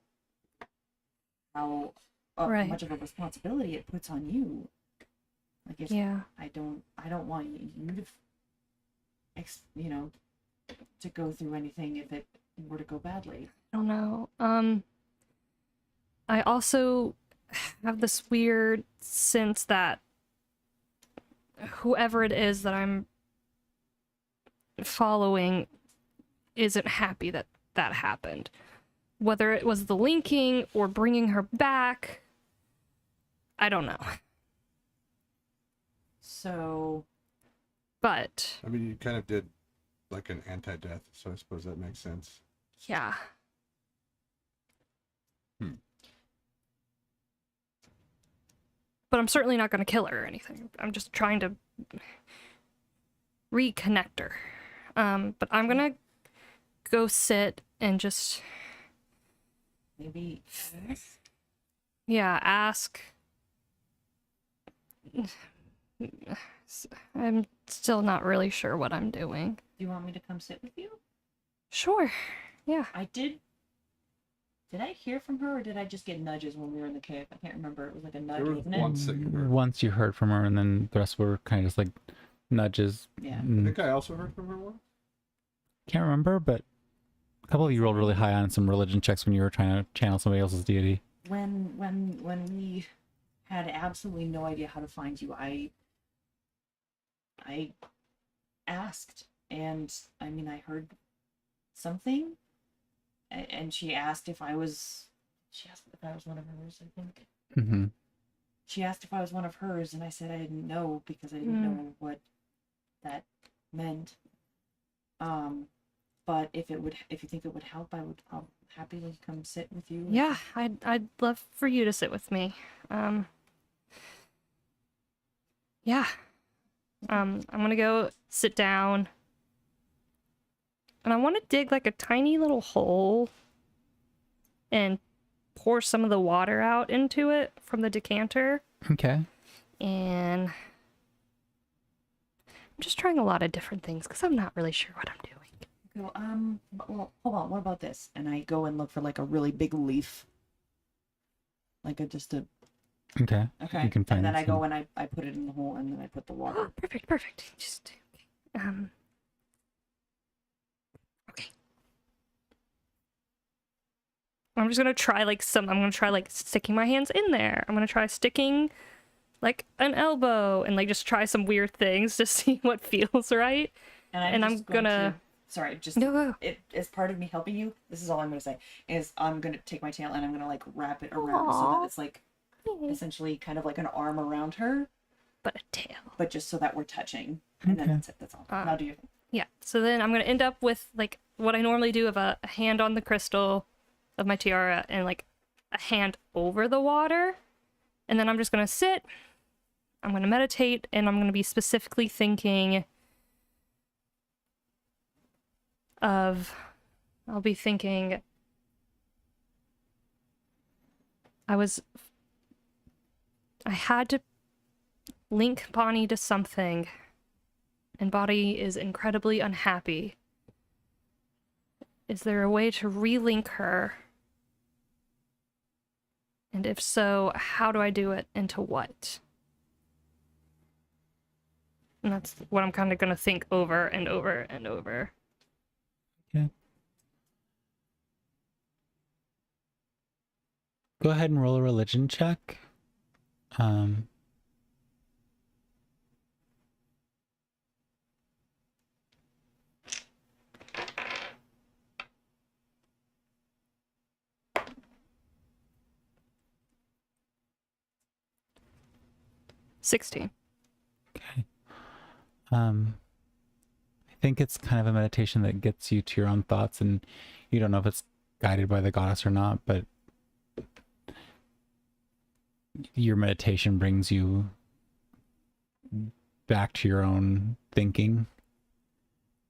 Right. much of a responsibility it puts on you. Like, it's, Yeah. I don't want you to, to go through anything if it were to go badly. I don't know. I also have this weird sense that whoever it is that I'm following isn't happy that that happened. Whether it was the linking or bringing her back, I don't know. So, But I mean, you kind of did like an anti-death, so I suppose that makes sense. Yeah. But I'm certainly not going to kill her or anything. I'm just trying to reconnect her. But I'm going to go sit and just, Maybe ask? yeah, ask. I'm still not really sure what I'm doing. Do you want me to come sit with you? Sure. Yeah. I did. Did I hear from her, or did I just get nudges when we were in the cave? I can't remember. It was like a nudge, There was wasn't it? once that you heard. Once you heard from her, and then the rest were kind of just like nudges. Yeah. I Mm, think I also heard from her once. can't remember, but a couple of you rolled really high on some religion checks when you were trying to channel somebody else's deity. When we had absolutely no idea how to find you, I asked, and I mean, I heard something, and she asked if I was. She asked if I was one of hers, I think. Mm-hmm. She asked if I was one of hers, and I said I didn't know because I didn't know what that meant. But if you think it would help, I'll happily come sit with you. Yeah, I'd love for you to sit with me. Yeah. I'm gonna go sit down. And I want to dig like a tiny little hole and pour some of the water out into it from the decanter. Okay. And I'm just trying a lot of different things because I'm not really sure what I'm doing. Go, well, hold on, what about this? And I go and look for like a really big leaf. Like Okay. okay. You can find and then I some. go and I put it in the hole and then I put the water. Oh, perfect. Just okay. I'm just gonna try I'm gonna try like sticking my hands in there. I'm gonna try sticking like an elbow and like just try some weird things to see what feels right. And I'm just going gonna to- sorry, just No. it as part of me helping you. This is all I'm gonna say is I'm gonna take my tail and I'm gonna like wrap it around so Aw. that it's like essentially kind of like an arm around her, But a tail. but just so that we're touching. And then Okay. that's it. That's all. Now do your thing. Yeah. So then I'm gonna end up with like what I normally do of a hand on the crystal of my tiara and like a hand over the water. And then I'm just gonna sit, I'm gonna meditate, and I'm gonna be specifically thinking of I'll be thinking I had to link Bonnie to something, and Bonnie is incredibly unhappy. Is there a way to relink her? And if so, how do I do it, and to what? And that's what I'm kind of going to think over and over and over. Okay. Go ahead and roll a religion check. 16. Okay. I think it's kind of a meditation that gets you to your own thoughts, and you don't know if it's guided by the goddess or not, but your meditation brings you back to your own thinking,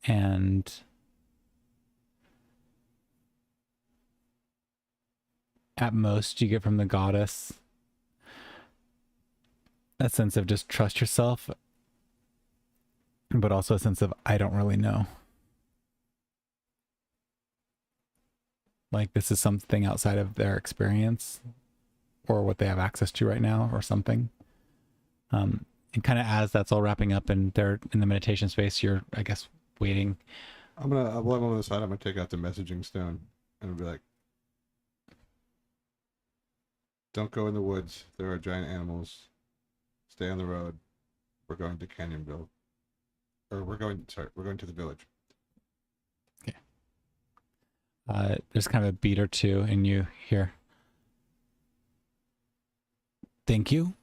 and at most you get from the goddess a sense of just trust yourself, but also a sense of I don't really know. Like this is something outside of their experience or what they have access to right now or something. And kind of as that's all wrapping up and they're in the meditation space, you're, I guess, waiting. While I'm on the side, I'm gonna take out the messaging stone and I'll be like, "Don't go in the woods. There are giant animals. Stay on the road. We're going to Canyonville. Or we're going to the village." Okay. There's kind of a beat or two and you hear, "Thank you.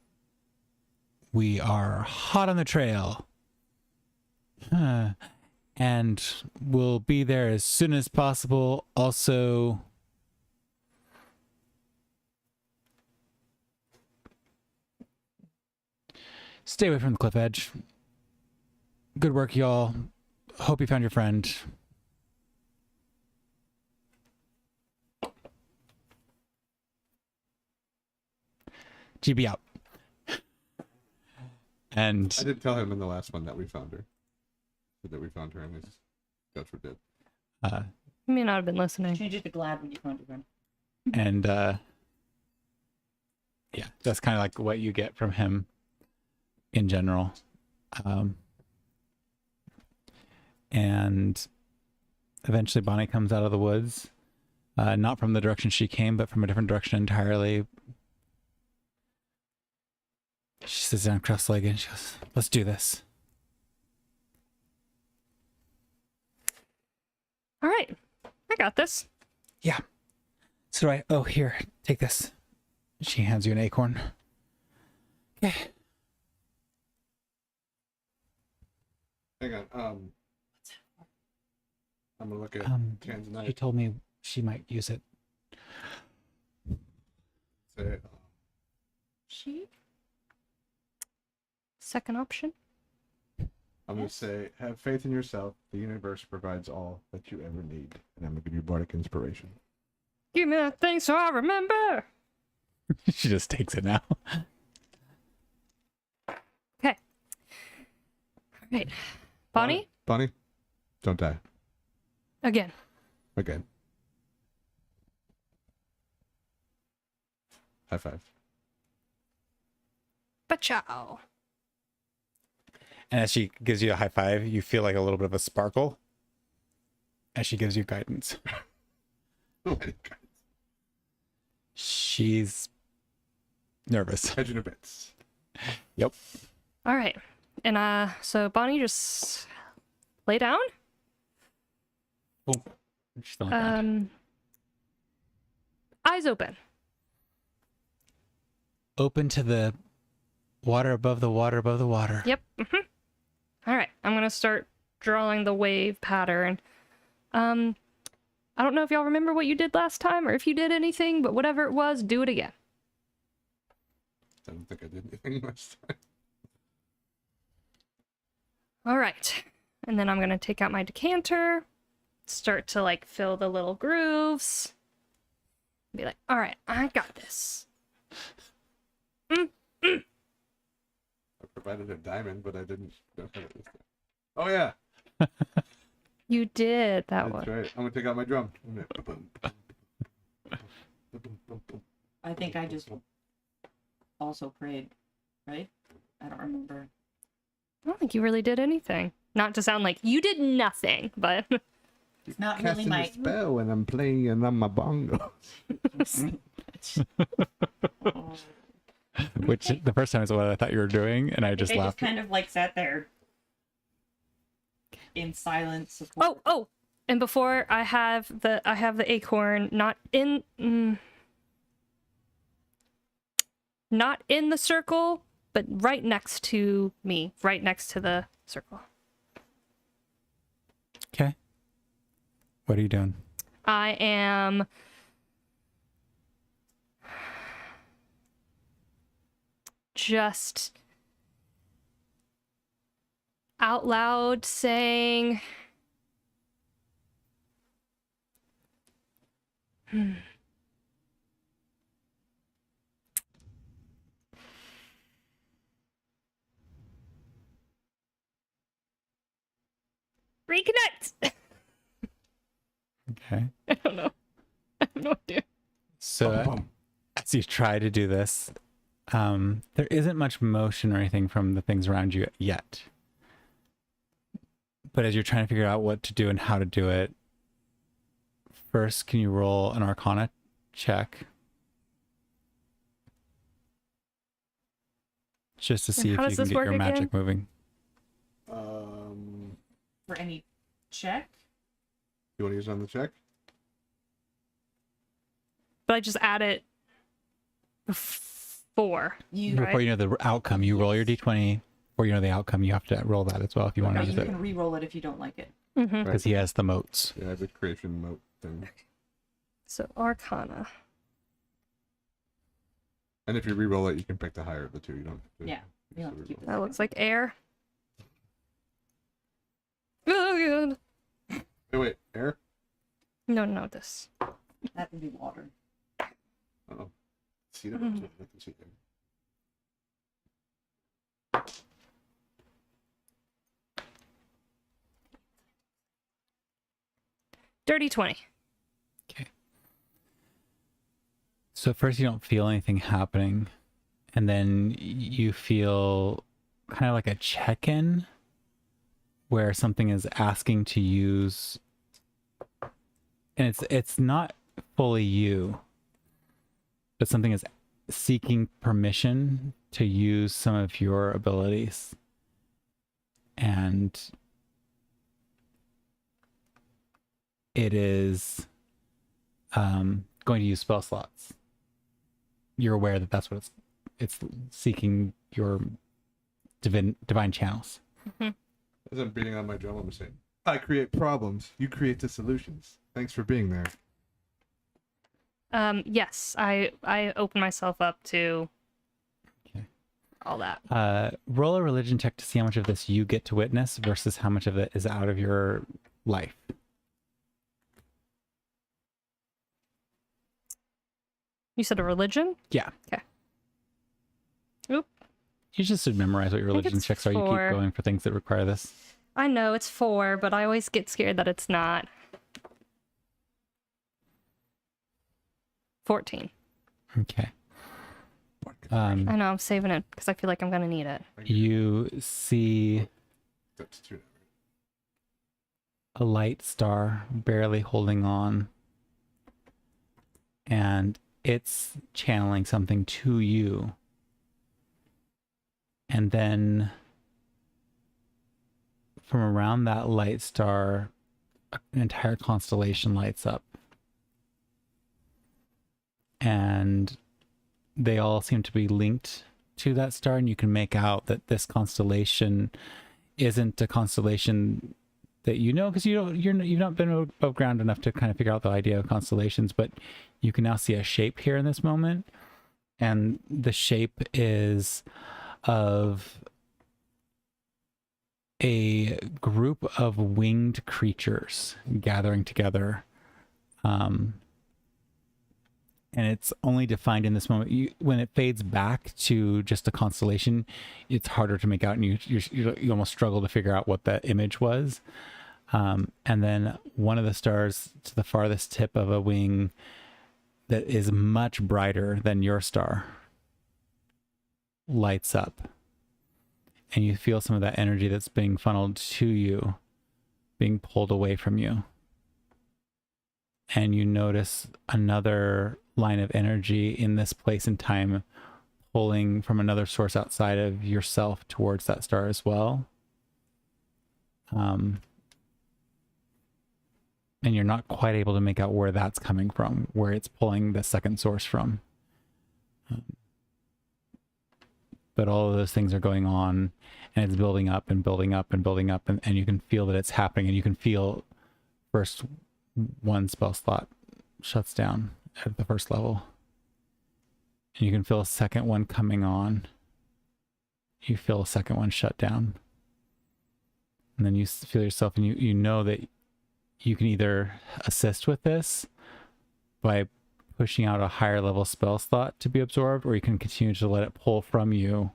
We are hot on the trail." And and we'll be there as soon as possible. Also, stay away from the cliff edge. Good work, y'all. Hope you found your friend. GB out. And I did tell him in the last one that we found her. That we found her, and his guts were dead. You may not have been listening. Change it to glad when you found your friend. and yeah, that's kind of like what you get from him in general. And eventually Bonnie comes out of the woods, not from the direction she came, but from a different direction entirely. She sits down cross-legged and she goes, "Let's do this." All right. I got this. Yeah. So do I. Oh, here, take this. She hands you an acorn. Okay. Hang on. I'm gonna look at She Tanzanite. told me she might use it. Say, She. Second option. I'm gonna say, have faith in yourself. The universe provides all that you ever need, and I'm gonna give you bardic inspiration. Give me that thing so I remember. She just takes it now. Okay. All right. Bonnie? Bonnie, don't die Again. again. High five. Ba-chow. And as she gives you a high five, you feel like a little bit of a sparkle as she gives you guidance. She's nervous. Hedging a bits. Yep. All right. And so Bonnie, just lay down. Oh, she's still on the ground. Eyes open. Open to the water above the water above the water. Yep. All right. I'm going to start drawing the wave pattern. I don't know if y'all remember what you did last time or if you did anything, but whatever it was, do it again. I don't think I did anything last time. All right. And then I'm going to take out my decanter, start to like fill the little grooves. Be like, all right, I got this. I provided a diamond, but I didn't know how to. Oh yeah, You did that that's one. right. I'm gonna take out my drum. I think I just also prayed, right? I don't remember. I don't think you really did anything. Not to sound like you did nothing, but It's not really Casting a my. spell when I'm playing on my bongo. Oh. Which the first time is what I thought you were doing, and I just I laughed. just kind of like sat there in silence. Support. oh, and before I have the acorn not in the circle, but right next to me, right next to the circle. Okay. What are you doing? I am just out loud saying, reconnect. Okay. I don't know. I have no idea. So as you try to do this, there isn't much motion or anything from the things around you yet. But as you're trying to figure out what to do and how to do it, first, can you roll an Arcana check? Just to see And how if does you can this get work your magic again? moving. For any check. You want to use it on the check? But I just add it before. You Before you know the outcome, you roll your d20. Before you know the outcome, you have to roll that as well if you want to right, use you it. can re-roll it if you don't like it. Mm-hmm. because he has the moats. Yeah, the creation moat thing. So Arcana. And if you reroll it, you can pick the higher of the two. You don't. Have to, Yeah, you don't have to keep That looks like air. Oh, God. Wait, air? No, this. That would be water. Oh, see that? Mhm. I can see air. Dirty 20. So at first you don't feel anything happening, and then you feel kind of like a check-in where something is asking to use, and it's not fully you, but something is seeking permission to use some of your abilities. And it is going to use spell slots. You're aware that that's what it's seeking your divine channels. As I'm beating on my drum, I'm saying, I create problems. You create the solutions. Thanks for being there. Yes, I open myself up to Okay. all that. Roll a religion check to see how much of this you get to witness versus how much of it is out of your life. You said a religion? Yeah. Okay. Oop. You just should memorize what your I think religion it's checks are. You 4. keep going for things that require this. I know it's 4, but I always get scared that it's not. 14. Okay. I know, I'm saving it because I feel like I'm going to need it. You see That's two. a light star barely holding on, and it's channeling something to you. And then from around that light star, an entire constellation lights up. And they all seem to be linked to that star, and you can make out that this constellation isn't a constellation that you know, because you've not been above ground enough to kind of figure out the idea of constellations, but you can now see a shape here in this moment, and the shape is of a group of winged creatures gathering together. And it's only defined in this moment. When it fades back to just a constellation, it's harder to make out, and you almost struggle to figure out what that image was. And then one of the stars to the farthest tip of a wing that is much brighter than your star lights up. And you feel some of that energy that's being funneled to you being pulled away from you. And you notice another line of energy in this place and time pulling from another source outside of yourself towards that star as well. And you're not quite able to make out where that's coming from, where it's pulling the second source from. But all of those things are going on, and it's building up and building up and building up, and you can feel that it's happening, and you can feel first one spell slot shuts down at the first level. And you can feel a second one coming on. You feel a second one shut down. And then you feel yourself, and you know that you can either assist with this by pushing out a higher level spell slot to be absorbed, or you can continue to let it pull from you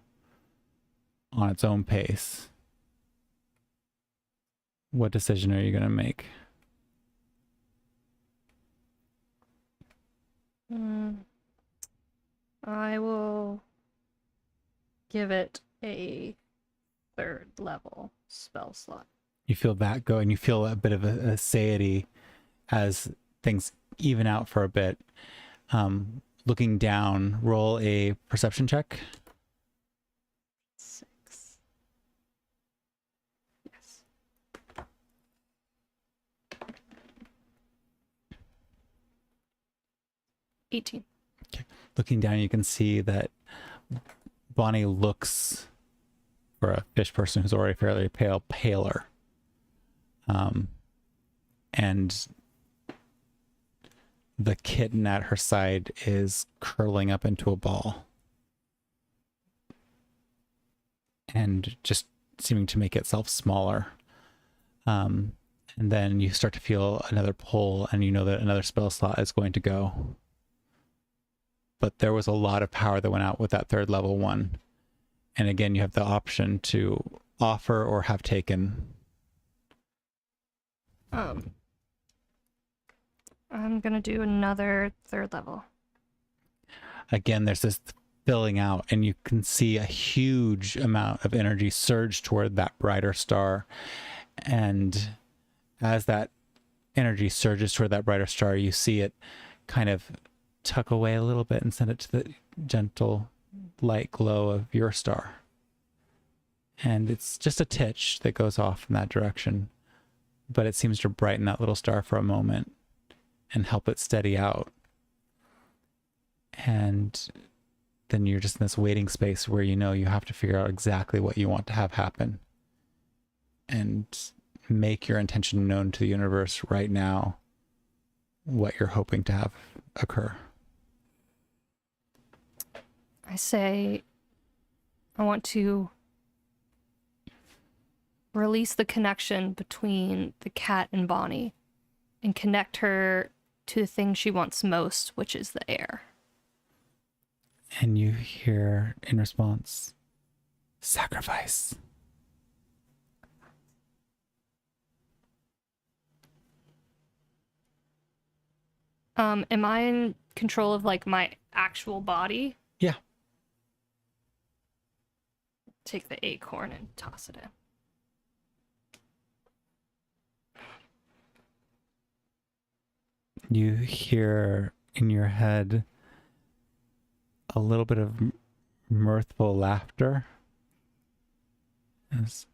on its own pace. What decision are you going to make? I will give it a 3rd level spell slot. You feel that go, and you feel a bit of a satiety as things even out for a bit. Looking down, roll a perception check. 6. Yes. $18. Looking down, you can see that Bonnie looks, for a fish person who's already fairly pale, paler. And the kitten at her side is curling up into a ball and just seeming to make itself smaller. And then you start to feel another pull, and you know that another spell slot is going to go. But there was a lot of power that went out with that third level one. And again, you have the option to offer or have taken. I'm gonna do another third level. Again, there's this filling out, and you can see a huge amount of energy surge toward that brighter star. And as that energy surges toward that brighter star, you see it kind of tuck away a little bit and send it to the gentle light glow of your star. And it's just a titch that goes off in that direction, but it seems to brighten that little star for a moment and help it steady out. And then you're just in this waiting space where you know you have to figure out exactly what you want to have happen and make your intention known to the universe right now, what you're hoping to have occur. I say I want to release the connection between the cat and Bonnie and connect her to the thing she wants most, which is the air. And you hear in response, sacrifice. Am I in control of like my actual body? Yeah. Take the acorn and toss it in. You hear in your head a little bit of mirthful laughter as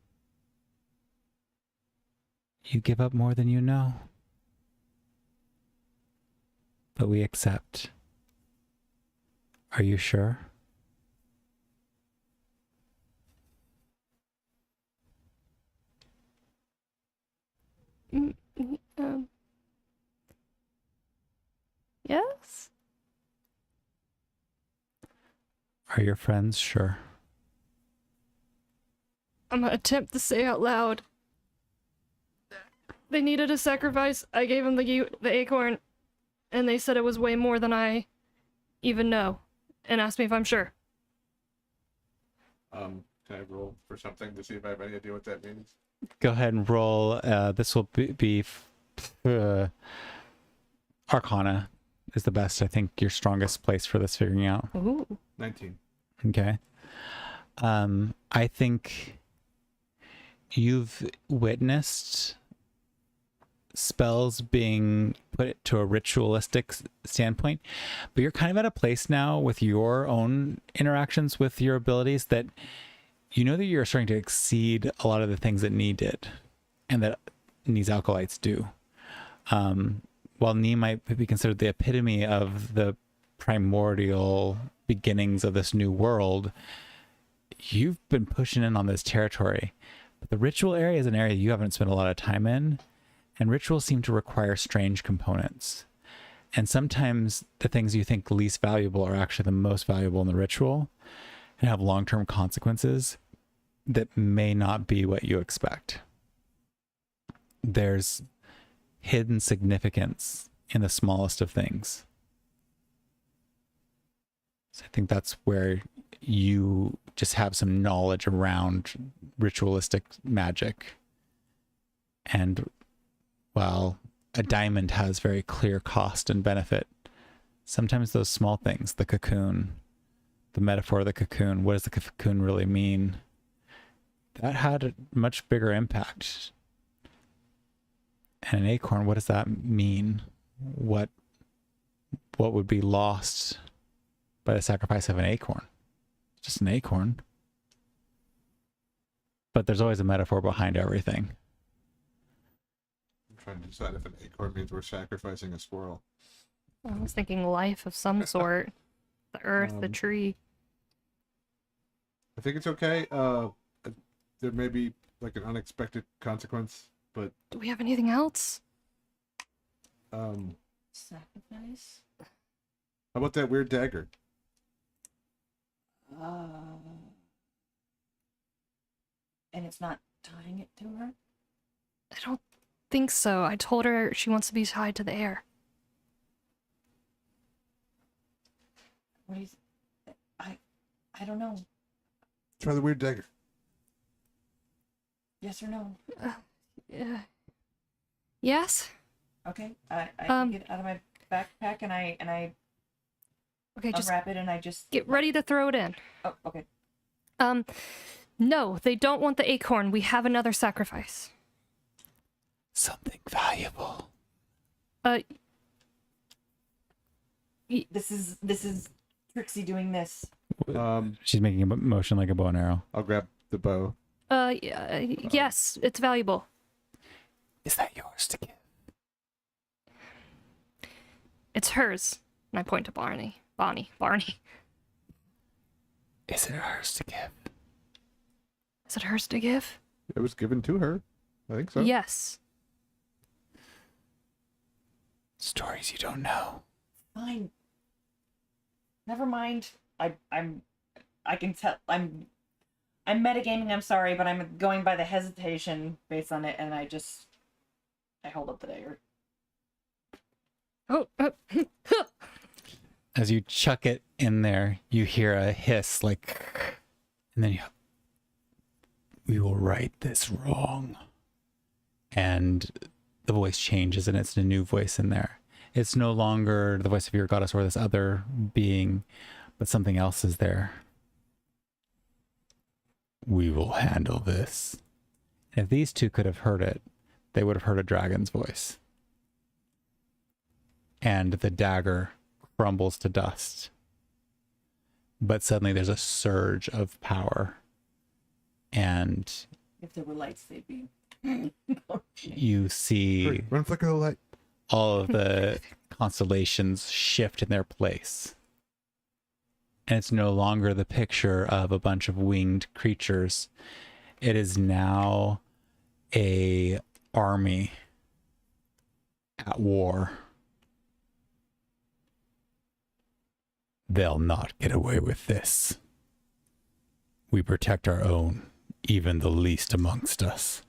you give up more than you know. But we accept. Are you sure? Yes? Are your friends sure? I'm gonna attempt to say out loud. They needed a sacrifice. I gave them the acorn, and they said it was way more than I even know, and asked me if I'm sure. Can I roll for something to see if I have any idea what that means? Go ahead and roll. This will be Arcana is the best. I think your strongest place for this figuring out. Ooh. 19. Okay. I think you've witnessed spells being put to a ritualistic standpoint, but you're kind of at a place now with your own interactions with your abilities that you know that you're starting to exceed a lot of the things that Knee did and that Knee's acolytes do. While Knee might be considered the epitome of the primordial beginnings of this new world, you've been pushing in on this territory. But the ritual area is an area you haven't spent a lot of time in, and rituals seem to require strange components. And sometimes the things you think least valuable are actually the most valuable in the ritual and have long-term consequences that may not be what you expect. There's hidden significance in the smallest of things. So I think that's where you just have some knowledge around ritualistic magic. And while a diamond has very clear cost and benefit, sometimes those small things, the cocoon, the metaphor of the cocoon, what does the cocoon really mean? That had a much bigger impact. And an acorn, what does that mean? What would be lost by the sacrifice of an acorn? It's just an acorn. But there's always a metaphor behind everything. I'm trying to decide if an acorn means we're sacrificing a squirrel. I was thinking life of some sort. The earth, the tree. I think it's okay. There may be like an unexpected consequence But Do we have anything else? how Sacrifice. about that weird dagger? And it's not tying it to her? I don't think so. I told her she wants to be tied to the air. What is... I don't know. Try the weird dagger. Yes or no? Yes? Okay. I take it out of my backpack and I Okay, just unwrap it and I just... get ready to throw it in. Oh, okay. No, they don't want the acorn. We have another sacrifice. Something valuable. This is Trixie doing this. She's making a motion like a bow and arrow. I'll grab the bow. Yes, it's valuable. Is that yours to give? It's hers. And I point to Barney. Barney. Is it hers to give? Is it hers to give? It was given to her. I think so. Yes. Stories you don't know. Fine. Never mind. I can tell I'm metagaming, I'm sorry, but I'm going by the hesitation based on it, and I hold up the dagger. Oh. As you chuck it in there, you hear a hiss like, and then you. We will right this wrong. And the voice changes, and it's a new voice in there. It's no longer the voice of your goddess or this other being, but something else is there. We will handle this. If these two could have heard it, they would have heard a dragon's voice. And the dagger crumbles to dust. But suddenly there's a surge of power. And If there were lights, they'd be... you see Hurry, run, flicker the light. all of the constellations shift in their place. And it's no longer the picture of a bunch of winged creatures. It is now a army at war. They'll not get away with this. We protect our own, even the least amongst us.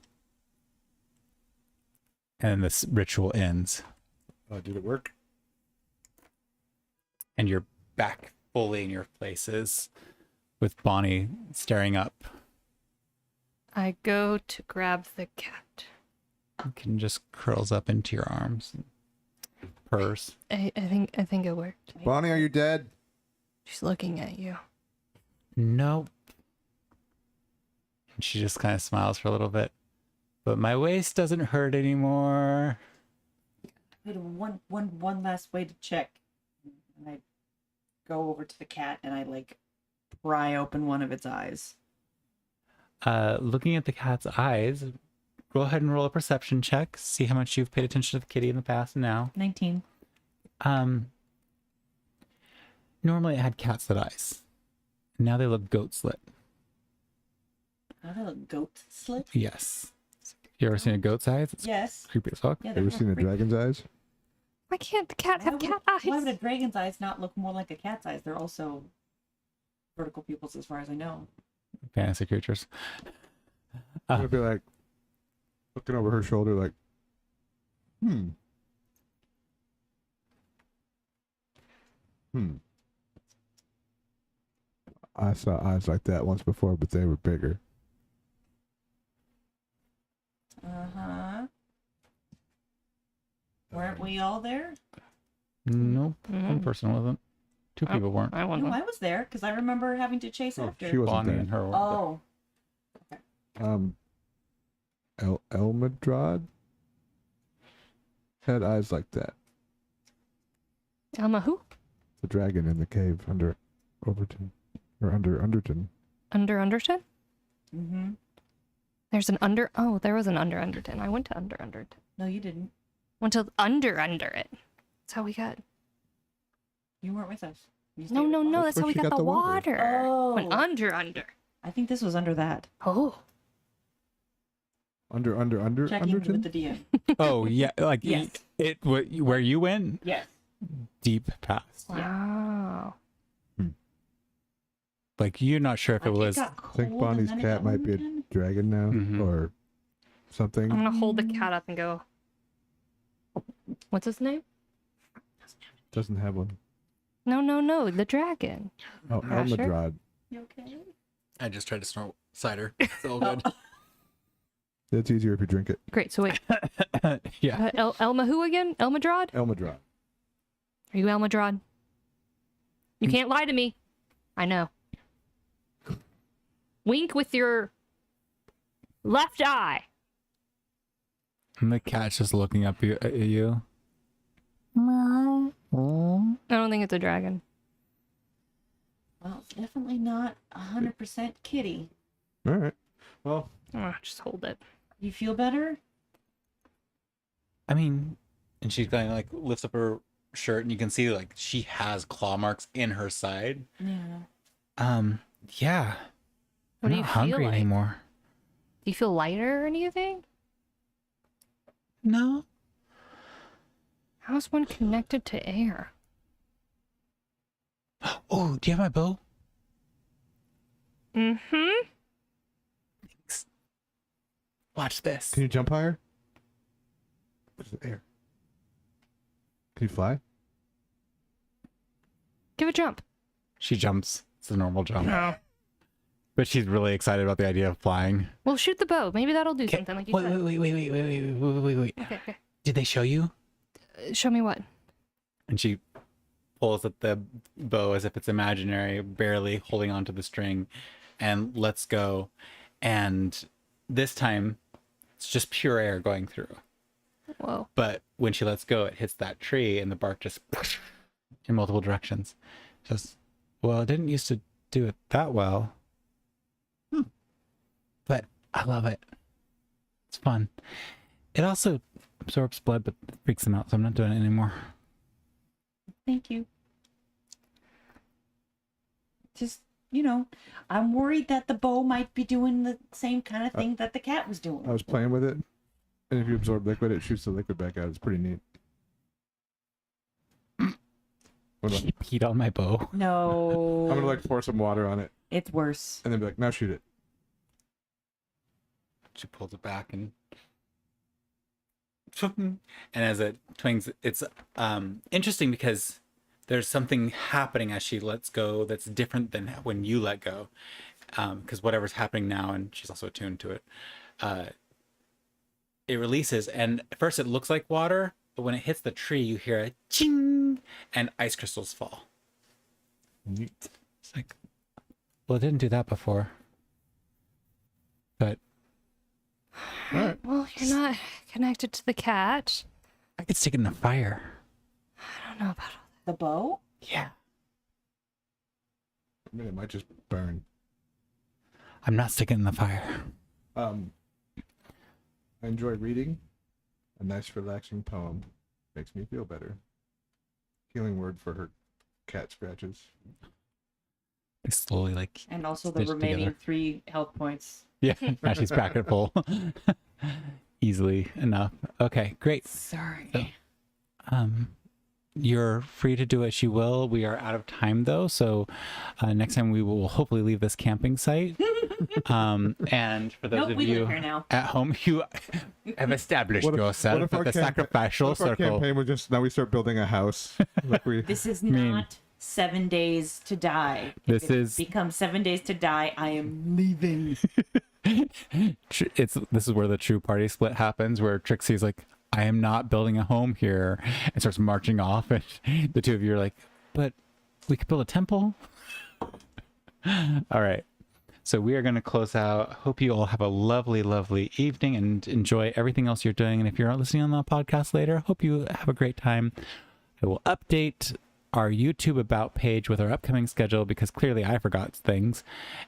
And this ritual ends. Did it work? And you're back fully in your places with Bonnie staring up. I go to grab the cat. You can just curls up into your arms and purrs. I think it worked. Bonnie, are you dead? She's looking at you. Nope. And she just kind of smiles for a little bit. But my waist doesn't hurt anymore. Wait, one last way to check. And I go over to the cat and I pry open one of its eyes. Looking at the cat's eyes, go ahead and roll a perception check. See how much you've paid attention to the kitty in the past and now. 19. Normally it had cat-slit eyes. Now they look goat-slit. Are they like goat slit? Yes. You ever seen a goat's eyes? It's Yes. creepy as fuck. Yeah, Ever seen a dragon's eyes? Why can't the cat have cat eyes? Why would a dragon's eyes not look more like a cat's eyes? They're also vertical pupils, as far as I know. Fantasy creatures. I'm gonna be like looking over her shoulder, like, I saw eyes like that once before, but they were bigger. Uh-huh. Weren't we all there? Nope. One person wasn't. Two people weren't. I No, wasn't. I was there because I remember having to chase Oh, after. she wasn't Bonnie there. and her were. Oh, Elmadrad had eyes like that. Elma who? The dragon in the cave under Overton. Or under Underton. Under Underton? mm-hmm. There's an under... Oh, there was an under Underton. I went to under Underton. No, you didn't. Went to under it. That's how we got... You weren't with us. You stayed No, with no, Mom. no. That's That's how where we she got the water. Oh. Went under. I think this was under that. Oh. Under Checking with Underton? the DM. Oh yeah, like Yes. where you went Yes. deep past. Wow. Like you're not sure if it was. I think Bonnie's cat might be a dragon now, Mhm. or something. I'm gonna hold the cat up and go. What's his name? Doesn't have one. No, the dragon. Oh, Asher? Elmadrod. You okay? I just tried to snort cider. It's all good. It's easier if you drink it. Great. So wait, Yeah. Elma who again? Elmadrod? Elmadrod. Are you Elmadrod? You can't lie to me. I know. Wink with your left eye. And the cat's just looking up at you. I don't think it's a dragon. Well, it's definitely not 100% kitty. All right. Well, Just hold it. You feel better? I mean, and she kind of like lifts up her shirt, and you can see like she has claw marks in her side. Yeah. Yeah. What I'm do you not feel hungry like? anymore. Do you feel lighter or anything? No. How's one connected to air? Oh, do you have my bow? Mm-hmm. Thanks. Watch this. can you jump higher? What's the air? Can you fly? Give a jump. She jumps. It's a normal jump. No. But she's really excited about the idea of flying. Well, shoot the bow. Maybe that'll do something like you said. Wait. Okay. Did they show you? Show me what? And she pulls at the bow as if it's imaginary, barely holding onto the string, and lets go. And this time, it's just pure air going through. Whoa. But when she lets go, it hits that tree, and the bark just in multiple directions. Just, well, it didn't used to do it that well. But I love it. It's fun. It also absorbs blood, but freaks them out, so I'm not doing it anymore. Thank you. Just, I'm worried that the bow might be doing the same kind of thing that the cat was doing. I was playing with it, and if you absorb liquid, it shoots the liquid back out. It's pretty neat. What about- She peed on my bow. No. I'm gonna pour some water on it, It's worse. and then be like, now shoot it. She pulls it back and as it twings, it's interesting because there's something happening as she lets go that's different than when you let go, because whatever's happening now, and she's also attuned to it, it releases, and at first it looks like water, but when it hits the tree you hear a ching and ice crystals fall. Neat. It's like, well, it didn't do that before, but All right. Well, you're not connected to the cat. I could stick it in the fire. I don't know about all The bow? Yeah. I mean, it might just burn. I'm not sticking it in the fire. I enjoy reading. A nice, relaxing poem makes me feel better. Healing word for her cat scratches. I slowly like. And also the Stitched remaining together. 3 health points. Yeah, now she's back at full. Easily enough. Okay, great. Sorry. You're free to do as you will. We are out of time though, so next time we will hopefully leave this camping site. And for those Nope, of we live you here now. at home, you have established yourself at the sacrificial What if our circle. campaign was just now we start building a house? Like we, This is mean- not 7 days to die. This If it is- becomes 7 days to die, I am leaving. This is where the true party split happens, where Trixie's like, I am not building a home here, and starts marching off, and the two of you are like, but we could build a temple. All right, so we are going to close out. Hope you all have a lovely, lovely evening and enjoy everything else you're doing. And if you're not listening on the podcast later, hope you have a great time. I will update our YouTube About page with our upcoming schedule, because clearly I forgot things,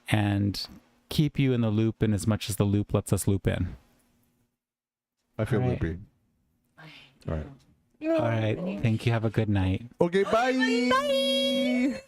and keep you in the loop in as much as the loop lets us loop in. I feel All right. loopy. All right. All right. Thank you. Have a good night. Okay, bye. Bye.